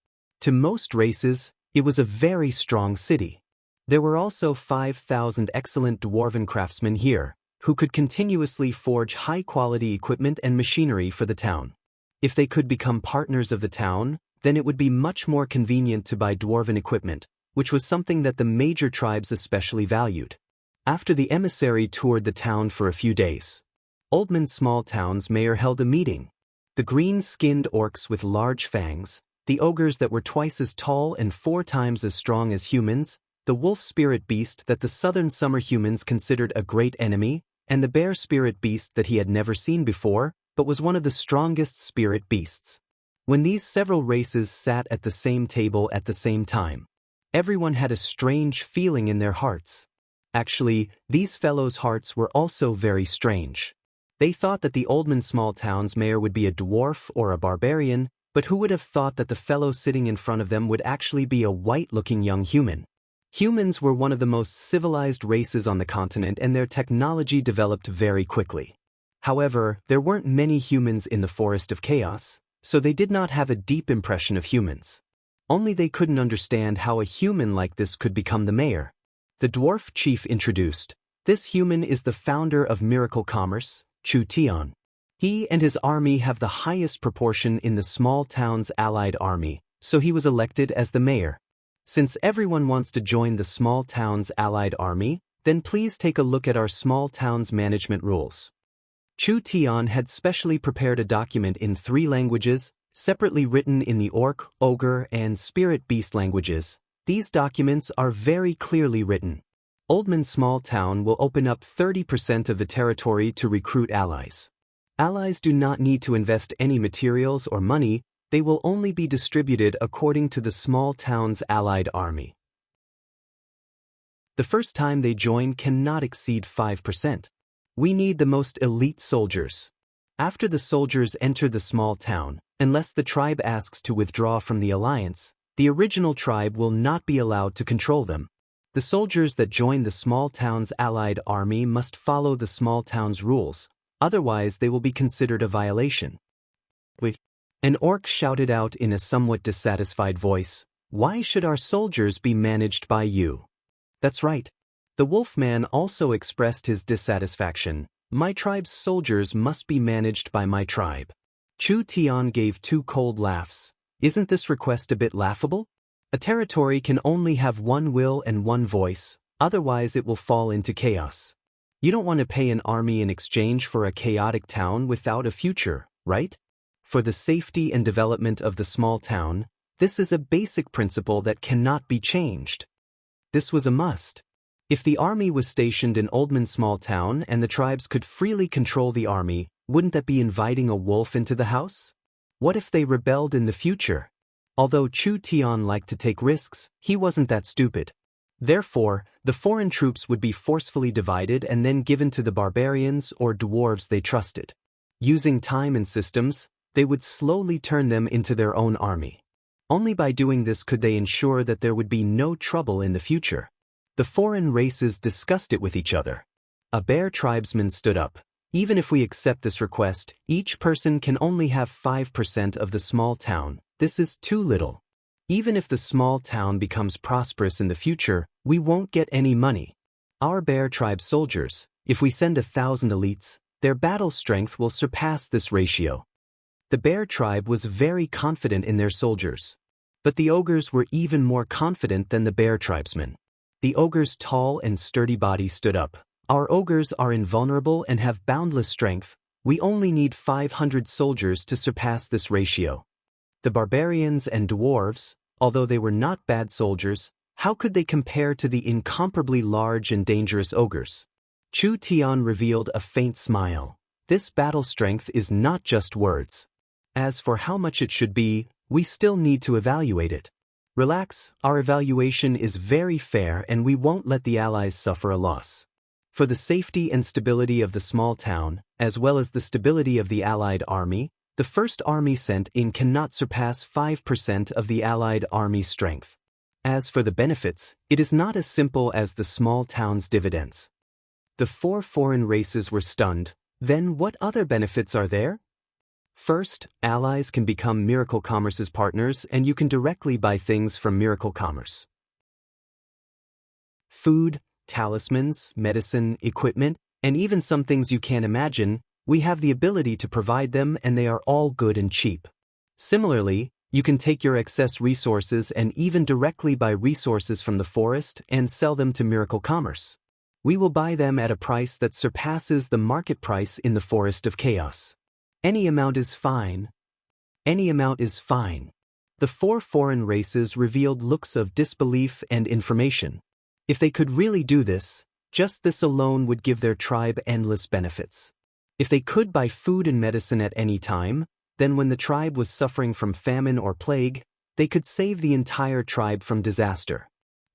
To most races, it was a very strong city. There were also 5,000 excellent dwarven craftsmen here, who could continuously forge high-quality equipment and machinery for the town. If they could become partners of the town, then it would be much more convenient to buy dwarven equipment, which was something that the major tribes especially valued. After the emissary toured the town for a few days, Oldman's small town's mayor held a meeting. The green-skinned orcs with large fangs, the ogres that were twice as tall and 4 times as strong as humans, the wolf spirit beast that the southern summer humans considered a great enemy, and the bear spirit beast that he had never seen before, but was one of the strongest spirit beasts. When these several races sat at the same table at the same time, everyone had a strange feeling in their hearts. Actually, these fellows' hearts were also very strange. They thought that the Oldman small town's mayor would be a dwarf or a barbarian, but who would have thought that the fellow sitting in front of them would actually be a white-looking young human? Humans were one of the most civilized races on the continent, and their technology developed very quickly. However, there weren't many humans in the Forest of Chaos, so they did not have a deep impression of humans. Only they couldn't understand how a human like this could become the mayor. The dwarf chief introduced, "This human is the founder of Miracle Commerce, Chu Tian. He and his army have the highest proportion in the small town's allied army, so he was elected as the mayor. Since everyone wants to join the small town's allied army, then please take a look at our small town's management rules." Chu Tian had specially prepared a document in 3 languages, separately written in the orc, ogre, and spirit beast languages. These documents are very clearly written. Oldman Small Town will open up 30% of the territory to recruit allies. Allies do not need to invest any materials or money, they will only be distributed according to the small town's allied army. The first time they join cannot exceed 5%. We need the most elite soldiers. After the soldiers enter the small town, unless the tribe asks to withdraw from the alliance, the original tribe will not be allowed to control them. The soldiers that join the small town's allied army must follow the small town's rules, otherwise they will be considered a violation. Wait. An orc shouted out in a somewhat dissatisfied voice, "Why should our soldiers be managed by you?" That's right. The wolfman also expressed his dissatisfaction. "My tribe's soldiers must be managed by my tribe." Chu Tian gave 2 cold laughs. Isn't this request a bit laughable? A territory can only have 1 will and 1 voice, otherwise it will fall into chaos. You don't want to pay an army in exchange for a chaotic town without a future, right? For the safety and development of the small town, this is a basic principle that cannot be changed. This was a must. If the army was stationed in Oldman Small Town and the tribes could freely control the army, wouldn't that be inviting a wolf into the house? What if they rebelled in the future? Although Chu Tian liked to take risks, he wasn't that stupid. Therefore, the foreign troops would be forcefully divided and then given to the barbarians or dwarves they trusted. Using time and systems, they would slowly turn them into their own army. Only by doing this could they ensure that there would be no trouble in the future. The foreign races discussed it with each other. A bear tribesman stood up. "Even if we accept this request, each person can only have 5% of the small town. This is too little. Even if the small town becomes prosperous in the future, we won't get any money. Our bear tribe soldiers, if we send 1,000 elites, their battle strength will surpass this ratio." The bear tribe was very confident in their soldiers. But the ogres were even more confident than the bear tribesmen. The ogre's tall and sturdy body stood up. "Our ogres are invulnerable and have boundless strength. We only need 500 soldiers to surpass this ratio." The barbarians and dwarves, although they were not bad soldiers, how could they compare to the incomparably large and dangerous ogres? Chu Tian revealed a faint smile. "This battle strength is not just words. As for how much it should be, we still need to evaluate it. Relax, our evaluation is very fair and we won't let the allies suffer a loss. For the safety and stability of the small town, as well as the stability of the allied army, the first army sent in cannot surpass 5% of the allied army's strength. As for the benefits, it is not as simple as the small town's dividends." The 4 foreign races were stunned. Then what other benefits are there? First, allies can become Miracle Commerce's partners and you can directly buy things from Miracle Commerce. Food, talismans, medicine, equipment, and even some things you can't imagine, we have the ability to provide them and they are all good and cheap. Similarly, You can take your excess resources and even directly buy resources from the forest and sell them to Miracle Commerce. We will buy them at a price that surpasses the market price in the Forest of Chaos. Any amount is fine. Any amount is fine. The 4 foreign races revealed looks of disbelief and information. If they could really do this, just this alone would give their tribe endless benefits. If they could buy food and medicine at any time, then when the tribe was suffering from famine or plague, they could save the entire tribe from disaster.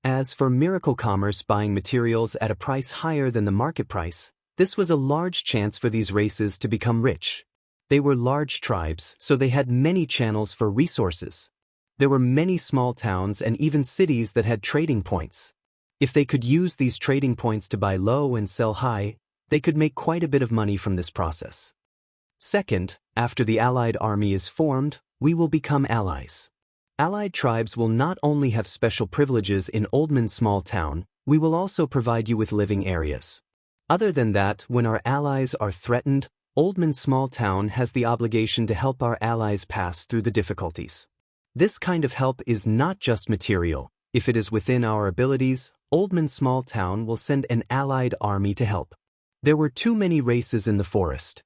As for Miracle Commerce buying materials at a price higher than the market price, this was a large chance for these races to become rich. They were large tribes, so they had many channels for resources. There were many small towns and even cities that had trading points. If they could use these trading points to buy low and sell high, they could make quite a bit of money from this process. Second, after the Allied army is formed, we will become allies. Allied tribes will not only have special privileges in Oldman's small town, we will also provide you with living areas. Other than that, when our allies are threatened, Oldman's small town has the obligation to help our allies pass through the difficulties. This kind of help is not just material. If it is within our abilities, Oldman's small town will send an allied army to help. There were too many races in the forest.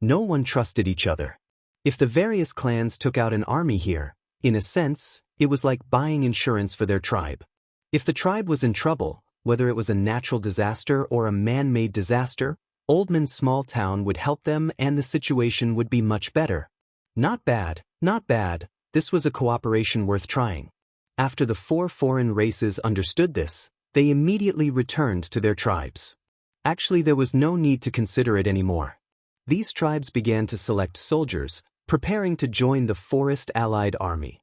No one trusted each other. If the various clans took out an army here, in a sense, it was like buying insurance for their tribe. If the tribe was in trouble, whether it was a natural disaster or a man-made disaster, Oldman's small town would help them and the situation would be much better. Not bad, not bad. This was a cooperation worth trying. After the 4 foreign races understood this, they immediately returned to their tribes. Actually, there was no need to consider it anymore. These tribes began to select soldiers, preparing to join the Forest Allied Army.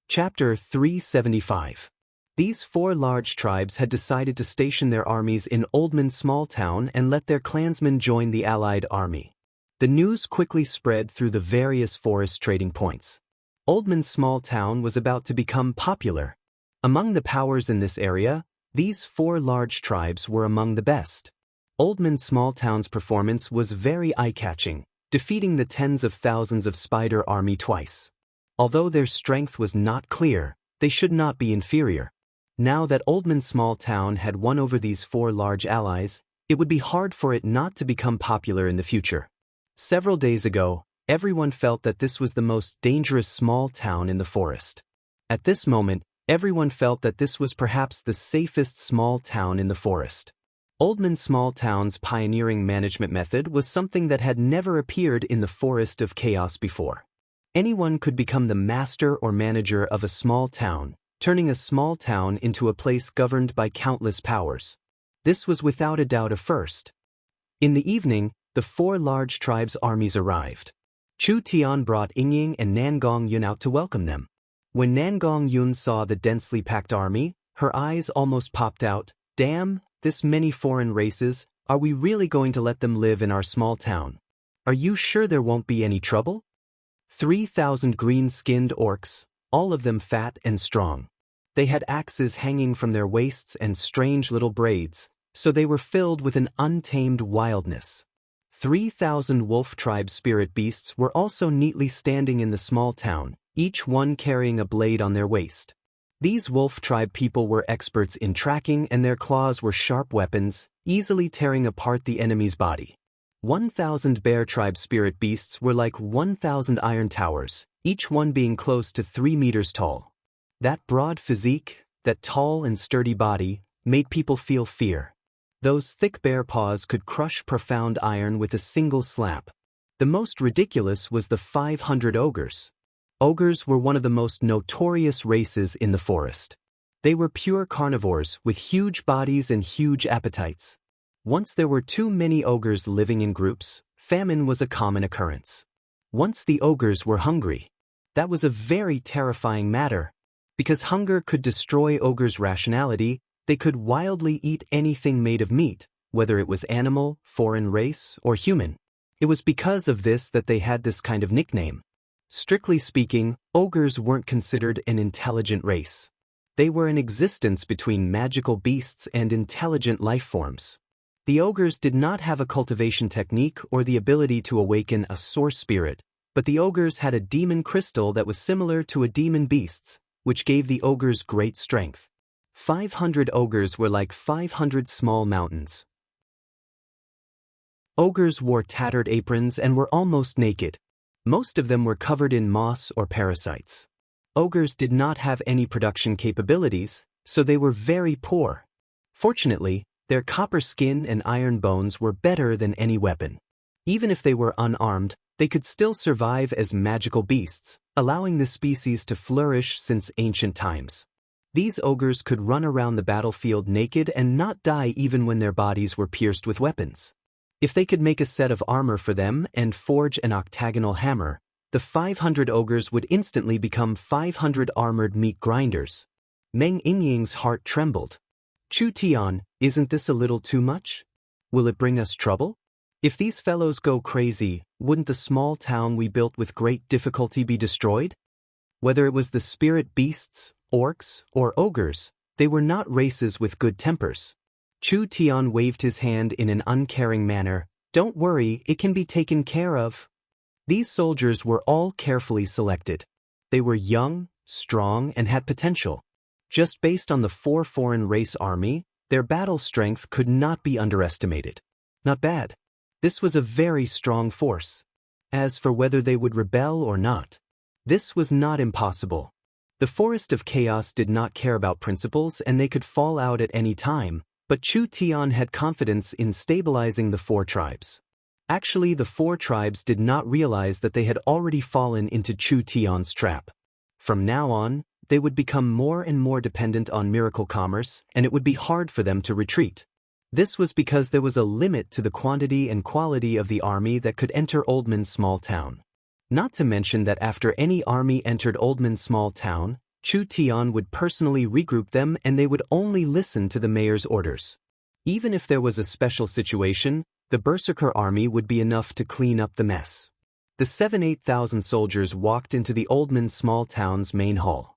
Chapter 375. These 4 large tribes had decided to station their armies in Oldman's small town and let their clansmen join the Allied army. The news quickly spread through the various forest trading points. Oldman's small town was about to become popular. Among the powers in this area, these 4 large tribes were among the best. Oldman's small town's performance was very eye-catching, defeating the tens of thousands of Spider Army twice. Although their strength was not clear, they should not be inferior. Now that Oldman's small town had won over these 4 large allies, it would be hard for it not to become popular in the future. Several days ago, everyone felt that this was the most dangerous small town in the forest. At this moment, everyone felt that this was perhaps the safest small town in the forest. Oldman's small town's pioneering management method was something that had never appeared in the Forest of Chaos before. Anyone could become the master or manager of a small town, turning a small town into a place governed by countless powers. This was without a doubt a first. In the evening, the 4 large tribes' armies arrived. Chu Tian brought Yingying and Nangong Yun out to welcome them. When Nangong Yun saw the densely packed army, her eyes almost popped out. Damn, this many foreign races, are we really going to let them live in our small town? Are you sure there won't be any trouble? 3,000 green-skinned orcs, all of them fat and strong. They had axes hanging from their waists and strange little braids, so they were filled with an untamed wildness. 3,000 wolf tribe spirit beasts were also neatly standing in the small town, each one carrying a blade on their waist. These wolf tribe people were experts in tracking and their claws were sharp weapons, easily tearing apart the enemy's body. 1,000 bear tribe spirit beasts were like 1,000 iron towers, each one being close to 3 meters tall. That broad physique, that tall and sturdy body, made people feel fear. Those thick bear paws could crush profound iron with a single slap. The most ridiculous was the 500 ogres. Ogres were one of the most notorious races in the forest. They were pure carnivores with huge bodies and huge appetites. Once there were too many ogres living in groups, famine was a common occurrence. Once the ogres were hungry. That was a very terrifying matter. Because hunger could destroy ogres' rationality, they could wildly eat anything made of meat, whether it was animal, foreign race, or human. It was because of this that they had this kind of nickname. Strictly speaking, ogres weren't considered an intelligent race. They were an existence between magical beasts and intelligent life forms. The ogres did not have a cultivation technique or the ability to awaken a source spirit, but the ogres had a demon crystal that was similar to a demon beast's, which gave the ogres great strength. 500 ogres were like 500 small mountains. Ogres wore tattered aprons and were almost naked. Most of them were covered in moss or parasites. Ogres did not have any production capabilities, so they were very poor. Fortunately, their copper skin and iron bones were better than any weapon. Even if they were unarmed, they could still survive as magical beasts, allowing the species to flourish since ancient times. These ogres could run around the battlefield naked and not die even when their bodies were pierced with weapons. If they could make a set of armor for them and forge an octagonal hammer, the 500 ogres would instantly become 500 armored meat grinders. Meng Yingying's heart trembled. Chu Tian, isn't this a little too much? Will it bring us trouble? If these fellows go crazy, wouldn't the small town we built with great difficulty be destroyed? Whether it was the spirit beasts, orcs, or ogres, they were not races with good tempers. Chu Tian waved his hand in an uncaring manner. Don't worry, it can be taken care of. These soldiers were all carefully selected. They were young, strong, and had potential. Just based on the 4 foreign race army, their battle strength could not be underestimated. Not bad. This was a very strong force. As for whether they would rebel or not, this was not impossible. The Forest of Chaos did not care about principles and they could fall out at any time, but Chu Tian had confidence in stabilizing the 4 tribes. Actually, the 4 tribes did not realize that they had already fallen into Chu Tian's trap. From now on, they would become more and more dependent on miracle commerce, and it would be hard for them to retreat. This was because there was a limit to the quantity and quality of the army that could enter Oldman's small town. Not to mention that after any army entered Oldman's small town, Chu Tian would personally regroup them and they would only listen to the mayor's orders. Even if there was a special situation, the Berserker army would be enough to clean up the mess. The 7,000-8,000 soldiers walked into the Oldman's small town's main hall.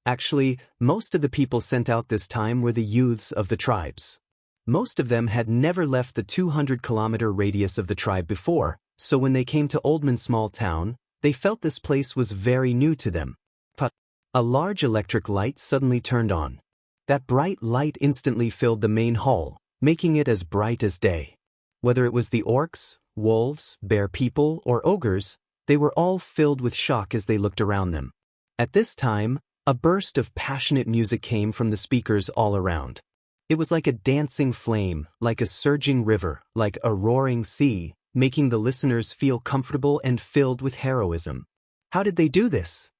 Actually, most of the people sent out this time were the youths of the tribes. Most of them had never left the 200-kilometer radius of the tribe before, so when they came to Oldman's small town, they felt this place was very new to them. But a large electric light suddenly turned on. That bright light instantly filled the main hall, making it as bright as day. Whether it was the orcs, wolves, bear people, or ogres, they were all filled with shock as they looked around them. At this time, a burst of passionate music came from the speakers all around. It was like a dancing flame, like a surging river, like a roaring sea, making the listeners feel comfortable and filled with heroism. How did they do this?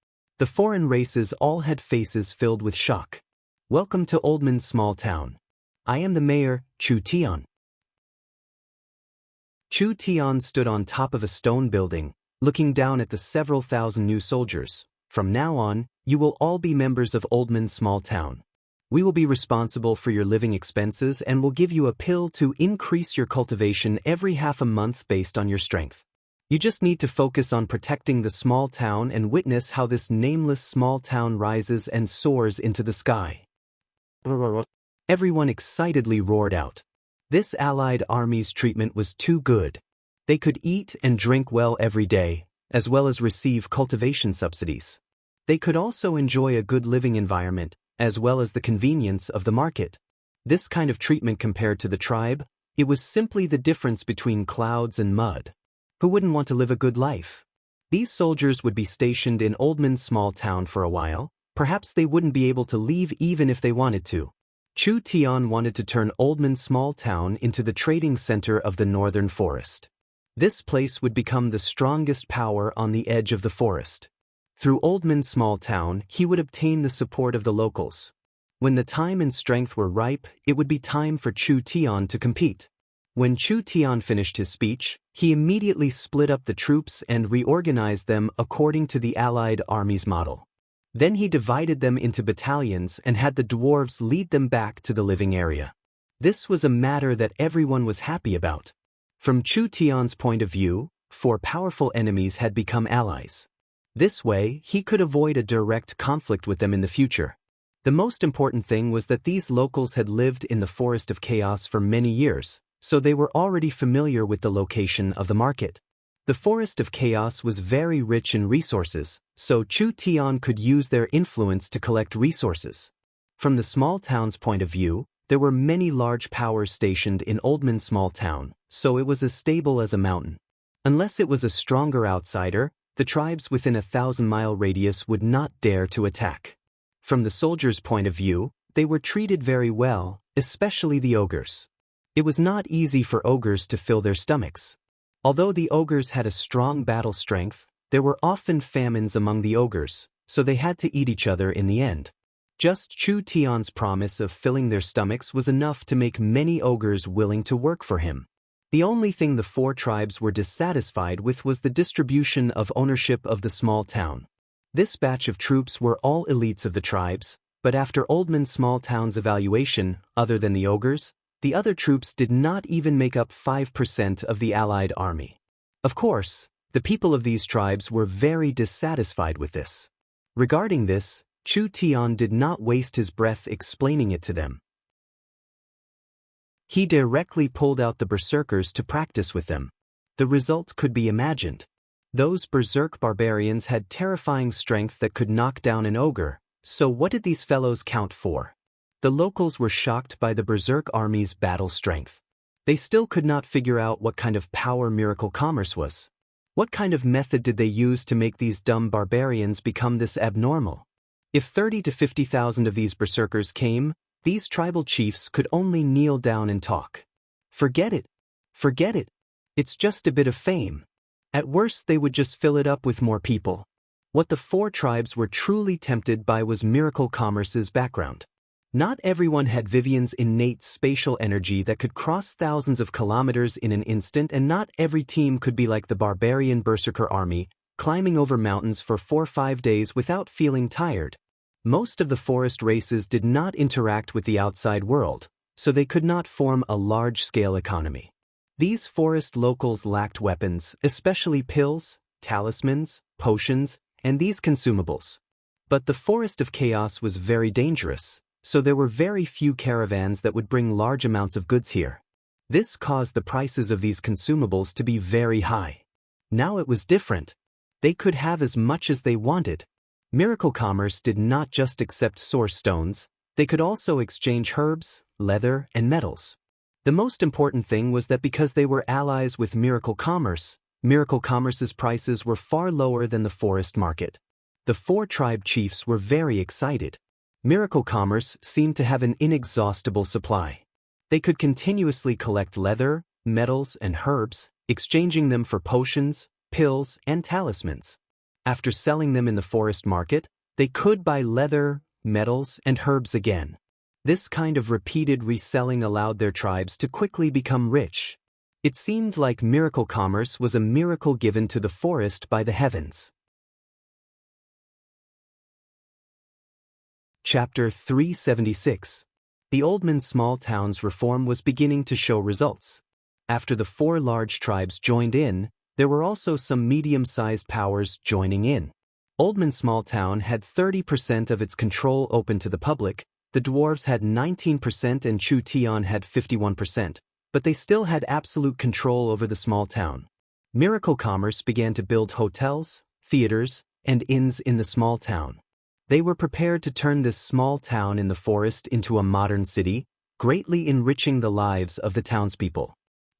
The foreign races all had faces filled with shock. Welcome to Oldman's small town. I am the mayor, Chu Tian. Chu Tian stood on top of a stone building, looking down at the several thousand new soldiers. From now on, you will all be members of Oldman's small town. We will be responsible for your living expenses and will give you a pill to increase your cultivation every half a month based on your strength. You just need to focus on protecting the small town and witness how this nameless small town rises and soars into the sky. Everyone excitedly roared out. This allied army's treatment was too good. They could eat and drink well every day, as well as receive cultivation subsidies. They could also enjoy a good living environment, as well as the convenience of the market. This kind of treatment compared to the tribe, it was simply the difference between clouds and mud. Who wouldn't want to live a good life? These soldiers would be stationed in Oldman's small town for a while. Perhaps they wouldn't be able to leave even if they wanted to. Chu Tian wanted to turn Oldman's small town into the trading center of the northern forest. This place would become the strongest power on the edge of the forest. Through Oldman's small town, he would obtain the support of the locals. When the time and strength were ripe, it would be time for Chu Tian to compete. When Chu Tian finished his speech, he immediately split up the troops and reorganized them according to the Allied army's model. Then he divided them into battalions and had the dwarves lead them back to the living area. This was a matter that everyone was happy about. From Chu Tian's point of view, 4 powerful enemies had become allies. This way, he could avoid a direct conflict with them in the future. The most important thing was that these locals had lived in the Forest of Chaos for many years, so they were already familiar with the location of the market. The Forest of Chaos was very rich in resources, so Chu Tian could use their influence to collect resources. From the small town's point of view, there were many large powers stationed in Oldman Small Town, so it was as stable as a mountain. Unless it was a stronger outsider, the tribes within a 1,000-mile radius would not dare to attack. From the soldiers' point of view, they were treated very well, especially the ogres. It was not easy for ogres to fill their stomachs. Although the ogres had a strong battle strength, there were often famines among the ogres, so they had to eat each other in the end. Just Chu Tian's promise of filling their stomachs was enough to make many ogres willing to work for him. The only thing the four tribes were dissatisfied with was the distribution of ownership of the small town. This batch of troops were all elites of the tribes, but after Oldman Small Town's evaluation, other than the ogres, the other troops did not even make up 5% of the allied army. Of course, the people of these tribes were very dissatisfied with this. Regarding this, Chu Tian did not waste his breath explaining it to them. He directly pulled out the berserkers to practice with them. The result could be imagined. Those berserk barbarians had terrifying strength that could knock down an ogre, so what did these fellows count for? The locals were shocked by the berserk army's battle strength. They still could not figure out what kind of power miracle commerce was. What kind of method did they use to make these dumb barbarians become this abnormal? If 30 to 50,000 of these berserkers came, these tribal chiefs could only kneel down and talk. Forget it. Forget it. It's just a bit of fame. At worst they would just fill it up with more people. What the four tribes were truly tempted by was miracle commerce's background. Not everyone had Vivian's innate spatial energy that could cross thousands of kilometers in an instant, and not every team could be like the barbarian berserker army, climbing over mountains for 4 or 5 days without feeling tired. Most of the forest races did not interact with the outside world, so they could not form a large-scale economy. These forest locals lacked weapons, especially pills, talismans, potions, and these consumables. But the Forest of Chaos was very dangerous, so there were very few caravans that would bring large amounts of goods here. This caused the prices of these consumables to be very high. Now it was different. They could have as much as they wanted. Miracle Commerce did not just accept source stones, they could also exchange herbs, leather, and metals. The most important thing was that because they were allies with Miracle Commerce's prices were far lower than the forest market. The four tribe chiefs were very excited. Miracle Commerce seemed to have an inexhaustible supply. They could continuously collect leather, metals, and herbs, exchanging them for potions, pills, and talismans. After selling them in the forest market, they could buy leather, metals, and herbs again. This kind of repeated reselling allowed their tribes to quickly become rich. It seemed like Miracle Commerce was a miracle given to the forest by the heavens. Chapter 376. The Oldman Small Town's reform was beginning to show results. After the four large tribes joined in, there were also some medium-sized powers joining in. Oldman Small Town had 30% of its control open to the public, the dwarves had 19% and Chu Tian had 51%, but they still had absolute control over the small town. Miracle Commerce began to build hotels, theaters, and inns in the small town. They were prepared to turn this small town in the forest into a modern city, greatly enriching the lives of the townspeople.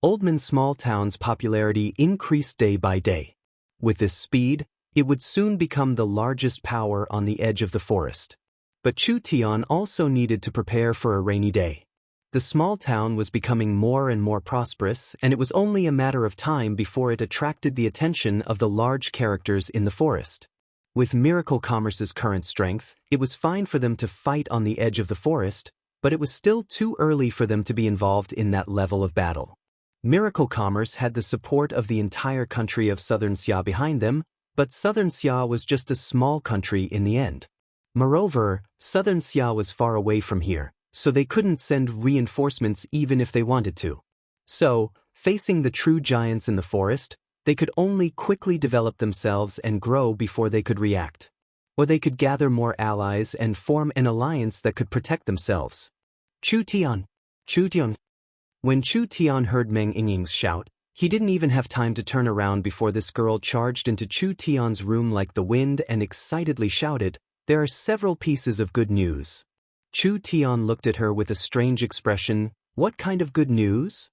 Oldman Small Town's popularity increased day by day. With this speed, it would soon become the largest power on the edge of the forest. But Chu Tian also needed to prepare for a rainy day. The small town was becoming more and more prosperous, and it was only a matter of time before it attracted the attention of the large characters in the forest. With Miracle Commerce's current strength, it was fine for them to fight on the edge of the forest, but it was still too early for them to be involved in that level of battle. Miracle Commerce had the support of the entire country of Southern Xia behind them, but Southern Xia was just a small country in the end. Moreover, Southern Xia was far away from here, so they couldn't send reinforcements even if they wanted to. So, facing the true giants in the forest, they could only quickly develop themselves and grow before they could react. Or they could gather more allies and form an alliance that could protect themselves. Chu Tian. When Chu Tian heard Meng Yingying's shout, he didn't even have time to turn around before this girl charged into Chu Tian's room like the wind and excitedly shouted, "There are several pieces of good news." Chu Tian looked at her with a strange expression. "What kind of good news?"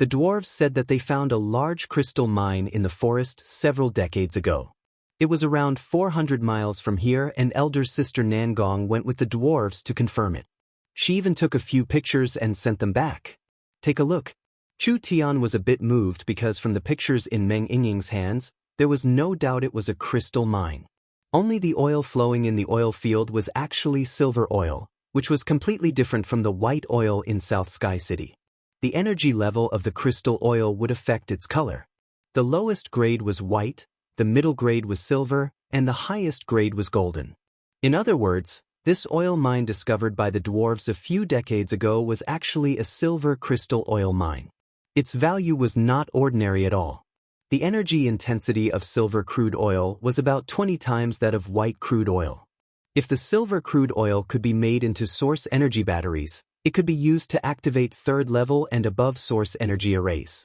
The dwarves said that they found a large crystal mine in the forest several decades ago. It was around 400 miles from here, and elder sister Nangong went with the dwarves to confirm it. She even took a few pictures and sent them back. "Take a look." Chu Tian was a bit moved because from the pictures in Meng Yingying's hands, there was no doubt it was a crystal mine. Only the oil flowing in the oil field was actually silver oil, which was completely different from the white oil in South Sky City. The energy level of the crystal oil would affect its color. The lowest grade was white, the middle grade was silver, and the highest grade was golden. In other words, this oil mine discovered by the dwarves a few decades ago was actually a silver crystal oil mine. Its value was not ordinary at all. The energy intensity of silver crude oil was about 20 times that of white crude oil. If the silver crude oil could be made into source energy batteries, it could be used to activate third-level and above source energy arrays.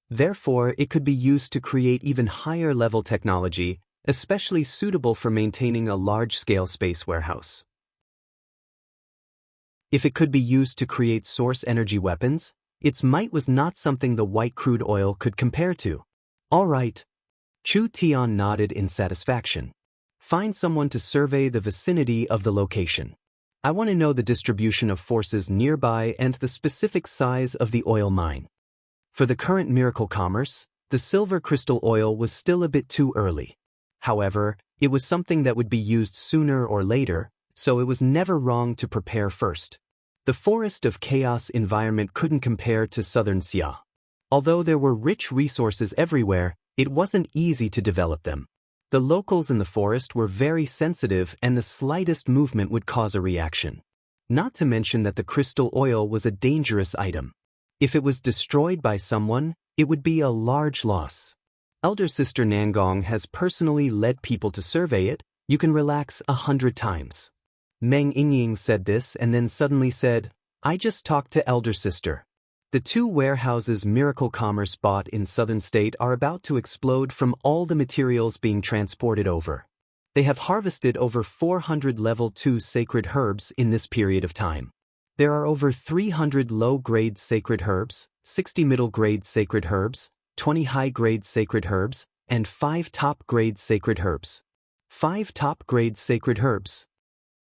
Therefore, it could be used to create even higher-level technology, especially suitable for maintaining a large-scale space warehouse. If it could be used to create source energy weapons, its might was not something the white crude oil could compare to. "All right." Chu Tian nodded in satisfaction. "Find someone to survey the vicinity of the location. I want to know the distribution of forces nearby and the specific size of the oil mine." For the current miracle commerce, the silver crystal oil was still a bit too early. However, it was something that would be used sooner or later, so it was never wrong to prepare first. The forest of chaos environment couldn't compare to southern Xia. Although there were rich resources everywhere, it wasn't easy to develop them. The locals in the forest were very sensitive, and the slightest movement would cause a reaction. Not to mention that the crystal oil was a dangerous item. If it was destroyed by someone, it would be a large loss. Elder sister Nangong has personally led people to survey it. You can relax 100 times. Meng Yingying said this and then suddenly said, "I just talked to elder sister." The 2 warehouses Miracle Commerce bought in Southern State are about to explode from all the materials being transported over. They have harvested over 400 level 2 sacred herbs in this period of time. There are over 300 low-grade sacred herbs, 60 middle-grade sacred herbs, 20 high-grade sacred herbs, and 5 top-grade sacred herbs. 5 top-grade sacred herbs.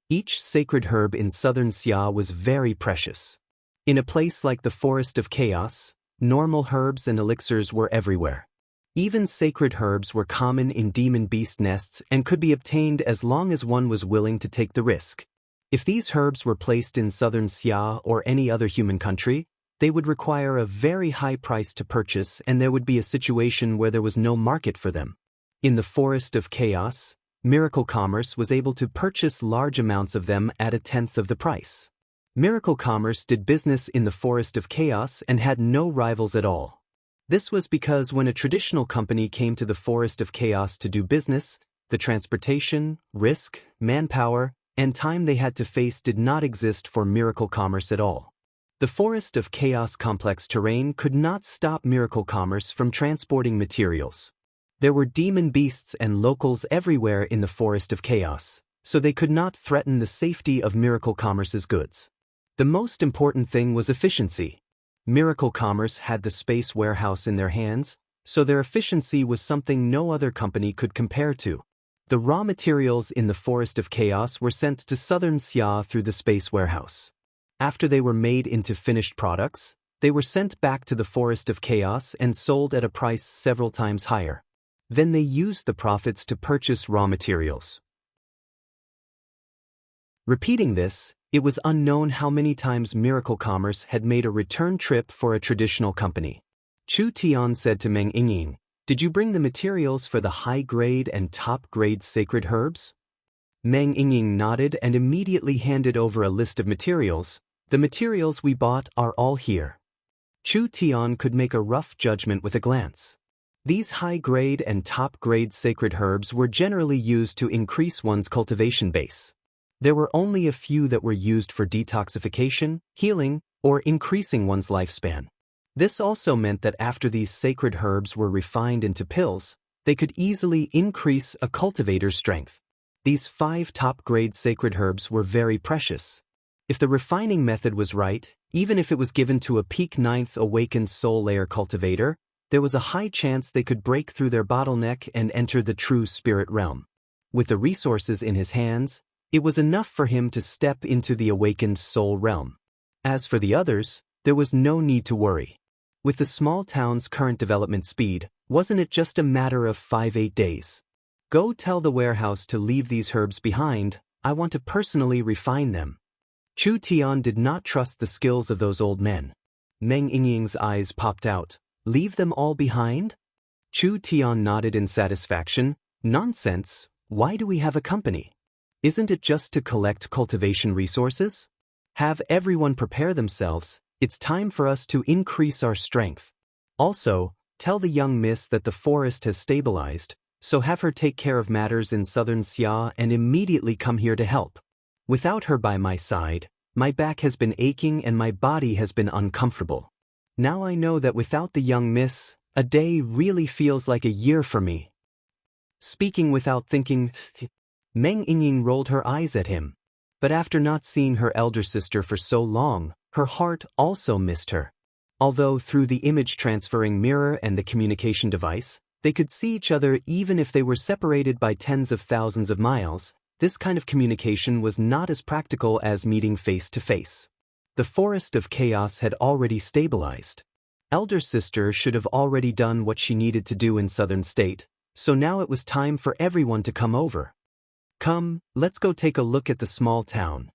Each sacred herb in southern Xia was very precious. In a place like the Forest of Chaos, normal herbs and elixirs were everywhere. Even sacred herbs were common in demon beast nests and could be obtained as long as one was willing to take the risk. If these herbs were placed in southern Xia or any other human country, they would require a very high price to purchase, and there would be a situation where there was no market for them. In the Forest of Chaos, Miracle Commerce was able to purchase large amounts of them at 1/10 of the price. Miracle Commerce did business in the Forest of Chaos and had no rivals at all. This was because when a traditional company came to the Forest of Chaos to do business, the transportation, risk, manpower, and time they had to face did not exist for Miracle Commerce at all. The Forest of Chaos complex terrain could not stop Miracle Commerce from transporting materials. There were demon beasts and locals everywhere in the Forest of Chaos, so they could not threaten the safety of Miracle Commerce's goods. The most important thing was efficiency. Miracle Commerce had the space warehouse in their hands, so their efficiency was something no other company could compare to. The raw materials in the Forest of Chaos were sent to southern Xia through the space warehouse. After they were made into finished products, they were sent back to the Forest of Chaos and sold at a price several times higher. Then they used the profits to purchase raw materials. Repeating this, it was unknown how many times Miracle Commerce had made a return trip for a traditional company. Chu Tian said to Meng Yingying, "Did you bring the materials for the high-grade and top-grade sacred herbs?" Meng Yingying nodded and immediately handed over a list of materials. "The materials we bought are all here." Chu Tian could make a rough judgment with a glance. These high-grade and top-grade sacred herbs were generally used to increase one's cultivation base. There were only a few that were used for detoxification, healing, or increasing one's lifespan. This also meant that after these sacred herbs were refined into pills, they could easily increase a cultivator's strength. These 5 top-grade sacred herbs were very precious. If the refining method was right, even if it was given to a peak 9th awakened soul layer cultivator, there was a high chance they could break through their bottleneck and enter the true spirit realm. With the resources in his hands, it was enough for him to step into the awakened soul realm. As for the others, there was no need to worry. With the small town's current development speed, wasn't it just a matter of 5-8 days? Go tell the warehouse to leave these herbs behind, I want to personally refine them. Chu Tian did not trust the skills of those old men. Meng Yingying's eyes popped out. Leave them all behind? Chu Tian nodded in satisfaction. Nonsense, why do we have a company? Isn't it just to collect cultivation resources? Have everyone prepare themselves, it's time for us to increase our strength. Also, tell the young miss that the forest has stabilized, so have her take care of matters in southern Xia and immediately come here to help. Without her by my side, my back has been aching and my body has been uncomfortable. Now I know that without the young miss, a day really feels like a year for me. Speaking without thinking, Meng Yingying rolled her eyes at him. But after not seeing her elder sister for so long, her heart also missed her. Although through the image-transferring mirror and the communication device, they could see each other even if they were separated by tens of thousands of miles, this kind of communication was not as practical as meeting face-to-face. The forest of chaos had already stabilized. Elder sister should have already done what she needed to do in southern state, so now it was time for everyone to come over. Come, let's go take a look at the small town.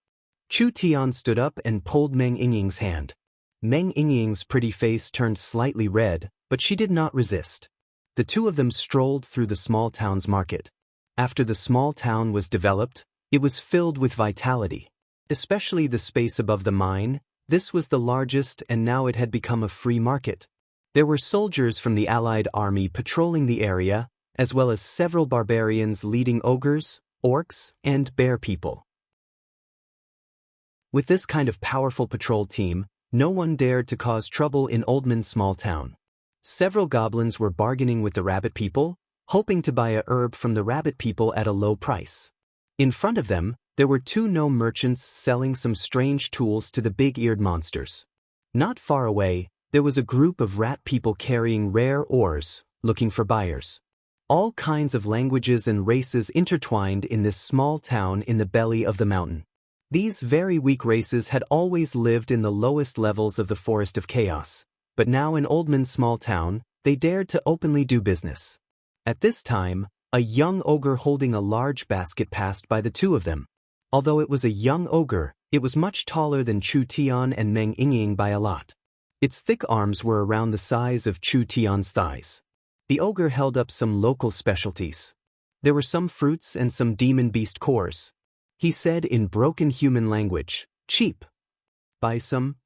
Chu Tian stood up and pulled Meng Yingying's hand. Meng Yingying's pretty face turned slightly red, but she did not resist. The two of them strolled through the small town's market. After the small town was developed, it was filled with vitality. Especially the space above the mine, this was the largest and now it had become a free market. There were soldiers from the allied army patrolling the area, as well as several barbarians leading ogres, orcs, and bear people. With this kind of powerful patrol team, no one dared to cause trouble in Oldman's small town. Several goblins were bargaining with the rabbit people, hoping to buy a herb from the rabbit people at a low price. In front of them, there were 2 gnome merchants selling some strange tools to the big-eared monsters. Not far away, there was a group of rat people carrying rare ores, looking for buyers. All kinds of languages and races intertwined in this small town in the belly of the mountain. These very weak races had always lived in the lowest levels of the Forest of Chaos, but now in Oldman's small town, they dared to openly do business. At this time, a young ogre holding a large basket passed by the two of them. Although it was a young ogre, it was much taller than Chu Tian and Meng Yingying by a lot. Its thick arms were around the size of Chu Tian's thighs. The ogre held up some local specialties. There were some fruits and some demon beast cores. He said in broken human language, "Cheap. Buy some."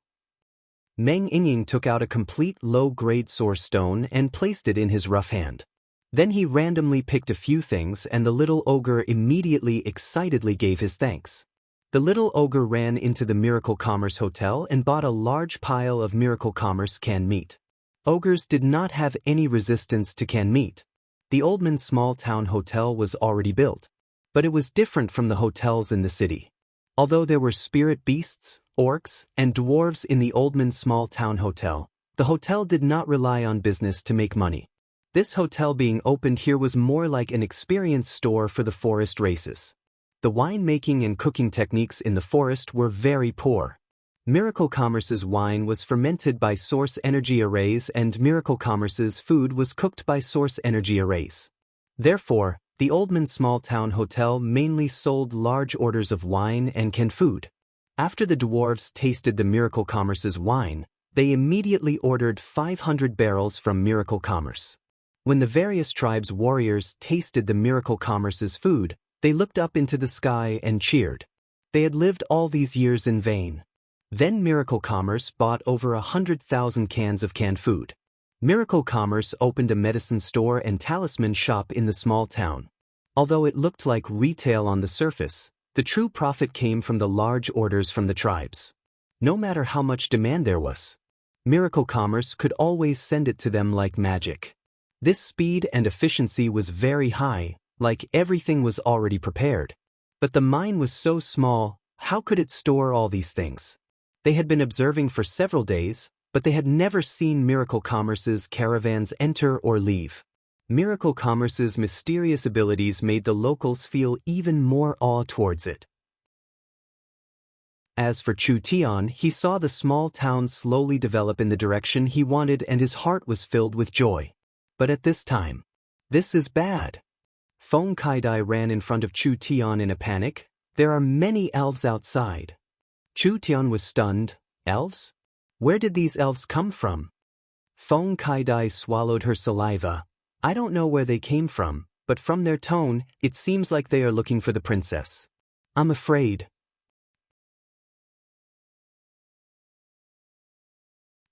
Meng Yingying took out a complete low-grade source stone and placed it in his rough hand. Then he randomly picked a few things and the little ogre immediately excitedly gave his thanks. The little ogre ran into the Miracle Commerce Hotel and bought a large pile of Miracle Commerce canned meat. Ogres did not have any resistance to canned meat. The Oldman small town hotel was already built, but it was different from the hotels in the city. Although there were spirit beasts, orcs, and dwarves in the Oldman small town hotel, the hotel did not rely on business to make money. This hotel being opened here was more like an experience store for the forest races. The winemaking and cooking techniques in the forest were very poor. Miracle Commerce's wine was fermented by source energy arrays and Miracle Commerce's food was cooked by source energy arrays. Therefore, the Oldman small town hotel mainly sold large orders of wine and canned food. After the dwarves tasted the Miracle Commerce's wine, they immediately ordered 500 barrels from Miracle Commerce. When the various tribes' warriors tasted the Miracle Commerce's food, they looked up into the sky and cheered. They had lived all these years in vain. Then Miracle Commerce bought over 100,000 cans of canned food. Miracle Commerce opened a medicine store and talisman shop in the small town. Although it looked like retail on the surface, the true profit came from the large orders from the tribes. No matter how much demand there was, Miracle Commerce could always send it to them like magic. This speed and efficiency was very high, like everything was already prepared. But the mine was so small, how could it store all these things? They had been observing for several days, but they had never seen Miracle Commerce's caravans enter or leave. Miracle Commerce's mysterious abilities made the locals feel even more awe towards it. As for Chu Tian, he saw the small town slowly develop in the direction he wanted and his heart was filled with joy. But at this time, this is bad. Feng Kaidai ran in front of Chu Tian in a panic. There are many elves outside. Chu Tian was stunned. Elves? Where did these elves come from? Feng Kaidai swallowed her saliva. I don't know where they came from, but from their tone, it seems like they are looking for the princess. I'm afraid.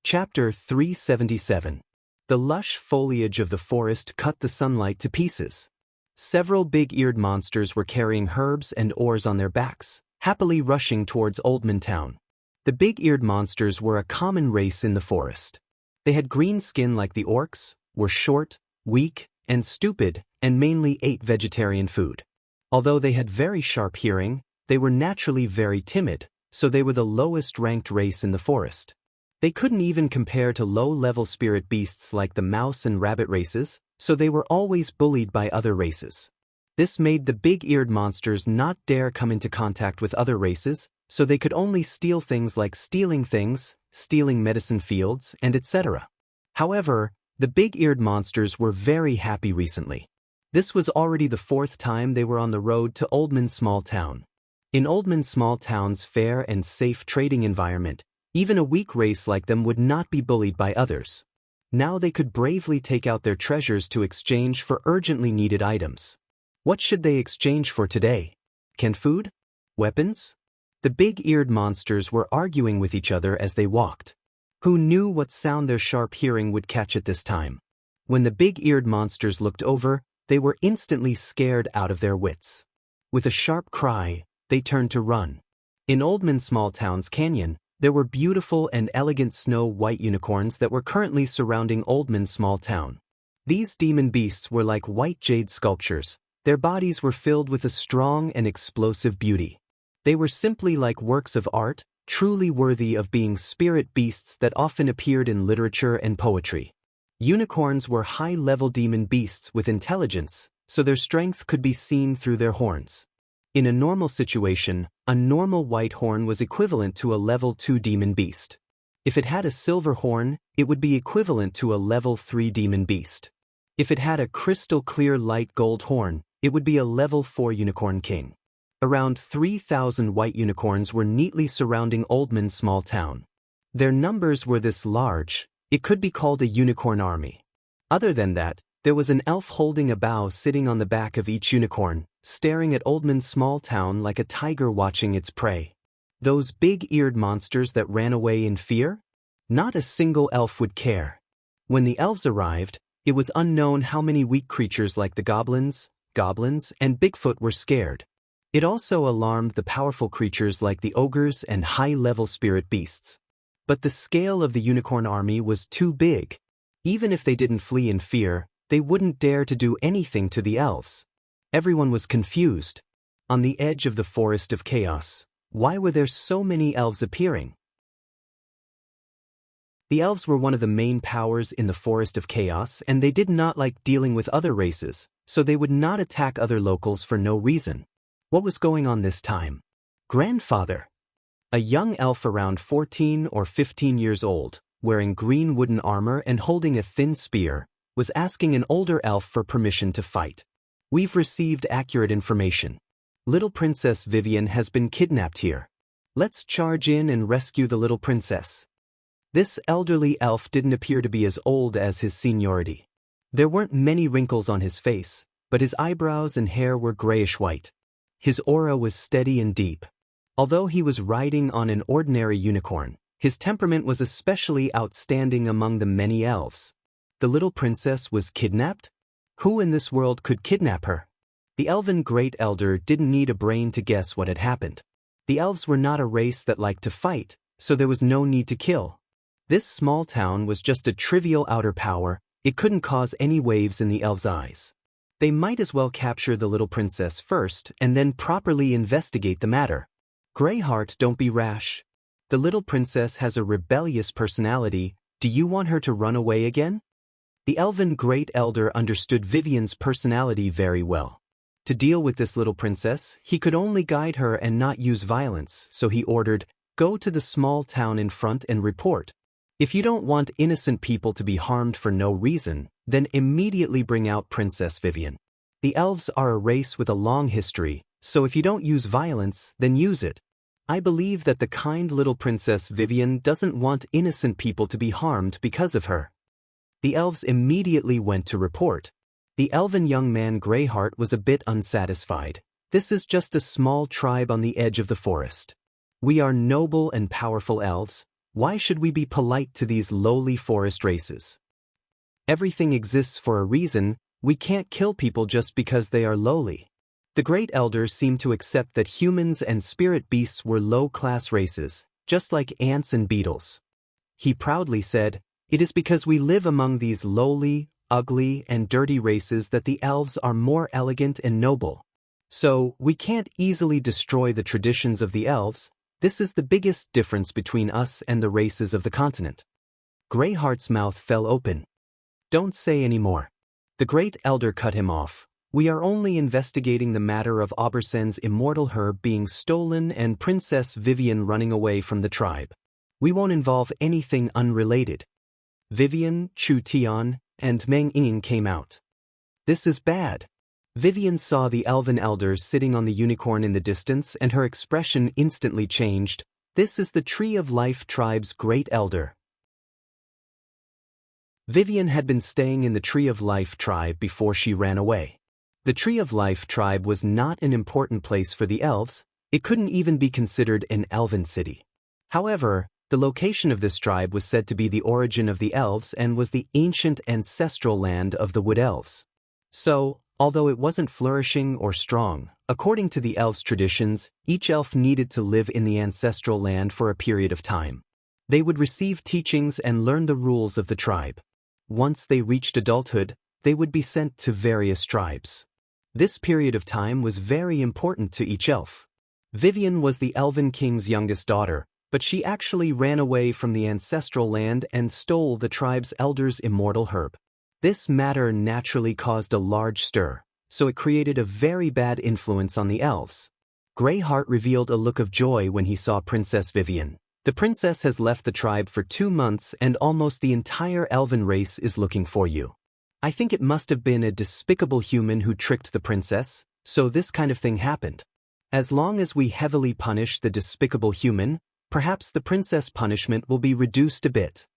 Chapter 377. The lush foliage of the forest cut the sunlight to pieces. Several big-eared monsters were carrying herbs and oars on their backs, happily rushing towards Oldman Town. The big-eared monsters were a common race in the forest. They had green skin like the orcs, were short, weak, and stupid, and mainly ate vegetarian food. Although they had very sharp hearing, they were naturally very timid, so they were the lowest-ranked race in the forest. They couldn't even compare to low-level spirit beasts like the mouse and rabbit races, so they were always bullied by other races. This made the big-eared monsters not dare come into contact with other races, so they could only steal things like stealing things, stealing medicine fields, and etc. However, the big-eared monsters were very happy recently. This was already the fourth time they were on the road to Oldman Small Town. In Oldman Small Town's fair and safe trading environment, even a weak race like them would not be bullied by others. Now they could bravely take out their treasures to exchange for urgently needed items. What should they exchange for today? Canned food? Weapons? The big-eared monsters were arguing with each other as they walked. Who knew what sound their sharp hearing would catch at this time? When the big-eared monsters looked over, they were instantly scared out of their wits. With a sharp cry, they turned to run. In Oldman Small Town's canyon, there were beautiful and elegant snow-white unicorns that were currently surrounding Oldman Small Town. These demon beasts were like white jade sculptures. Their bodies were filled with a strong and explosive beauty. They were simply like works of art, truly worthy of being spirit beasts that often appeared in literature and poetry. Unicorns were high-level demon beasts with intelligence, so their strength could be seen through their horns. In a normal situation, a normal white horn was equivalent to a level 2 demon beast. If it had a silver horn, it would be equivalent to a level 3 demon beast. If it had a crystal clear light gold horn, it would be a level 4 unicorn king. Around 3,000 white unicorns were neatly surrounding Oldman Small Town. Their numbers were this large, it could be called a unicorn army. Other than that, there was an elf holding a bow sitting on the back of each unicorn, staring at Oldman Small Town like a tiger watching its prey. Those big-eared monsters that ran away in fear? Not a single elf would care. When the elves arrived, it was unknown how many weak creatures like the goblins, and Bigfoot were scared. It also alarmed the powerful creatures like the ogres and high-level spirit beasts. But the scale of the unicorn army was too big. Even if they didn't flee in fear, they wouldn't dare to do anything to the elves. Everyone was confused. On the edge of the forest of chaos, why were there so many elves appearing? The elves were one of the main powers in the forest of chaos, and they did not like dealing with other races, so they would not attack other locals for no reason. What was going on this time? Grandfather! A young elf around 14 or 15 years old, wearing green wooden armor and holding a thin spear, was asking an older elf for permission to fight. We've received accurate information. Little Princess Vivian has been kidnapped here. Let's charge in and rescue the little princess. This elderly elf didn't appear to be as old as his seniority. There weren't many wrinkles on his face, but his eyebrows and hair were grayish-white. His aura was steady and deep. Although he was riding on an ordinary unicorn, his temperament was especially outstanding among the many elves. The little princess was kidnapped? Who in this world could kidnap her? The elven great elder didn't need a brain to guess what had happened. The elves were not a race that liked to fight, so there was no need to kill. This small town was just a trivial outer power. It couldn't cause any waves in the elves' eyes. They might as well capture the little princess first and then properly investigate the matter. Greyheart, don't be rash. The little princess has a rebellious personality. Do you want her to run away again? The elven great elder understood Vivian's personality very well. To deal with this little princess, he could only guide her and not use violence, so he ordered, "Go to the small town in front and report. If you don't want innocent people to be harmed for no reason, then immediately bring out Princess Vivian. The elves are a race with a long history, so if you don't use violence, then use it. I believe that the kind little Princess Vivian doesn't want innocent people to be harmed because of her." The elves immediately went to report. The elven young man Greyheart was a bit unsatisfied. This is just a small tribe on the edge of the forest. We are noble and powerful elves. Why should we be polite to these lowly forest races? Everything exists for a reason. We can't kill people just because they are lowly. The great elder seemed to accept that humans and spirit beasts were low-class races, just like ants and beetles. He proudly said, "It is because we live among these lowly, ugly, and dirty races that the elves are more elegant and noble. So, we can't easily destroy the traditions of the elves. This is the biggest difference between us and the races of the continent." Greyheart's mouth fell open. "Don't say any more." The great elder cut him off. "We are only investigating the matter of Aubersen's immortal herb being stolen and Princess Vivian running away from the tribe. We won't involve anything unrelated." Vivian, Chu Tian, and Meng Ying came out. "This is bad." Vivian saw the elven elder sitting on the unicorn in the distance and her expression instantly changed. "This is the Tree of Life tribe's great elder." Vivian had been staying in the Tree of Life tribe before she ran away. The Tree of Life tribe was not an important place for the elves. It couldn't even be considered an elven city. However, the location of this tribe was said to be the origin of the elves and was the ancient ancestral land of the wood elves. So, although it wasn't flourishing or strong, according to the elves' traditions, each elf needed to live in the ancestral land for a period of time. They would receive teachings and learn the rules of the tribe. Once they reached adulthood, they would be sent to various tribes. This period of time was very important to each elf. Vivian was the Elven King's youngest daughter, but she actually ran away from the ancestral land and stole the tribe's elder's immortal herb. This matter naturally caused a large stir, so it created a very bad influence on the elves. Greyheart revealed a look of joy when he saw Princess Vivian. "The princess has left the tribe for 2 months and almost the entire elven race is looking for you. I think it must have been a despicable human who tricked the princess, so this kind of thing happened. As long as we heavily punish the despicable human, perhaps the princess punishment will be reduced a bit."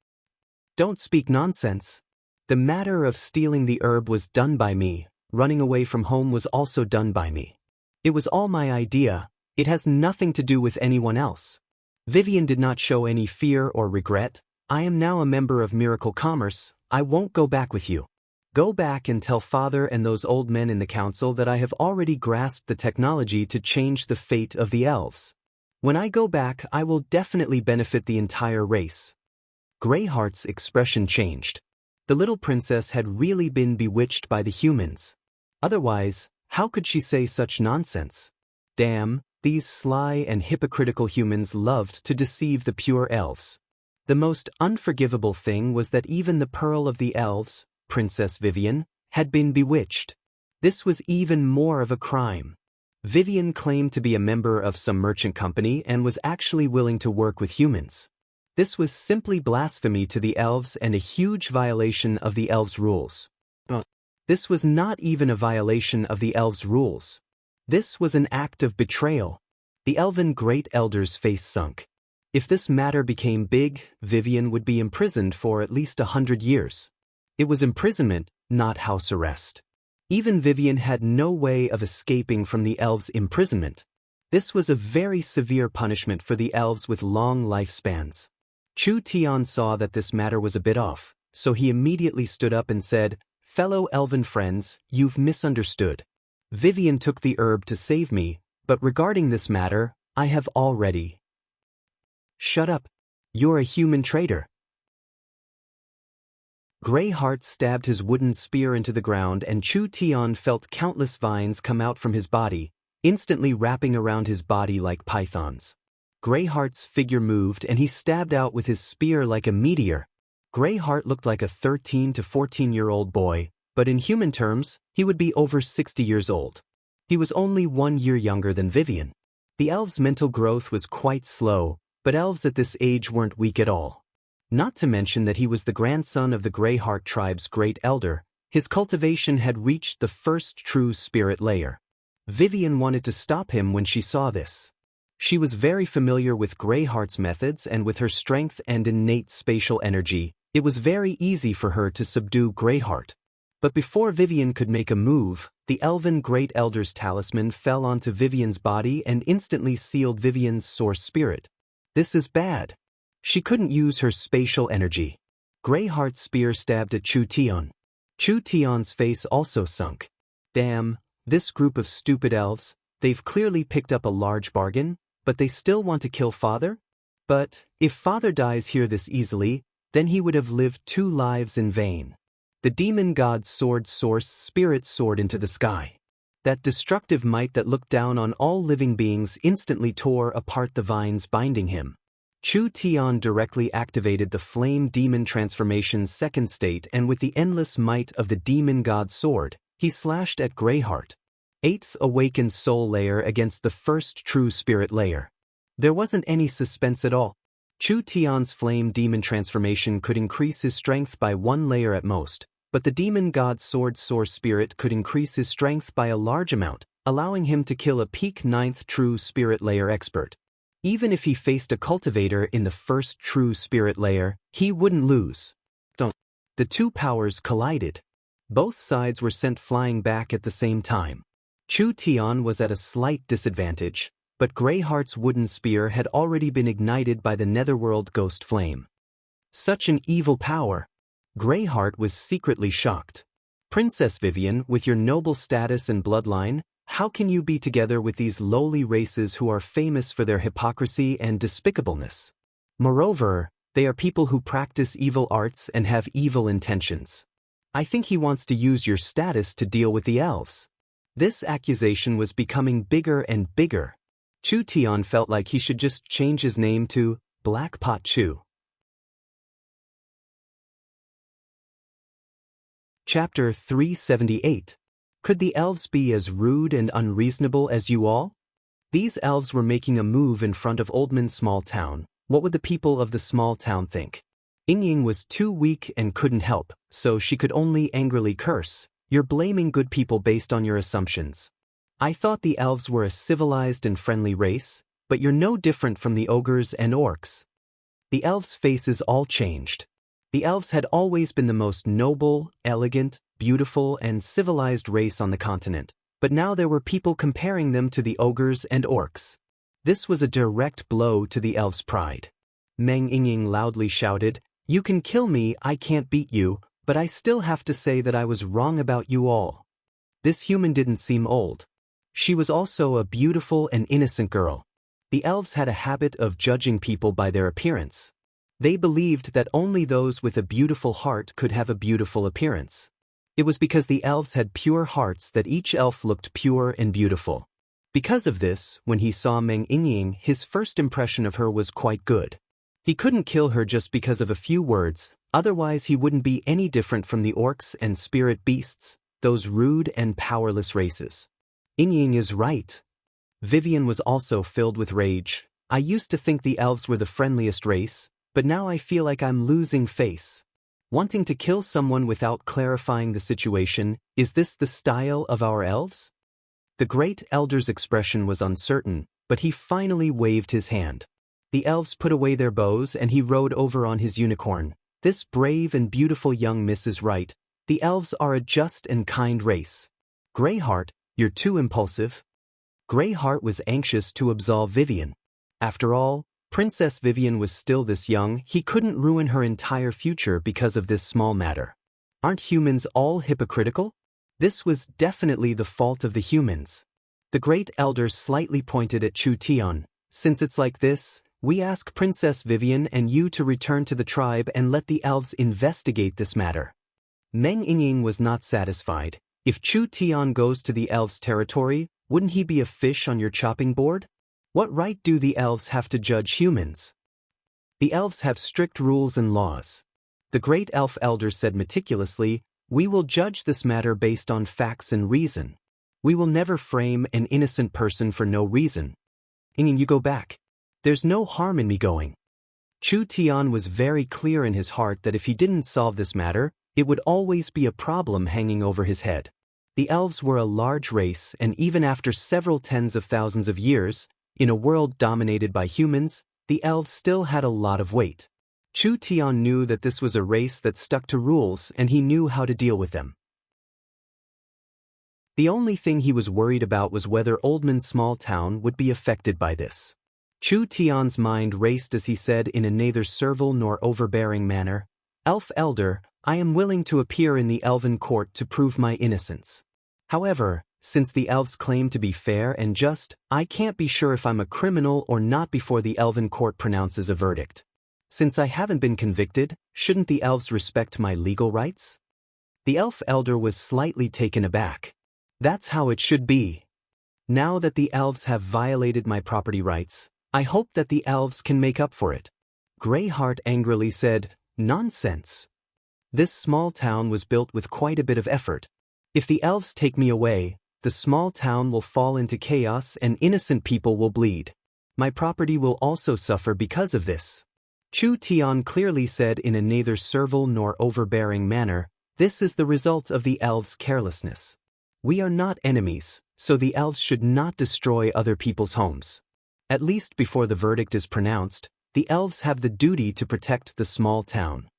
"Don't speak nonsense. The matter of stealing the herb was done by me. Running away from home was also done by me. It was all my idea. It has nothing to do with anyone else." Vivian did not show any fear or regret. "I am now a member of Miracle Commerce. I won't go back with you. Go back and tell Father and those old men in the council that I have already grasped the technology to change the fate of the elves. When I go back, I will definitely benefit the entire race." Greyheart's expression changed. The little princess had really been bewitched by the humans. Otherwise, how could she say such nonsense? Damn, these sly and hypocritical humans loved to deceive the pure elves. The most unforgivable thing was that even the pearl of the elves, Princess Vivian, had been bewitched. This was even more of a crime. Vivian claimed to be a member of some merchant company and was actually willing to work with humans. This was simply blasphemy to the elves and a huge violation of the elves' rules. This was not even a violation of the elves' rules. This was an act of betrayal. The elven great elder's face sunk. If this matter became big, Vivian would be imprisoned for at least 100 years. It was imprisonment, not house arrest. Even Vivian had no way of escaping from the elves' imprisonment. This was a very severe punishment for the elves with long lifespans. Chu Tian saw that this matter was a bit off, so he immediately stood up and said, "Fellow elven friends, you've misunderstood. Vivian took the herb to save me, but regarding this matter, I have already." "Shut up. You're a human traitor." Greyheart stabbed his wooden spear into the ground and Chu Tian felt countless vines come out from his body, instantly wrapping around his body like pythons. Greyheart's figure moved and he stabbed out with his spear like a meteor. Greyheart looked like a 13 to 14-year-old boy, but in human terms, he would be over 60 years old. He was only 1 year younger than Vivian. The elf's mental growth was quite slow, but elves at this age weren't weak at all. Not to mention that he was the grandson of the Greyheart tribe's great elder, his cultivation had reached the first true spirit layer. Vivian wanted to stop him when she saw this. She was very familiar with Greyheart's methods and with her strength and innate spatial energy, it was very easy for her to subdue Greyheart. But before Vivian could make a move, the elven Great Elder's talisman fell onto Vivian's body and instantly sealed Vivian's source spirit. This is bad. She couldn't use her spatial energy. Greyheart's spear stabbed at Chu Tian. Chu Tian's face also sunk. Damn, this group of stupid elves, they've clearly picked up a large bargain, but they still want to kill Father? But, if Father dies here this easily, then he would have lived 2 lives in vain. The demon god's sword source spirit soared into the sky. That destructive might that looked down on all living beings instantly tore apart the vines binding him. Chu Tian directly activated the flame demon transformation's second state and with the endless might of the demon god's sword, he slashed at Greyheart. 8th awakened soul layer against the first true spirit layer. There wasn't any suspense at all. Chu Tian's flame demon transformation could increase his strength by 1 layer at most, but the demon god's sword source spirit could increase his strength by a large amount, allowing him to kill a peak 9th true spirit layer expert. Even if he faced a cultivator in the first true spirit layer, he wouldn't lose. The 2 powers collided. Both sides were sent flying back at the same time. Chu Tian was at a slight disadvantage, but Greyheart's wooden spear had already been ignited by the netherworld ghost flame. Such an evil power! Greyheart was secretly shocked. Princess Vivian, with your noble status and bloodline, how can you be together with these lowly races who are famous for their hypocrisy and despicableness? Moreover, they are people who practice evil arts and have evil intentions. I think he wants to use your status to deal with the elves. This accusation was becoming bigger and bigger. Chu Tian felt like he should just change his name to Black Pot Chu. Chapter 378. Could the elves be as rude and unreasonable as you all? These elves were making a move in front of Oldman's small town. What would the people of the small town think? Ying was too weak and couldn't help, so she could only angrily curse. You're blaming good people based on your assumptions. I thought the elves were a civilized and friendly race, but you're no different from the ogres and orcs. The elves' faces all changed. The elves had always been the most noble, elegant, beautiful, and civilized race on the continent, but now there were people comparing them to the ogres and orcs. This was a direct blow to the elves' pride. Meng Ying loudly shouted, "You can kill me, I can't beat you, but I still have to say that I was wrong about you all." This human didn't seem old. She was also a beautiful and innocent girl. The elves had a habit of judging people by their appearance. They believed that only those with a beautiful heart could have a beautiful appearance. It was because the elves had pure hearts that each elf looked pure and beautiful. Because of this, when he saw Meng Ying, his first impression of her was quite good. He couldn't kill her just because of a few words, otherwise he wouldn't be any different from the orcs and spirit beasts, those rude and powerless races. Ying is right. Vivian was also filled with rage. I used to think the elves were the friendliest race, but now I feel like I'm losing face. Wanting to kill someone without clarifying the situation, is this the style of our elves? The great elder's expression was uncertain, but he finally waved his hand. The elves put away their bows and he rode over on his unicorn. This brave and beautiful young miss is right. The elves are a just and kind race. Greyheart, you're too impulsive. Greyheart was anxious to absolve Vivian. After all, Princess Vivian was still this young, he couldn't ruin her entire future because of this small matter. Aren't humans all hypocritical? This was definitely the fault of the humans. The great elder slightly pointed at Chu Tian. Since it's like this, We ask Princess Vivian and you to return to the tribe and let the elves investigate this matter. Meng Yingying was not satisfied. If Chu Tian goes to the elves' territory, wouldn't he be a fish on your chopping board? What right do the elves have to judge humans? The elves have strict rules and laws. The great elf elder said meticulously, we will judge this matter based on facts and reason. We will never frame an innocent person for no reason. Yingying, you go back. There's no harm in me going. Chu Tian was very clear in his heart that if he didn't solve this matter, it would always be a problem hanging over his head. The elves were a large race, and even after several tens of thousands of years, in a world dominated by humans, the elves still had a lot of weight. Chu Tian knew that this was a race that stuck to rules and he knew how to deal with them. The only thing he was worried about was whether Oldman's small town would be affected by this. Chu Tian's mind raced as he said in a neither servile nor overbearing manner, Elf Elder, I am willing to appear in the elven court to prove my innocence. However, since the elves claim to be fair and just, I can't be sure if I'm a criminal or not before the elven court pronounces a verdict. Since I haven't been convicted, shouldn't the elves respect my legal rights? The elf elder was slightly taken aback. That's how it should be. Now that the elves have violated my property rights, I hope that the elves can make up for it. Greyheart angrily said, nonsense. This small town was built with quite a bit of effort. If the elves take me away, the small town will fall into chaos and innocent people will bleed. My property will also suffer because of this. Chu Tian clearly said in a neither servile nor overbearing manner, this is the result of the elves' carelessness. We are not enemies, so the elves should not destroy other people's homes. At least before the verdict is pronounced, the elves have the duty to protect the small town.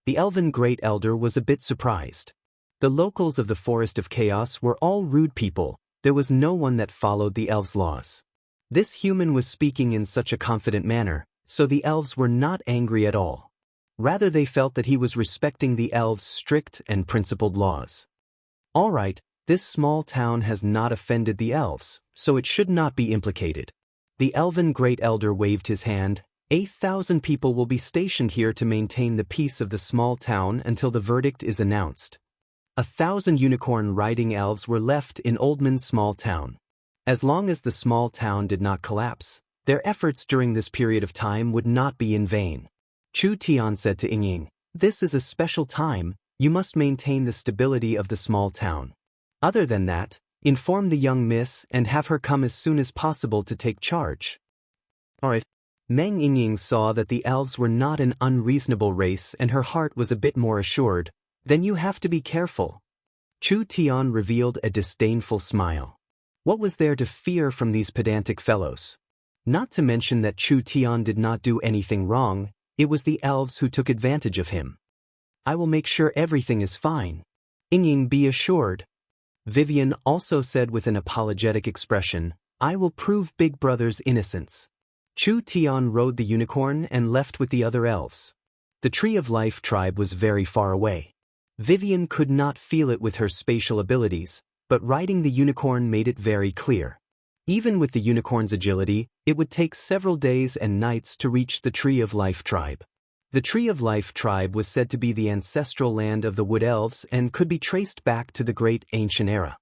The elven great elder was a bit surprised. The locals of the Forest of Chaos were all rude people, there was no one that followed the elves' laws. This human was speaking in such a confident manner, so the elves were not angry at all. Rather they felt that he was respecting the elves' strict and principled laws. All right, this small town has not offended the elves, so it should not be implicated. The elven great elder waved his hand. 8,000 people will be stationed here to maintain the peace of the small town until the verdict is announced. 1,000 unicorn-riding elves were left in Oldman's small town. As long as the small town did not collapse, their efforts during this period of time would not be in vain. Chu Tian said to Yingying, this is a special time, you must maintain the stability of the small town. Other than that, inform the young miss and have her come as soon as possible to take charge. Alright. Meng Yingying saw that the elves were not an unreasonable race and her heart was a bit more assured. Then you have to be careful. Chu Tian revealed a disdainful smile. What was there to fear from these pedantic fellows? Not to mention that Chu Tian did not do anything wrong, it was the elves who took advantage of him. I will make sure everything is fine. Yingying, be assured. Vivian also said with an apologetic expression, I will prove Big Brother's innocence. Chu Tian rode the unicorn and left with the other elves. The Tree of Life tribe was very far away. Vivian could not feel it with her spatial abilities, but riding the unicorn made it very clear. Even with the unicorn's agility, it would take several days and nights to reach the Tree of Life tribe. The Tree of Life tribe was said to be the ancestral land of the Wood Elves and could be traced back to the Great Ancient Era.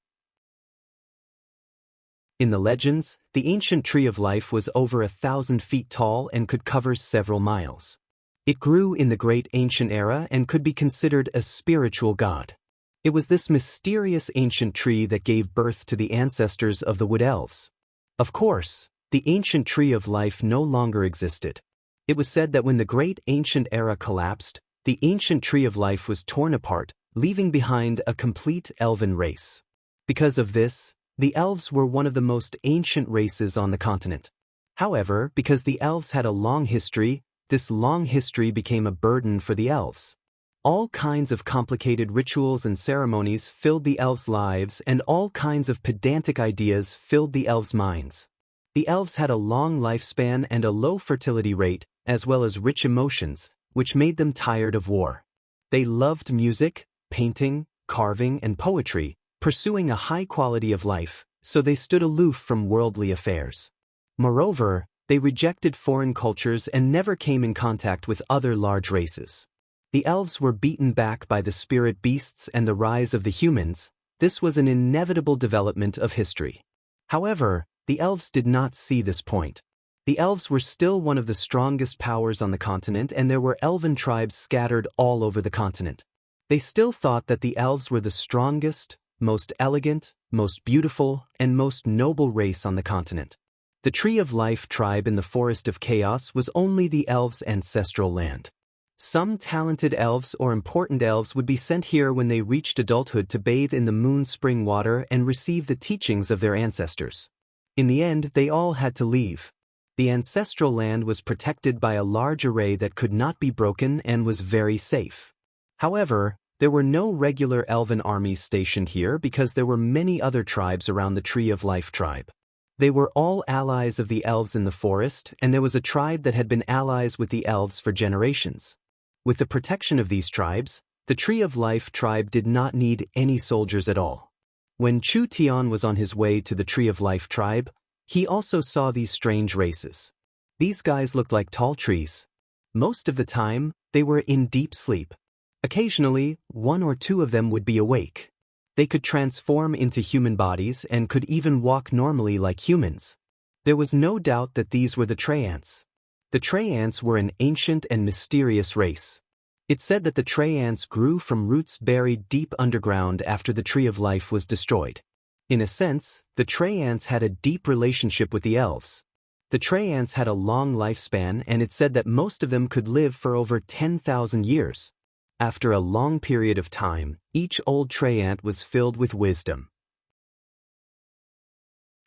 In the legends, the ancient Tree of Life was over 1,000 feet tall and could cover several miles. It grew in the Great Ancient Era and could be considered a spiritual god. It was this mysterious ancient tree that gave birth to the ancestors of the Wood Elves. Of course, the ancient Tree of Life no longer existed. It was said that when the Great Ancient Era collapsed, the ancient Tree of Life was torn apart, leaving behind a complete elven race. Because of this, the elves were one of the most ancient races on the continent. However, because the elves had a long history, this long history became a burden for the elves. All kinds of complicated rituals and ceremonies filled the elves' lives and all kinds of pedantic ideas filled the elves' minds. The elves had a long lifespan and a low fertility rate, as well as rich emotions, which made them tired of war. They loved music, painting, carving, and poetry, pursuing a high quality of life, so they stood aloof from worldly affairs. Moreover, They rejected foreign cultures and never came in contact with other large races. The elves were beaten back by the spirit beasts and the rise of the humans. This was an inevitable development of history. However, the elves did not see this point. The elves were still one of the strongest powers on the continent, and there were elven tribes scattered all over the continent. They still thought that the elves were the strongest, most elegant, most beautiful, and most noble race on the continent. The Tree of Life tribe in the Forest of Chaos was only the elves' ancestral land. Some talented elves or important elves would be sent here when they reached adulthood to bathe in the moon spring water and receive the teachings of their ancestors. In the end, they all had to leave. The ancestral land was protected by a large array that could not be broken and was very safe. However, there were no regular elven armies stationed here because there were many other tribes around the Tree of Life tribe. They were all allies of the elves in the forest, and there was a tribe that had been allies with the elves for generations. With the protection of these tribes, the Tree of Life tribe did not need any soldiers at all. When Chu Tian was on his way to the Tree of Life tribe, he also saw these strange races. These guys looked like tall trees. Most of the time, they were in deep sleep. Occasionally, one or two of them would be awake. They could transform into human bodies and could even walk normally like humans. There was no doubt that these were the Trey-ants. The Trey-ants were an ancient and mysterious race. It said that the Trey-ants grew from roots buried deep underground after the Tree of Life was destroyed. In a sense, the Trey-ants had a deep relationship with the elves. The Trey-ants had a long lifespan, and it said that most of them could live for over 10,000 years. After a long period of time, each old Trey-ant was filled with wisdom.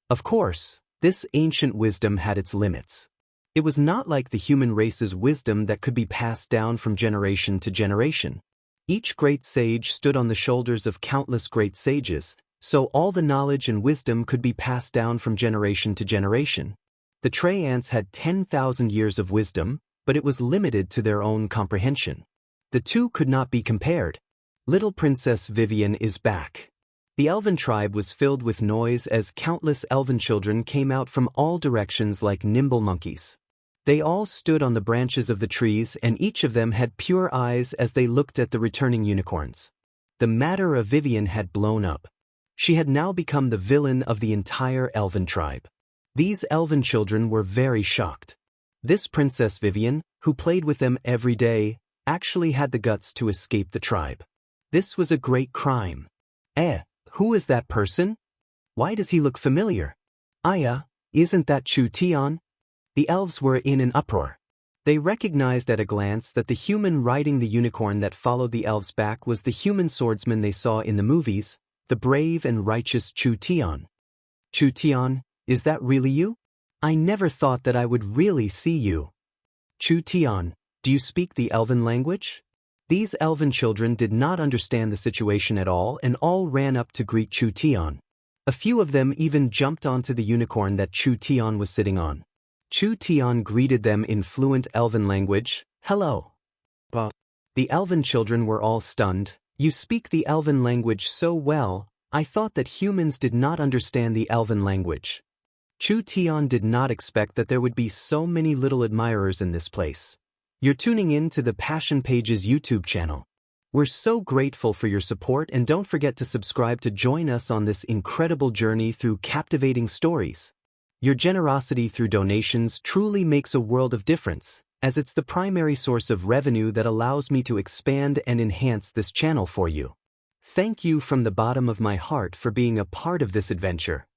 Of course, this ancient wisdom had its limits. It was not like the human race's wisdom that could be passed down from generation to generation. Each great sage stood on the shoulders of countless great sages, so all the knowledge and wisdom could be passed down from generation to generation. The Trey-ants had 10,000 years of wisdom, but it was limited to their own comprehension. The two could not be compared. Little Princess Vivian is back. The elven tribe was filled with noise as countless elven children came out from all directions like nimble monkeys. They all stood on the branches of the trees, and each of them had pure eyes as they looked at the returning unicorns. The matter of Vivian had blown up. She had now become the villain of the entire elven tribe. These elven children were very shocked. This Princess Vivian, who played with them every day, actually had the guts to escape the tribe. This was a great crime. Who is that person? Why does he look familiar? Isn't that Chu Tian? The elves were in an uproar. They recognized at a glance that the human riding the unicorn that followed the elves back was the human swordsman they saw in the movies, the brave and righteous Chu Tian. Chu Tian, is that really you? I never thought that I would really see you. Chu Tian, do you speak the elven language? These elven children did not understand the situation at all and all ran up to greet Chu Tian. A few of them even jumped onto the unicorn that Chu Tian was sitting on. Chu Tian greeted them in fluent elven language, "Hello." The elven children were all stunned. You speak the elven language so well, I thought that humans did not understand the elven language. Chu Tian did not expect that there would be so many little admirers in this place. You're tuning in to the Passion Pages YouTube channel. We're so grateful for your support, and don't forget to subscribe to join us on this incredible journey through captivating stories. Your generosity through donations truly makes a world of difference, as it's the primary source of revenue that allows me to expand and enhance this channel for you. Thank you from the bottom of my heart for being a part of this adventure.